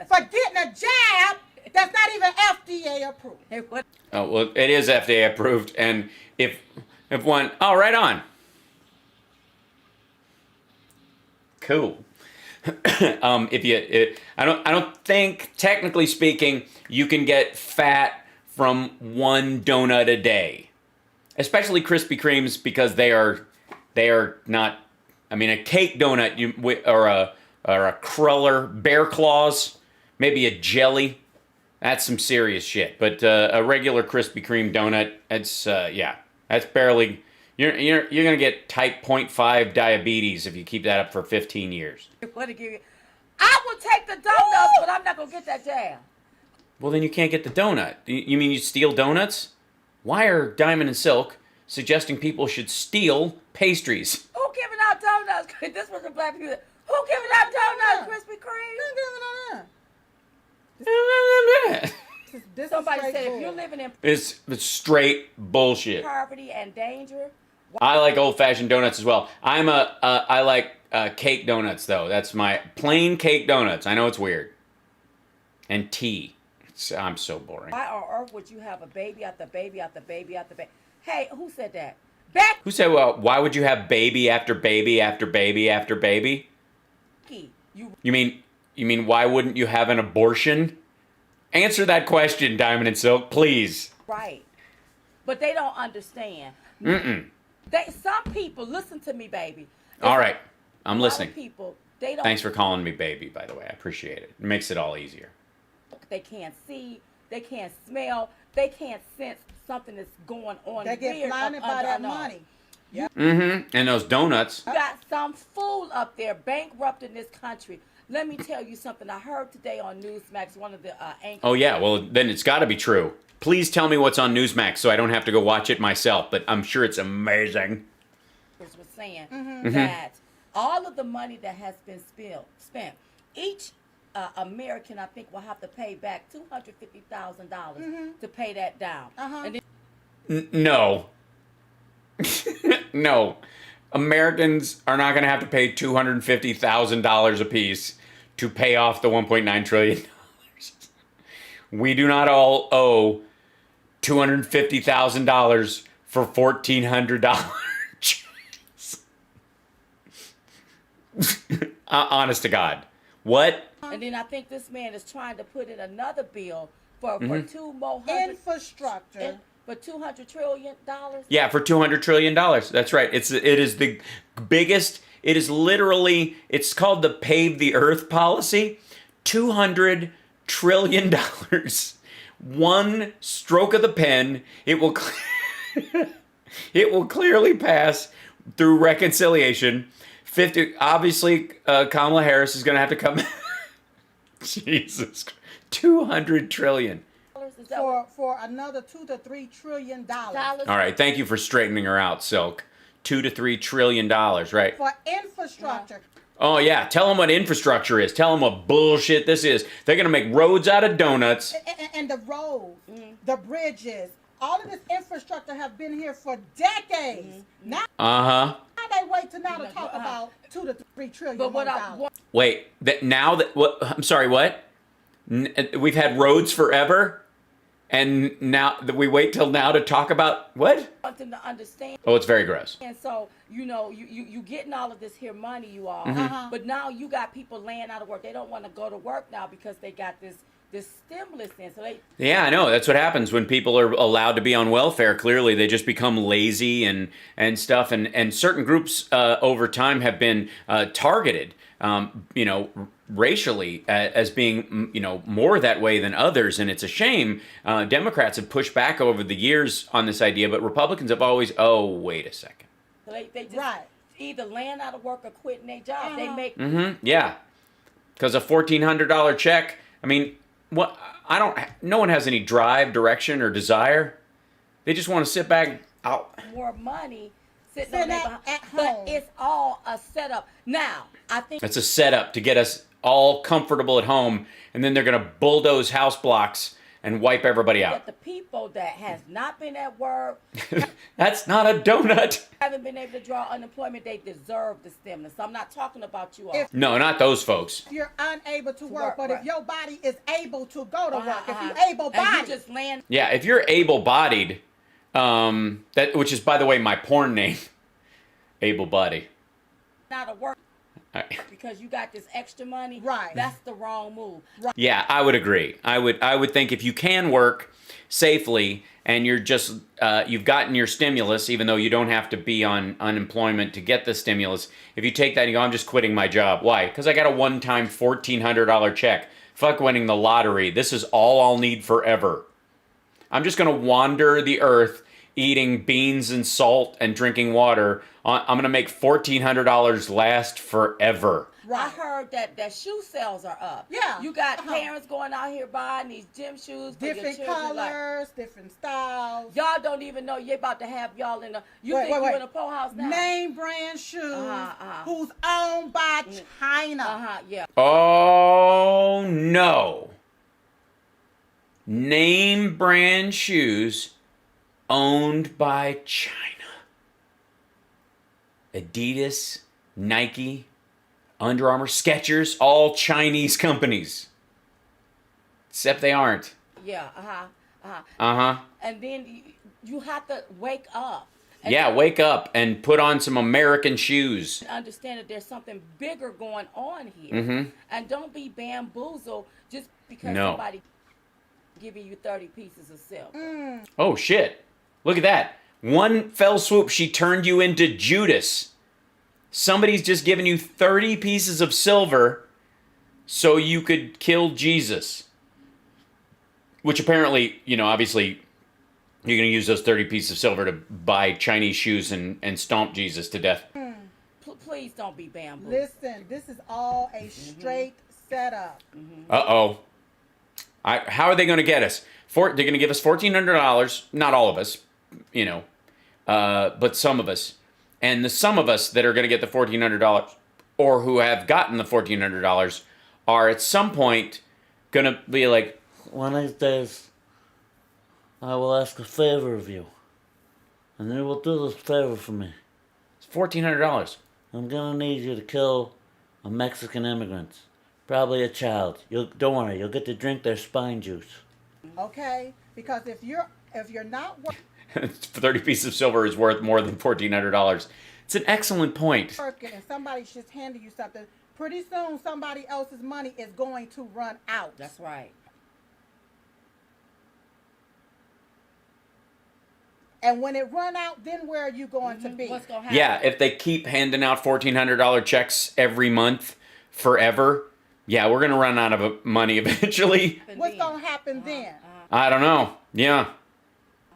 for getting a jab that's not even FDA approved. Oh, well, it is FDA approved, and if one, oh, right on. Cool. I don't think, technically speaking, you can get fat from one donut a day, especially Krispy Kremes because they are not. I mean, a cake donut or a cruller, bear claws, maybe a jelly. That's some serious shit. But a regular Krispy Kreme donut, that's barely. You're gonna get type 0.5 diabetes if you keep that up for 15 years. I will take the donuts, but I'm not gonna get that jam. Well, then you can't get the donut. You mean you steal donuts? Why are Diamond and Silk suggesting people should steal pastries? Who giving out donuts? This was the black people. Who giving out donuts? Krispy Kreme. Somebody said if you're living in It's straight bullshit. poverty and danger. I like old-fashioned donuts as well. I like cake donuts though. That's my plain cake donuts. I know it's weird. And tea. I'm so boring. Why on earth would you have a baby after baby after baby after baby? Hey, who said that? Who said, well, why would you have baby after baby after baby after baby? You mean why wouldn't you have an abortion? Answer that question, Diamond and Silk, please. Right. But they don't understand. Some people, listen to me, baby. All right. I'm listening. People, they don't. Thanks for calling me baby, by the way. I appreciate it. It makes it all easier. They can't see. They can't smell. They can't sense something that's going on. They get blinded by that money. Yeah. And those donuts. You got some fool up there bankrupting this country. Let me tell you something. I heard today on Newsmax, one of the anchors. Oh, yeah. Well, then it's got to be true. Please tell me what's on Newsmax so I don't have to go watch it myself, but I'm sure it's amazing. Was saying that all of the money that has been spent, each American, I think, will have to pay back $250,000 to pay that down. And then No. No. Americans are not going to have to pay $250,000 apiece to pay off the $1.9 trillion. We do not all owe $250,000 for $1,400 honest to God. What? And then I think this man is trying to put in another bill for two more infrastructure. For $200 trillion. Yeah, for $200 trillion. That's right. It is the biggest. It is literally. It's called the Pave the Earth policy. $200 trillion. One stroke of the pen, it will. It will clearly pass through reconciliation. 50. Obviously, Kamala Harris is going to have to come. Jesus, $200 trillion. For another $2 to $3 trillion. All right, thank you for straightening her out, Silk. $2 to $3 trillion, right? For infrastructure. Oh yeah, tell them what infrastructure is. Tell them what bullshit this is. They're gonna make roads out of donuts. And the roads, the bridges, all of this infrastructure have been here for decades. Now they wait to now to talk about $2 to $3 trillion. But what I want. Wait, what? I'm sorry, what? We've had roads forever. And now we wait till now to talk about what? I want them to understand. Oh, it's very gross. And so, you getting all of this here money, you all. But now you got people laying out of work. They don't want to go to work now because they got this stimulus in. So Yeah, I know. That's what happens when people are allowed to be on welfare. Clearly, they just become lazy and stuff. And certain groups over time have been targeted. you know, racially as being, you know, more that way than others, and it's a shame. Democrats have pushed back over the years on this idea, but Republicans have always, oh, wait a second. So they just either laying out of work or quitting their job. They make Yeah, because a $1,400 check. I mean, what? No one has any drive, direction, or desire. They just want to sit back out. more money sitting on their behind. But it's all a setup. Now, I think It's a setup to get us all comfortable at home, and then they're going to bulldoze house blocks and wipe everybody out. that the people that has not been at work, That's not a donut. haven't been able to draw unemployment, they deserve the stimulus. I'm not talking about you all. No, not those folks. If you're unable to work, but right. if your body is able to go to work, if you're able And you bodied, just land Yeah, if you're able-bodied, which is, by the way, my porn name, able-bodied. out of work because you got this extra money, right? That's the wrong move. Right. Yeah, I would agree. I would think if you can work safely and you're just you've gotten your stimulus, even though you don't have to be on unemployment to get the stimulus. If you take that and you go, I'm just quitting my job. Why? Because I got a one-time $1,400 check. Fuck winning the lottery. This is all I'll need forever. I'm just gonna wander the earth, eating beans and salt and drinking water. I'm gonna make $1,400 last forever. I heard that shoe sales are up. Yeah. You got parents going out here buying these gym shoes for different your children. colors, different styles. Y'all don't even know you're about to have y'all in a. You Wait, think wait, you're wait. in a po house now? Name brand shoes, who's owned by China. Yeah. Oh no. Name brand shoes owned by China. Adidas, Nike, Under Armour, Skechers, all Chinese companies. Except they aren't. Yeah. And then you have to wake up. And Yeah, wake up and put on some American shoes. understand that there's something bigger going on here. Mhm. And don't be bamboozled just because No. somebody giving you 30 pieces of silver. Oh shit. Look at that. One fell swoop, she turned you into Judas. Somebody's just given you 30 pieces of silver so you could kill Jesus. Which apparently, you know, obviously, you're going to use those 30 pieces of silver to buy Chinese shoes and stomp Jesus to death. Please don't be bamboozled. Listen, this is all a straight setup. Uh-oh. How are they going to get us? They're going to give us $1,400. Not all of us, you know, but some of us. And the some of us that are going to get the $1,400 or who have gotten the $1,400 are at some point going to be like, one of these days, I will ask a favor of you. And you will do this favor for me. It's $1,400. I'm going to need you to kill a Mexican immigrant. Probably a child. Don't worry, you'll get to drink their spine juice. Okay, because if you're not working 30 pieces of silver is worth more than $1,400. It's an excellent point. and somebody's just handing you something, pretty soon somebody else's money is going to run out. That's right. And when it run out, then where are you going to be? What's going to happen? Yeah, if they keep handing out $1,400 checks every month forever, yeah, we're going to run out of money eventually. What's going to happen then? I don't know. Yeah.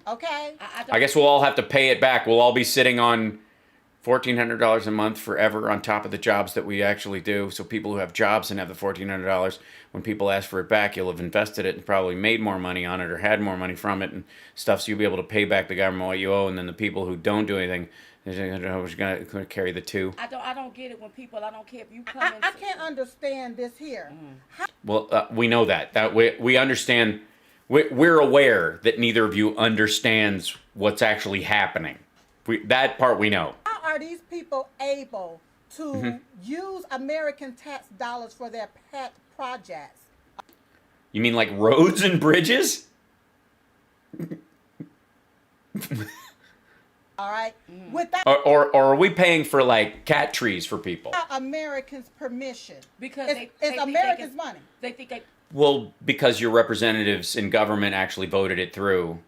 Okay? I guess we'll all have to pay it back. We'll all be sitting on $1,400 a month forever on top of the jobs that we actually do. So people who have jobs and have the $1,400, when people ask for it back, you'll have invested it and probably made more money on it or had more money from it and stuff. So you'll be able to pay back the government what you owe. And then the people who don't do anything, they're going to carry the two. I don't get it when people, I don't care if you come I can't understand this here. Well, we know that we understand. We're aware that neither of you understands what's actually happening. That part we know. How are these people able to use American tax dollars for their pet projects? You mean like roads and bridges? All right? Without Or are we paying for like cat trees for people? Americans' permission. Because it's Americans' money. They think they... Well, because your representatives in government actually voted it through.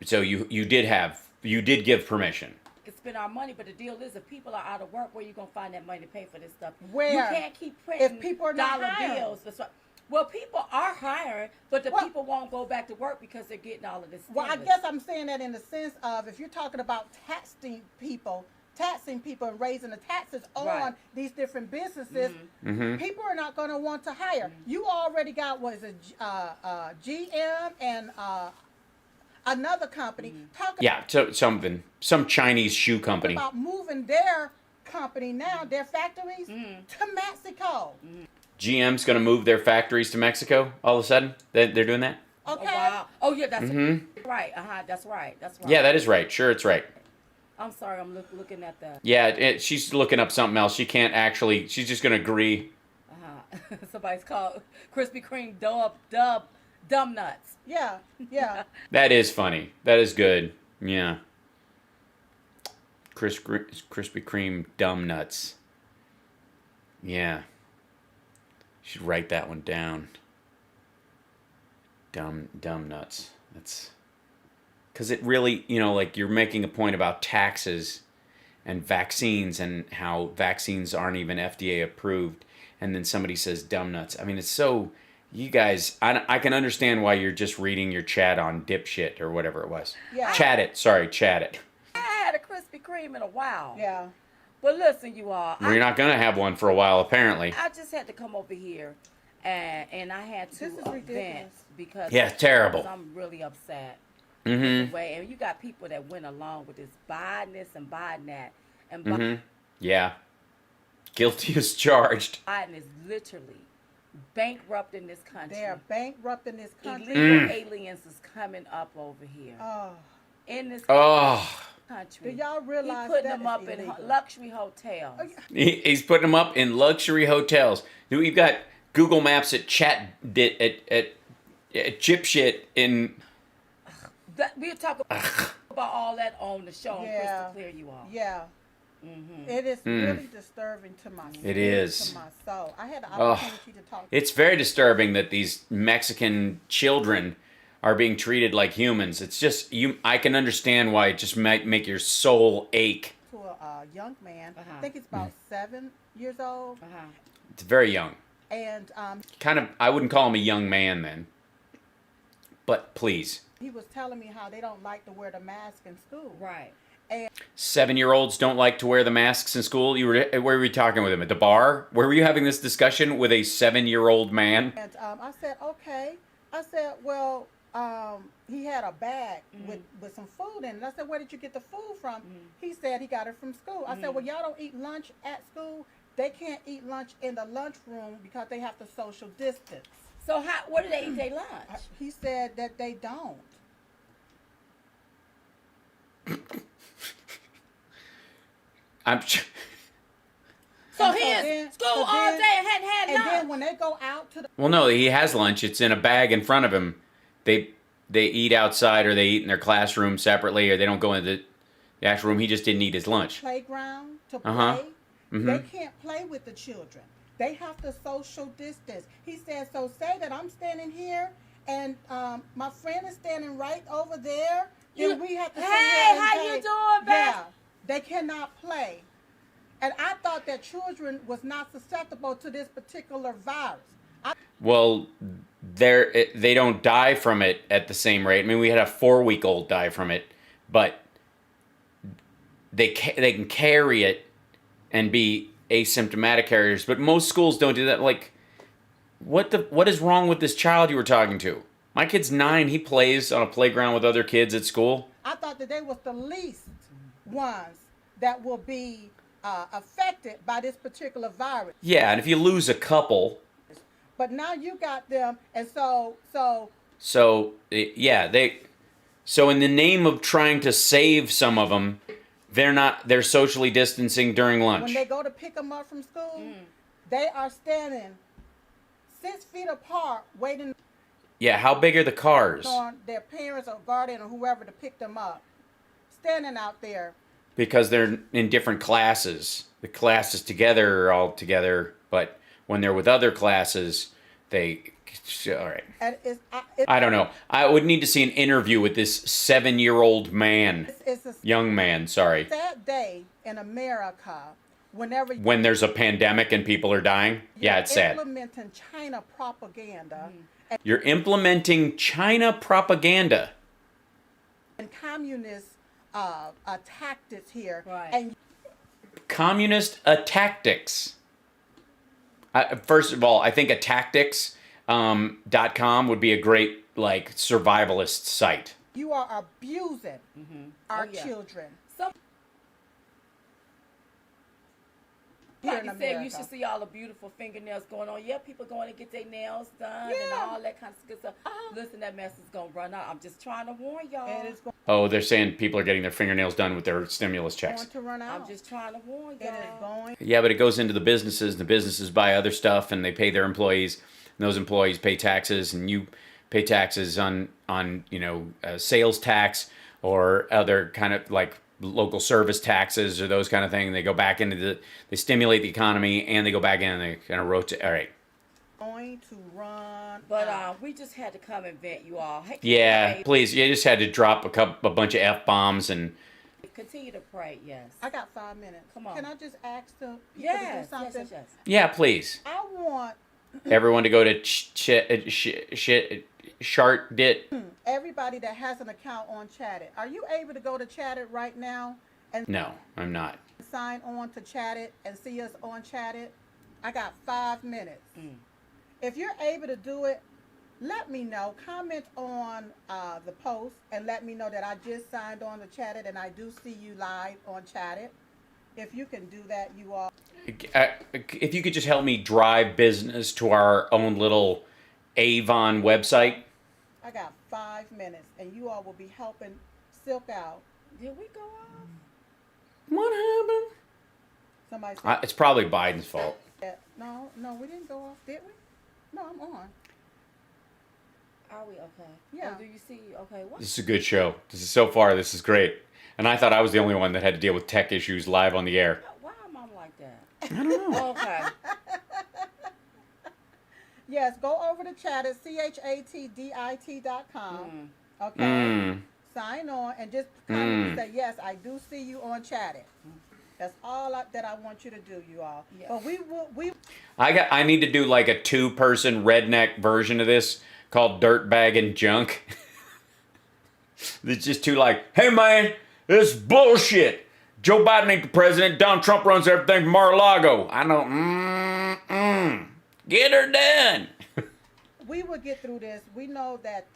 So you did give permission. spend our money. But the deal is, if people are out of work, where you gonna find that money to pay for this stuff? Where? You can't keep printing If people are not dollar hiring. bills. That's right. Well, people are hiring, but the people won't go back to work because they're getting all of this. Well, I stimulus. guess I'm saying that in the sense of if you're talking about taxing people and raising the taxes on Right. these different businesses, Mhm. people are not going to want to hire. You already got, what is it, GM and another company talking Yeah, so some Chinese shoe company. about moving their company now, their factories, to Mexico. GM's going to move their factories to Mexico all of a sudden? They're doing that? Okay. Oh, wow. Oh, yeah, that's Mhm. right. That's right. That's right. Yeah, that is right. Sure, it's right. I'm sorry. I'm looking at the. Yeah, she's looking up something else. She can't actually, she's just going to agree. Somebody's called Krispy Kreme dumb nuts. Yeah, yeah. That is funny. That is good. Yeah. Krispy Kreme dumb nuts. Yeah. Should write that one down. Dumb nuts. That's because it really, like you're making a point about taxes and vaccines and how vaccines aren't even FDA approved, and then somebody says dumb nuts. I mean, it's so. You guys, I can understand why you're just reading your chat on dipshit or whatever it was. Yeah. Chat it. Sorry, chat it. I had a Krispy Kreme in a while. Yeah. But listen, you all. Well, you're not going to have one for a while, apparently. I just had to come over here, and I had to vent because Yeah, terrible. I'm really upset. Mhm. With the way, and you got people that went along with this buying this and buying that, and Mm-hmm. Yeah. Guilty as charged. Biden is literally bankrupting this country. They're bankrupting this country. Illegal aliens is coming up over here. Oh. In this Oh. country. Do y'all realize He putting that them is up in illegal? luxury hotels. He's putting them up in luxury hotels. We've got Google Maps at Chipshit in. We'll talk about all that on the show. Yeah. Crystal clear, you all. Yeah. It is really disturbing to my It is. to my soul. I had the Oh, opportunity to talk. it's very disturbing that these Mexican children are being treated like humans. It's just I can understand why it just might make your soul ache. To a young man. I think it's about 7 years old. It's very young. And Kind of. I wouldn't call him a young man then. But please, he was telling me how they don't like to wear the mask in school. Right. And 7-year-olds don't like to wear the masks in school. Where were you talking with him? At the bar? Where were you having this discussion with a 7-year-old man? And I said, okay. I said, well, he had a bag with some food in it. I said, where did you get the food from? He said he got it from school. I said, well, y'all don't eat lunch at school. They can't eat lunch in the lunchroom because they have to social distance. So where do they eat their lunch? He said that they don't. I'm. So he in school all day and hadn't had lunch. And then when they go out to the Well, no, he has lunch. It's in a bag in front of him. They eat outside, or they eat in their classroom separately, or they don't go into the actual room. He just didn't eat his lunch. playground to play, Uh-huh. Mhm. they can't play with the children. They have to social distance. He said, so say that I'm standing here and my friend is standing right over there. Then we have to sit Hey, here and how play. you doing, Beth? Yeah, they cannot play. And I thought that children was not susceptible to this particular virus. Well, they don't die from it at the same rate. I mean, we had a 4-week-old die from it, but they can carry it and be asymptomatic carriers. But most schools don't do that. Like, what is wrong with this child you were talking to? My kid's 9. He plays on a playground with other kids at school. I thought that they was the least ones that will be affected by this particular virus. Yeah, and if you lose a couple, But now you got them, and so so in the name of trying to save some of them, they're socially distancing during lunch. when they go to pick them up from school, they are standing 6 feet apart, waiting Yeah, how big are the cars? on their parents or guardian or whoever to pick them up, standing out there. Because they're in different classes. The classes together are all together, but when they're with other classes, they All right. And I don't know. I would need to see an interview with this 7-year-old man. It's a Young man, sorry. sad day in America whenever When there's a pandemic and people are dying. Yeah, it's sad. implementing China propaganda You're implementing China propaganda. and communist tactics here. Right. And Communist tactics. First of all, I think a tactics.com would be a great like survivalist site. you are abusing our children. Like you said, you should see all the beautiful fingernails going on. Yeah, people going to get their nails done and all that kind of good stuff. Listen, that mess is going to run out. I'm just trying to warn y'all. Oh, they're saying people are getting their fingernails done with their stimulus checks. To run out. I'm just trying to warn y'all. Yeah, but it goes into the businesses. The businesses buy other stuff, and they pay their employees. And those employees pay taxes, and you pay taxes on sales tax or other kind of like local service taxes or those kind of things. They go back into they stimulate the economy, and they go back in and they kind of rotate. All right. Going to run. But we just had to come and vent you all. Hey, Yeah, please. You just had to drop a bunch of F-bombs and. Continue to pray, yes. I got 5 minutes. Come on. Can I just ask the people to do something? Yes. Yeah, please. I want Everyone to go to Chartdit. everybody that has an account on Chattit. Are you able to go to Chattit right now and No, I'm not. sign on to Chattit and see us on Chattit? I got 5 minutes. If you're able to do it, let me know. Comment on the post and let me know that I just signed on to Chattit and I do see you live on Chattit. If you can do that, you all. If you could just help me drive business to our own little Avon website. I got 5 minutes, and you all will be helping Silk out. Did we go off? What happened? Somebody said, It's probably Biden's fault. No, we didn't go off, did we? No, I'm on. Are we okay? Yeah. Oh, do you see? Okay. What? This is a good show. This is great. And I thought I was the only one that had to deal with tech issues live on the air. Why am I like that? I don't know. Okay. Yes, go over to Chattit, CHATDIT.com. Okay. Sign on and just say, yes, I do see you on Chattit. That's all that I want you to do, you all. Yeah. But I need to do like a 2-person redneck version of this called Dirtbag and Junk. It's just two like, hey man, this is bullshit. Joe Biden ain't the president. Donald Trump runs everything from Mar-a-Lago. I know. Get her done. we will get through this. We know that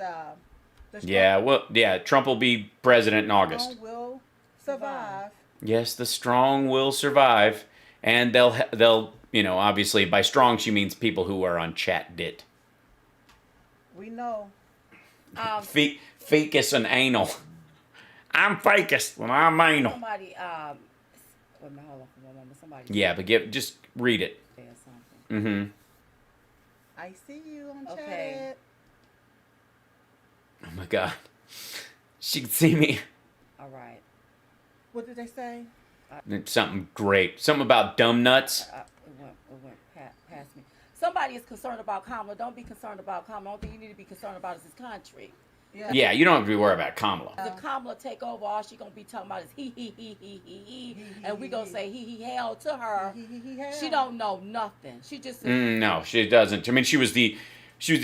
Trump will be president in August. Strong will survive. Yes, the strong will survive, and they'll obviously by strong she means people who are on Chatdit. We know. Fecus and anal. I'm fakest when I'm anal. Somebody, hold on for one moment. Somebody. Yeah, but just read it. I see you on Chattit. Oh my God, she can see me. All right. What did they say? Something great. Something about dumb nuts. It went past me. Somebody is concerned about Kamala. Don't be concerned about Kamala. The only thing you need to be concerned about is this country. Yeah, you don't have to be worried about Kamala. If Kamala take over, all she gonna be talking about is he, and we gonna say he hell to her. She don't know nothing. She just no, she doesn't. I mean, she was the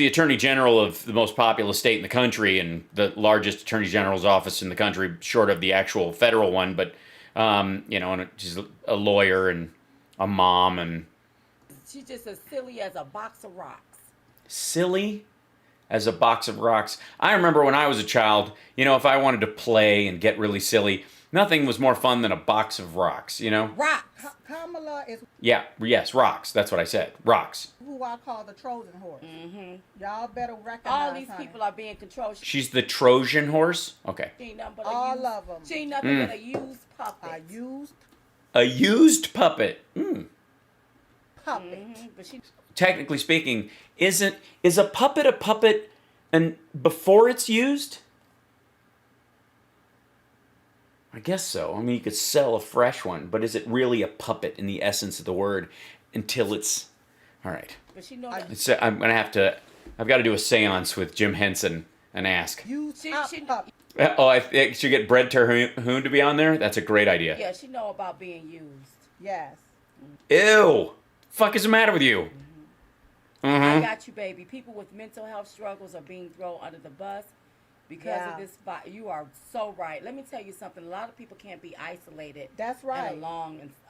attorney general of the most populous state in the country and the largest attorney general's office in the country, short of the actual federal one. But and she's a lawyer and a mom, and she's just as silly as a box of rocks. Silly as a box of rocks. I remember when I was a child, if I wanted to play and get really silly, nothing was more fun than a box of rocks, Rocks. Kamala is... Yes, rocks. That's what I said. Rocks. Who I call the Trojan horse. Y'all better recognize all these people are being controlled. She's the Trojan horse? Okay. All of them. She ain't nothing but a used puppet. A used puppet. Puppet. But she... Technically speaking, is a puppet and before it's used? I guess so. I mean, you could sell a fresh one, but is it really a puppet in the essence of the word until it's... All right. But she know I'm going to have to I've got to do a seance with Jim Henson and ask. She Oh, I should get Bread Terhune to be on there? That's a great idea. Yeah, she know about being used. Yes. Ew. Fuck is the matter with you? I got you, baby. People with mental health struggles are being thrown under the bus because of this. You are so right. Let me tell you something. A lot of people can't be isolated. That's right. And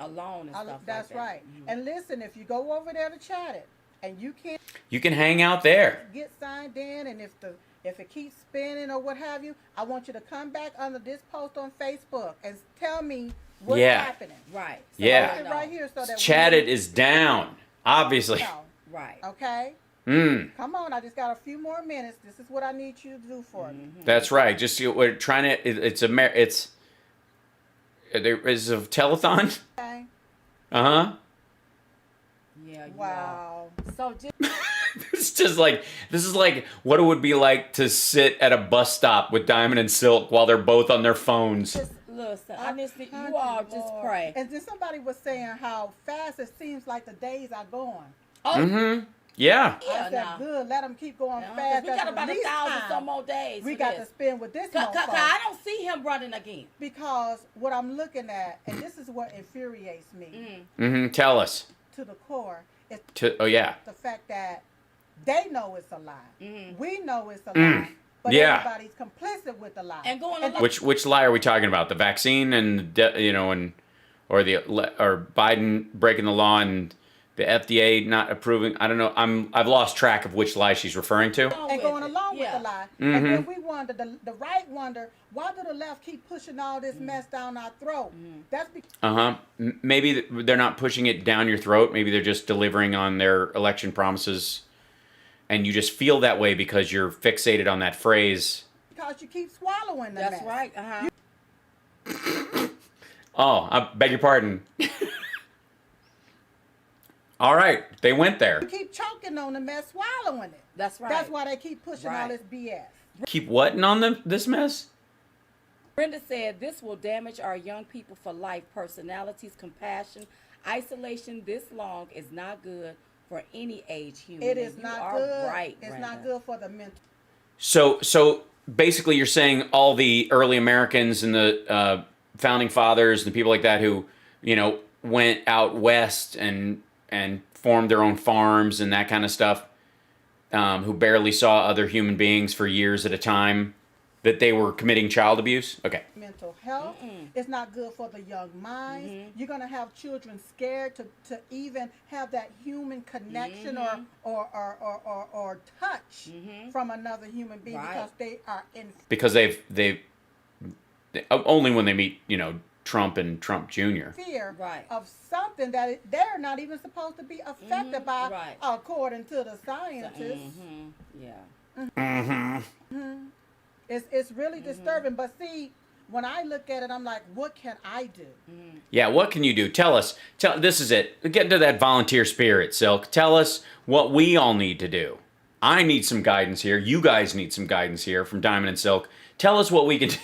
alone and stuff That's like that. right. And listen, if you go over there to chat it, and you can't You can hang out there. get signed in, and if it keeps spinning or what have you, I want you to come back under this post on Facebook and tell me what's happening. Right. So Yeah. post it right here so that Chat it is down, obviously. Right. Okay. Come on, I just got a few more minutes. This is what I need you to do for me. That's right. Just we're trying to. There is a telethon. Okay. Yeah. Wow. So just It's just like this is like what it would be like to sit at a bus stop with Diamond and Silk while they're both on their phones. listen. I just think you all just pray. And then somebody was saying how fast it seems like the days are going. Yeah. I said, good. Let them keep going fast. We got That's about the least 1,000 time some more days. we for got this. to spend with this Cause motherfucker. I don't see him running again. Because what I'm looking at, and this is what infuriates me Tell us. to the core, is Oh yeah. the fact that they know it's a lie. We know it's a lie. But Yeah. everybody's complicit with the lie. And going along. Which lie are we talking about? The vaccine and or Biden breaking the law and the FDA not approving? I don't know. I've lost track of which lie she's referring to. And going along with the lie. And then we wonder, the right wonder, why do the left keep pushing all this mess down our throat? That's because Maybe they're not pushing it down your throat. Maybe they're just delivering on their election promises, and you just feel that way because you're fixated on that phrase. you keep swallowing the mess. That's right. Oh, I beg your pardon. All right, they went there. You keep choking on the mess, swallowing it. That's right. That's why they keep pushing all this BS. Keep whatting on this mess? Brenda said, this will damage our young people for life. Personalities, compassion, isolation this long is not good for any age human. It is And not you are good. Right, it's Brenda. not good for the mental. So basically, you're saying all the early Americans and the founding fathers and people like that who went out west and formed their own farms and that kind of stuff, who barely saw other human beings for years at a time, that they were committing child abuse? Okay. Mental health. It's not good for the young minds. You're going to have children scared to even have that human connection or touch from another human being because they are in Because they only when they meet, Trump and Trump Jr. fear of something that they're not even supposed to be affected by, according to the scientists. Yeah. It's really disturbing. But see, when I look at it, I'm like, what can I do? Yeah, what can you do? Tell us. This is it. Get into that volunteer spirit, Silk. Tell us what we all need to do. I need some guidance here. You guys need some guidance here from Diamond and Silk. Tell us what we can do.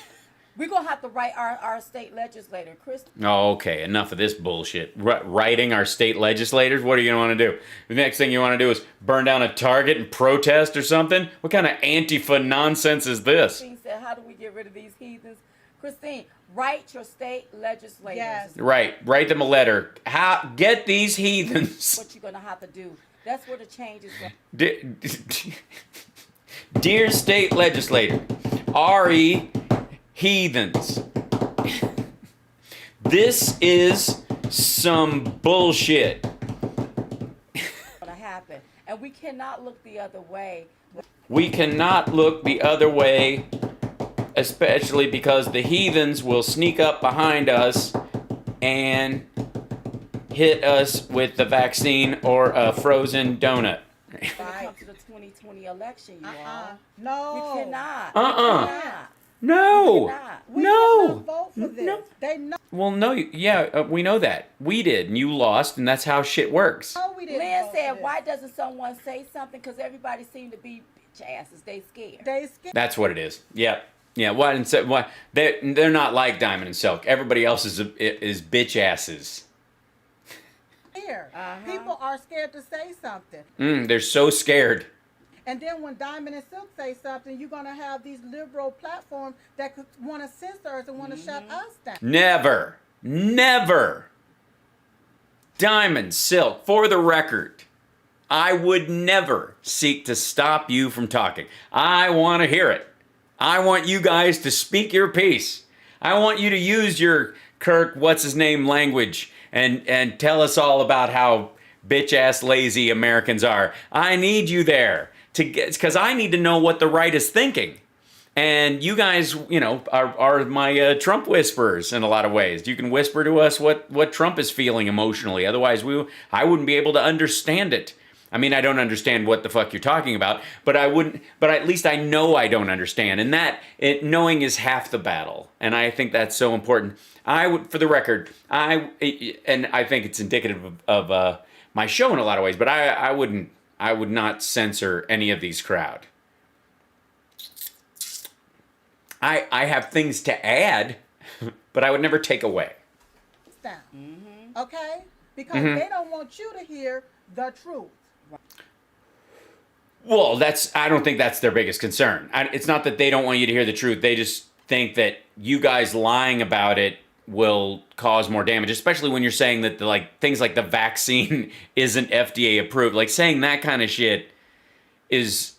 We're going to have to write our state legislator, Chris. Oh, okay. Enough of this bullshit. Writing our state legislators? What are you going to want to do? The next thing you want to do is burn down a Target and protest or something? What kind of Antifa nonsense is this? Christine said, how do we get rid of these heathens? Christine, write your state legislators. Yes. Right. Write them a letter. Get these heathens. What you're going to have to do. That's where the change is going. Dear state legislator, R.E. heathens. This is some bullshit. Going to happen. And we cannot look the other way. We cannot look the other way, especially because the heathens will sneak up behind us and hit us with the vaccine or a frozen donut. When it comes to the 2020 election, you all. No. We cannot. No. We No. cannot vote for this. No. They know. Well, no, yeah, we know that. We did, and you lost, and that's how shit works. No, we didn't Lynn vote said, for this. why doesn't someone say something? Because everybody seemed to be bitch asses. They scared. They scared. That's what it is. Yep. Yeah. Why didn't say why? They're not like Diamond and Silk. Everybody else is bitch asses. People are scared to say something. They're so scared. And then when Diamond and Silk say something, you're going to have these liberal platforms that want to censor us and want to shut us down. Never. Never. Diamond, Silk, for the record, I would never seek to stop you from talking. I want to hear it. I want you guys to speak your piece. I want you to use your Kirk, what's his name language and tell us all about how bitch-ass lazy Americans are. I need you there to get, because I need to know what the right is thinking. And you guys, are my Trump whisperers in a lot of ways. You can whisper to us what Trump is feeling emotionally. Otherwise, I wouldn't be able to understand it. I mean, I don't understand what the fuck you're talking about, but at least I know I don't understand. And knowing is half the battle. And I think that's so important. For the record, I think it's indicative of my show in a lot of ways, but I would not censor any of these crowd. I have things to add, but I would never take away. Down. Okay? Because they don't want you to hear the truth. Well, I don't think that's their biggest concern. It's not that they don't want you to hear the truth. They just think that you guys lying about it will cause more damage, especially when you're saying that things like the vaccine isn't FDA approved. Like saying that kind of shit is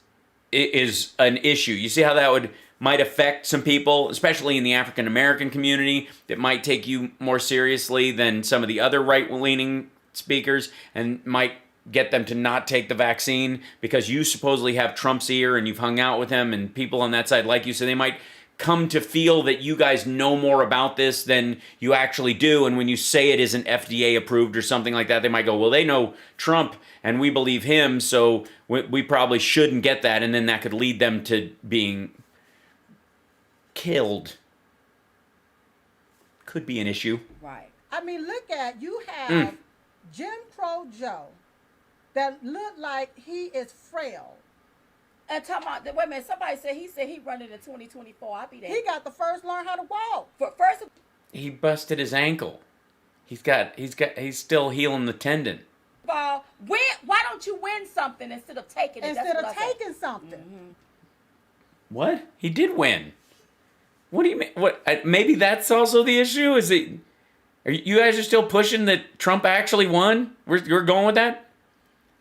an issue. You see how that might affect some people, especially in the African American community, that might take you more seriously than some of the other right-leaning speakers, and might get them to not take the vaccine because you supposedly have Trump's ear and you've hung out with him, and people on that side like you, so they might come to feel that you guys know more about this than you actually do. And when you say it isn't FDA approved or something like that, they might go, well, they know Trump and we believe him, so we probably shouldn't get that. And then that could lead them to being killed. Could be an issue. Right. I mean, you have Jim Crow Joe that look like he is frail. And talking about, wait a minute, somebody said he run it in 2024. I'll be there. He got to first learn how to walk. He busted his ankle. He's still healing the tendon. Why don't you win something instead of taking it? Something. What? He did win. What do you mean? What? Maybe that's also the issue. You guys are still pushing that Trump actually won? You're going with that?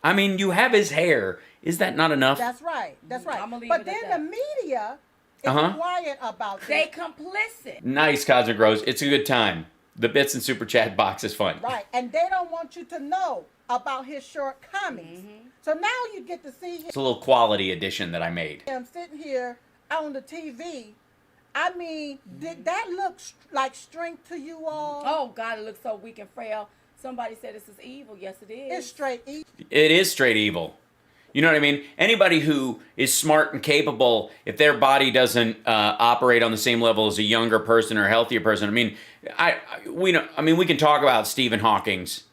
I mean, you have his hair. Is that not enough? That's right. But then the media is quiet about this. They complicit. Nice, Cosmic Rose. It's a good time. The bits and super chat box is fun. Right, and they don't want you to know about his shortcomings. So now you get to see him. It's a little quality addition that I made. I'm sitting here on the TV. I mean, did that look like strength to you all? Oh, God, it looks so weak and frail. Somebody said this is evil. Yes, it is. It's straight evil. It is straight evil. You know what I mean? Anybody who is smart and capable, if their body doesn't operate on the same level as a younger person or a healthier person, I mean, we can talk about Stephen Hawking's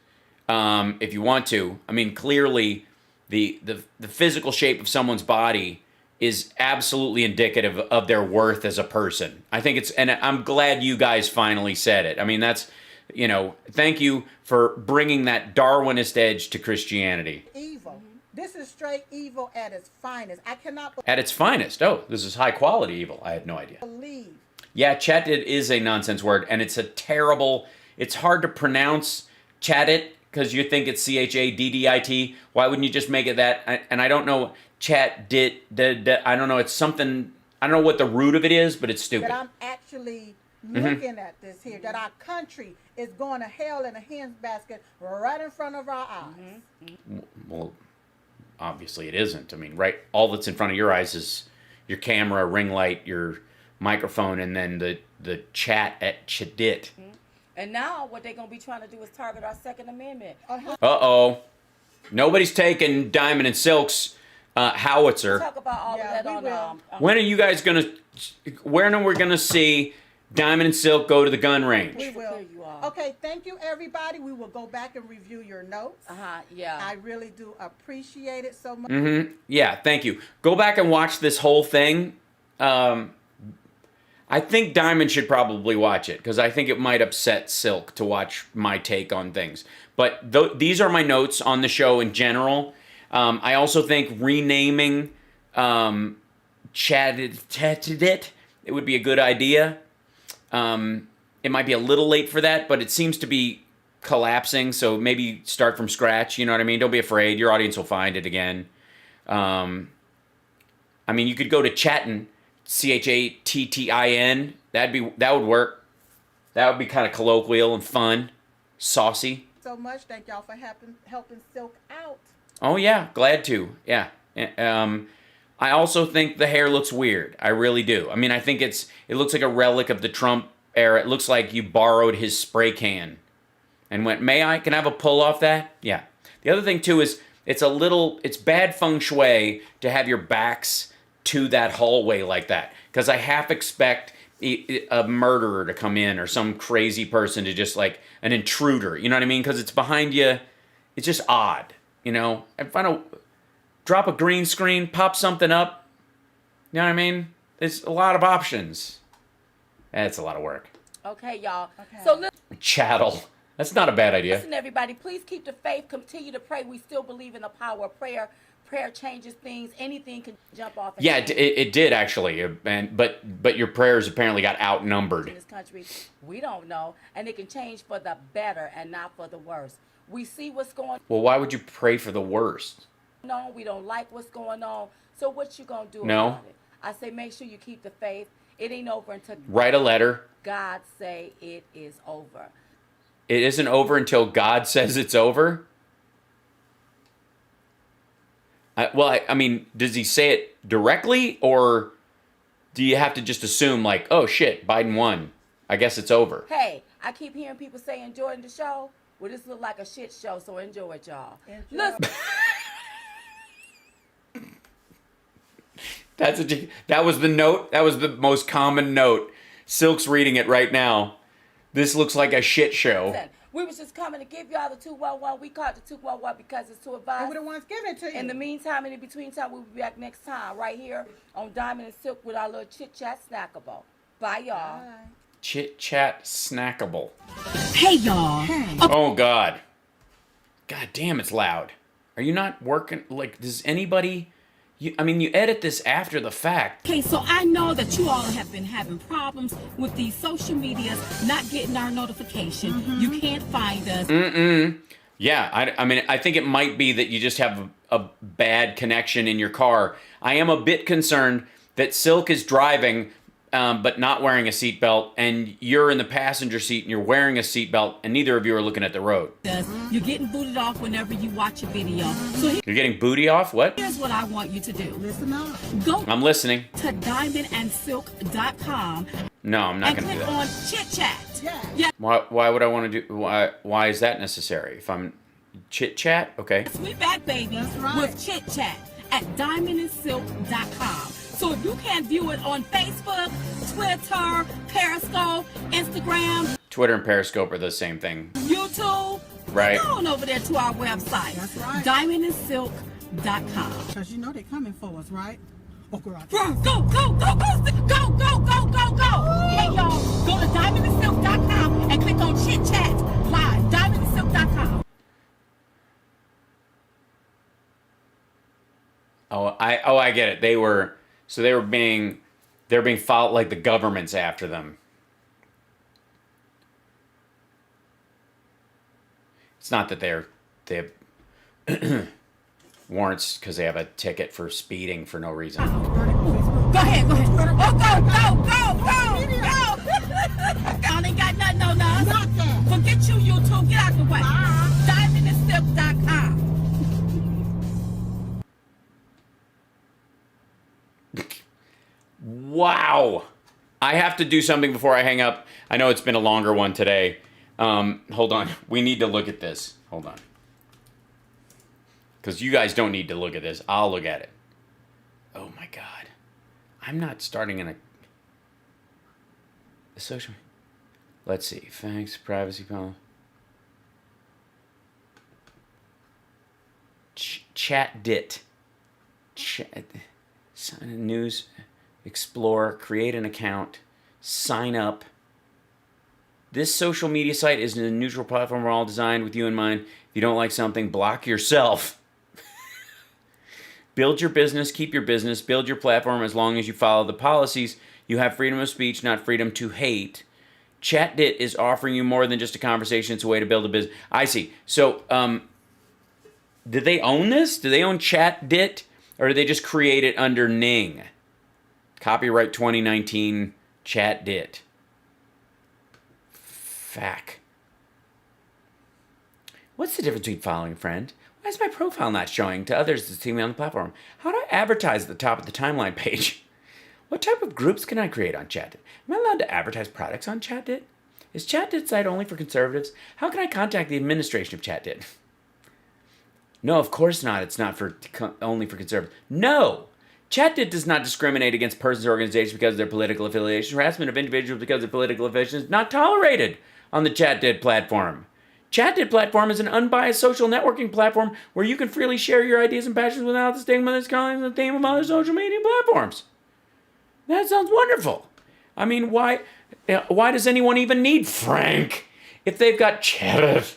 if you want to. I mean, clearly, the physical shape of someone's body is absolutely indicative of their worth as a person. I think and I'm glad you guys finally said it. I mean, that's, thank you for bringing that Darwinist edge to Christianity. Evil. This is straight evil at its finest. I cannot believe. At its finest. Oh, this is high quality evil. I had no idea. Yeah, Chatit is a nonsense word, and it's it's hard to pronounce Chatit because you think it's Chaddit. Why wouldn't you just make it that? And I don't know, I don't know, it's something, I don't know what the root of it is, but it's stupid. That I'm actually looking at this here, that our country is going to hell in a hen's basket right in front of our eyes. Well, obviously it isn't. I mean, right, all that's in front of your eyes is your camera, ring light, your microphone, and then the chat at Chaddit. And now what they're going to be trying to do is target our Second Amendment. Uh-oh. Nobody's taking Diamond and Silk's howitzer. Talk about all of that on When are you guys going to, when are we going to see Diamond and Silk go to the gun range? We will. Okay, thank you, everybody. We will go back and review your notes. Yeah. I really do appreciate it so much. Yeah, thank you. Go back and watch this whole thing. I think Diamond should probably watch it because I think it might upset Silk to watch my take on things. But these are my notes on the show in general. I also think renaming chatted it, it would be a good idea. It might be a little late for that, but it seems to be collapsing, so maybe start from scratch, you know what I mean? Don't be afraid. Your audience will find it again. I mean, you could go to Chattin, Chattin. That would work. That would be kind of colloquial and fun, saucy. So much. Thank y'all for helping Silk out. Oh yeah, glad to. Yeah. I also think the hair looks weird. I really do. I mean, I think it looks like a relic of the Trump era. It looks like you borrowed his spray can and went, can I have a pull off that? Yeah. The other thing too is it's bad feng shui to have your backs to that hallway like that, because I half expect a murderer to come in or some crazy person to just like an intruder, you know what I mean? Because it's behind you. It's just odd, you know? If I don't drop a green screen, pop something up, you know what I mean? There's a lot of options. That's a lot of work. Okay, y'all. Okay. So Chattel. That's not a bad idea. Listen, everybody, please keep the faith. Continue to pray. We still believe in the power of prayer. Prayer changes things. Anything can jump off. Yeah, it did actually, but your prayers apparently got outnumbered. In this country, we don't know, and it can change for the better and not for the worse. We see what's going on. Well, why would you pray for the worst? No, we don't like what's going on. So what you gonna do No. about it? I say make sure you keep the faith. It ain't over until Write a letter. God say it is over. It isn't over until God says it's over? I mean, does he say it directly, or do you have to just assume like, oh shit, Biden won, I guess it's over? Hey, I keep hearing people say enjoying the show. Well, this look like a shit show, so enjoy it, y'all. Listen. That was the note. That was the most common note. Silk's reading it right now. This looks like a shit show. Listen, we was just coming to give y'all the 211. We called the 211 because it's to advise. And we're the ones giving it to you. In the meantime, in between time, we'll be back next time right here on Diamond and Silk with our little chit chat snackable. Bye, y'all. Bye. Chit chat snackable. Hey, y'all. Hey. Oh God. God damn, it's loud. Are you not working? Like, does anybody? You edit this after the fact. Okay, so I know that you all have been having problems with these social medias, not getting our notification. Mm-hmm. You can't find us. Yeah, I think it might be that you just have a bad connection in your car. I am a bit concerned that Silk is driving, but not wearing a seatbelt, and you're in the passenger seat and you're wearing a seatbelt, and neither of you are looking at the road. You're getting booted off whenever you watch a video. So You're getting booty off? What? Here's what I want you to do. Listen up. Go I'm listening. to diamondandsilk.com. No, I'm not and going to do click that. on Chit Chat. Yeah. Why would I want to do? Why is that necessary? If I'm chit chat, okay. We back, baby, with Chit Chat at diamondandsilk.com. So if you can't view it on Facebook, Twitter, Periscope, Instagram, Twitter and Periscope are the same thing. YouTube, Right. go on over there to our website. That's right. Diamondandsilk.com. Because you know they're coming for us, right? Oh, girl. Go, go, go, go, go, go, go, go, go. Hey, y'all, go to diamondandsilk.com and click on Chit Chat Live. Diamondandsilk.com. I get it. They were being followed, like the government's after them. It's not that they have warrants because they have a ticket for speeding for no reason. Go ahead. Oh, go. I ain't got nothing on us. Forget you, YouTube. Get out the way. Diamondandsilk.com. Wow. I have to do something before I hang up. I know it's been a longer one today. Hold on. We need to look at this. Hold on. Because you guys don't need to look at this. I'll look at it. Oh my God. I'm not starting in a social. Let's see. Thanks. Privacy policy. Chat dit. Chat. Sign in news. Explore. Create an account. Sign up. This social media site is a neutral platform we're all designed with you in mind. If you don't like something, block yourself. Build your business, keep your business, build your platform as long as you follow the policies. You have freedom of speech, not freedom to hate. ChatDit is offering you more than just a conversation. It's a way to build a business. I see. So, did they own this? Do they own ChatDit? Or did they just create it under Ning? Copyright 2019 ChatDit. Fact. What's the difference between following a friend? Why is my profile not showing to others that see me on the platform? How do I advertise at the top of the timeline page? What type of groups can I create on ChatDit? Am I allowed to advertise products on ChatDit? Is ChatDit site only for conservatives? How can I contact the administration of ChatDit? No, of course not. It's not for only for conservatives. No! ChatDit does not discriminate against persons or organizations because of their political affiliation. Harassment of individuals because of their political affiliation is not tolerated on the ChatDit platform. ChatDit platform is an unbiased social networking platform where you can freely share your ideas and passions without the stigma that's calling the theme of other social media platforms. That sounds wonderful. I mean, why does anyone even need Frank if they've got ChatDit?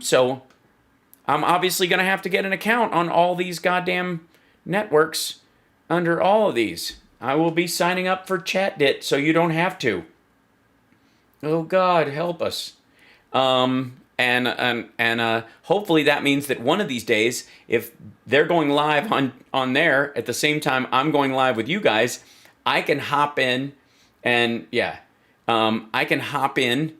So I'm obviously going to have to get an account on all these goddamn networks under all of these. I will be signing up for ChatDit so you don't have to. Oh God, help us. And hopefully that means that one of these days, if they're going live on there at the same time I'm going live with you guys, I can hop in and I can hop in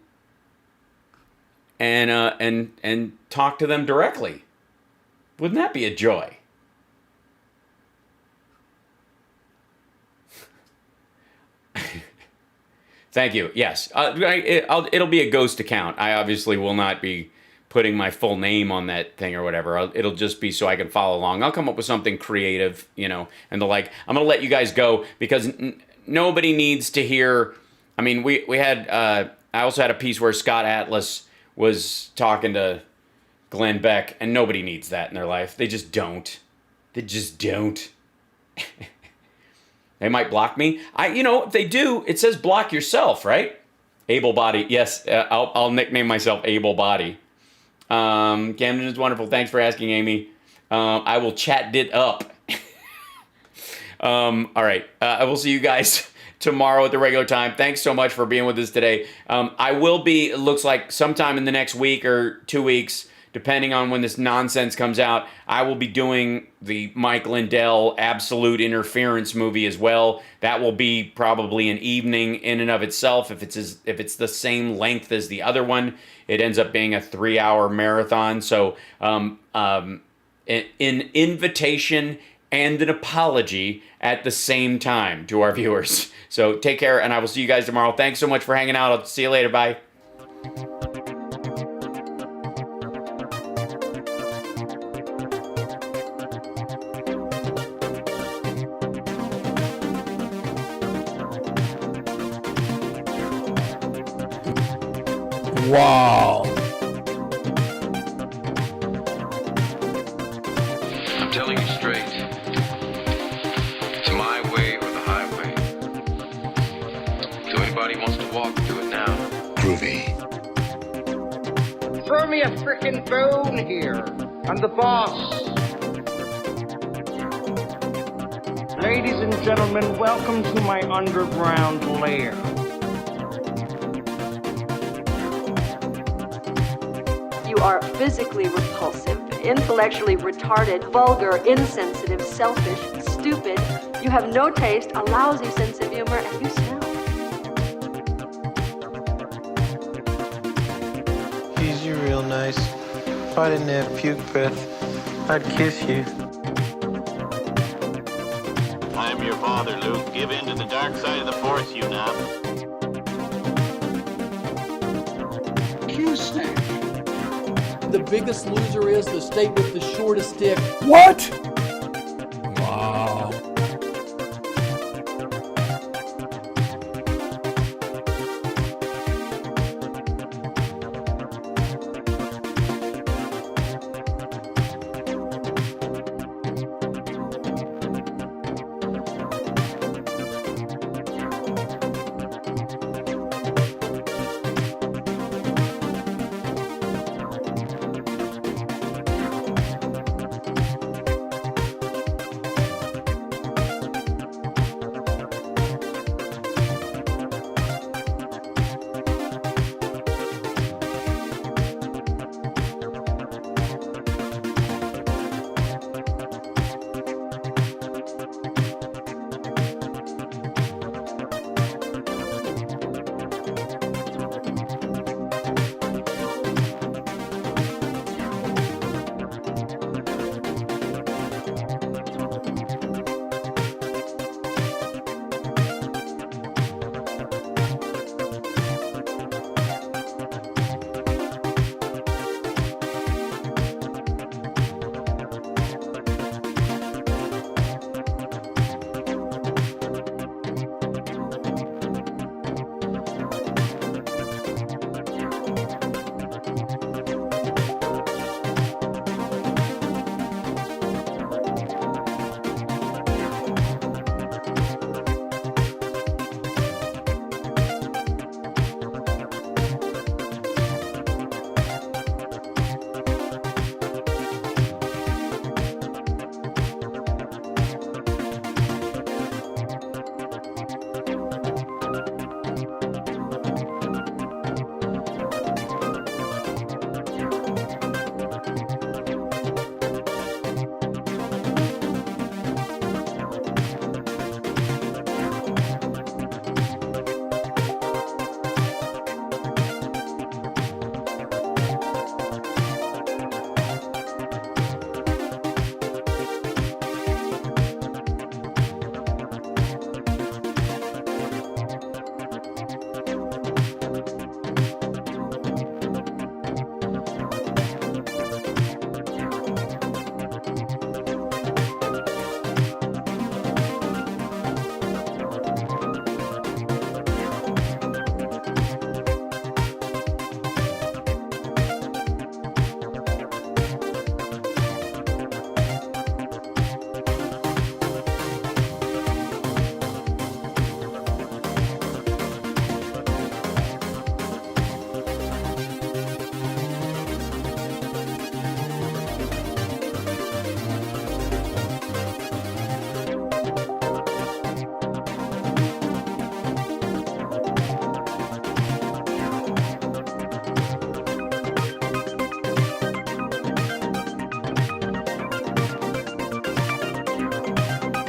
and talk to them directly. Wouldn't that be a joy? Thank you. Yes. It'll be a ghost account. I obviously will not be putting my full name on that thing or whatever. It'll just be so I can follow along. I'll come up with something creative, and the like. I'm going to let you guys go because nobody needs to hear. I mean, we had, I also had a piece where Scott Atlas was talking to Glenn Beck, and nobody needs that in their life. They just don't. They just don't. They might block me. If they do, it says block yourself, right? Able body. Yes, I'll nickname myself Able Body. Camden is wonderful. Thanks for asking, Amy. I will chat it up. All right. I will see you guys tomorrow at the regular time. Thanks so much for being with us today. I will be, it looks like sometime in the next week or 2 weeks, depending on when this nonsense comes out, I will be doing the Mike Lindell Absolute Interference movie as well. That will be probably an evening in and of itself. If it's the same length as the other one, it ends up being a 3-hour marathon. So an invitation and an apology at the same time to our viewers. So take care, and I will see you guys tomorrow. Thanks so much for hanging out. I'll see you later. Bye. Wow. I'm telling you straight. It's my way or the highway. So anybody wants to walk, do it now. Groovy. Throw me a frickin' bone here. I'm the boss. Ladies and gentlemen, welcome to my underground lair. You are physically repulsive, intellectually retarded, vulgar, insensitive, selfish, stupid. You have no taste, a lousy sense of humor, and you smell. Geez, you're real nice. If I didn't have puke breath, I'd kiss you. I am your father, Luke. Give in to the dark side of the Force, you knob. The biggest loser is the state with the shortest dick. What?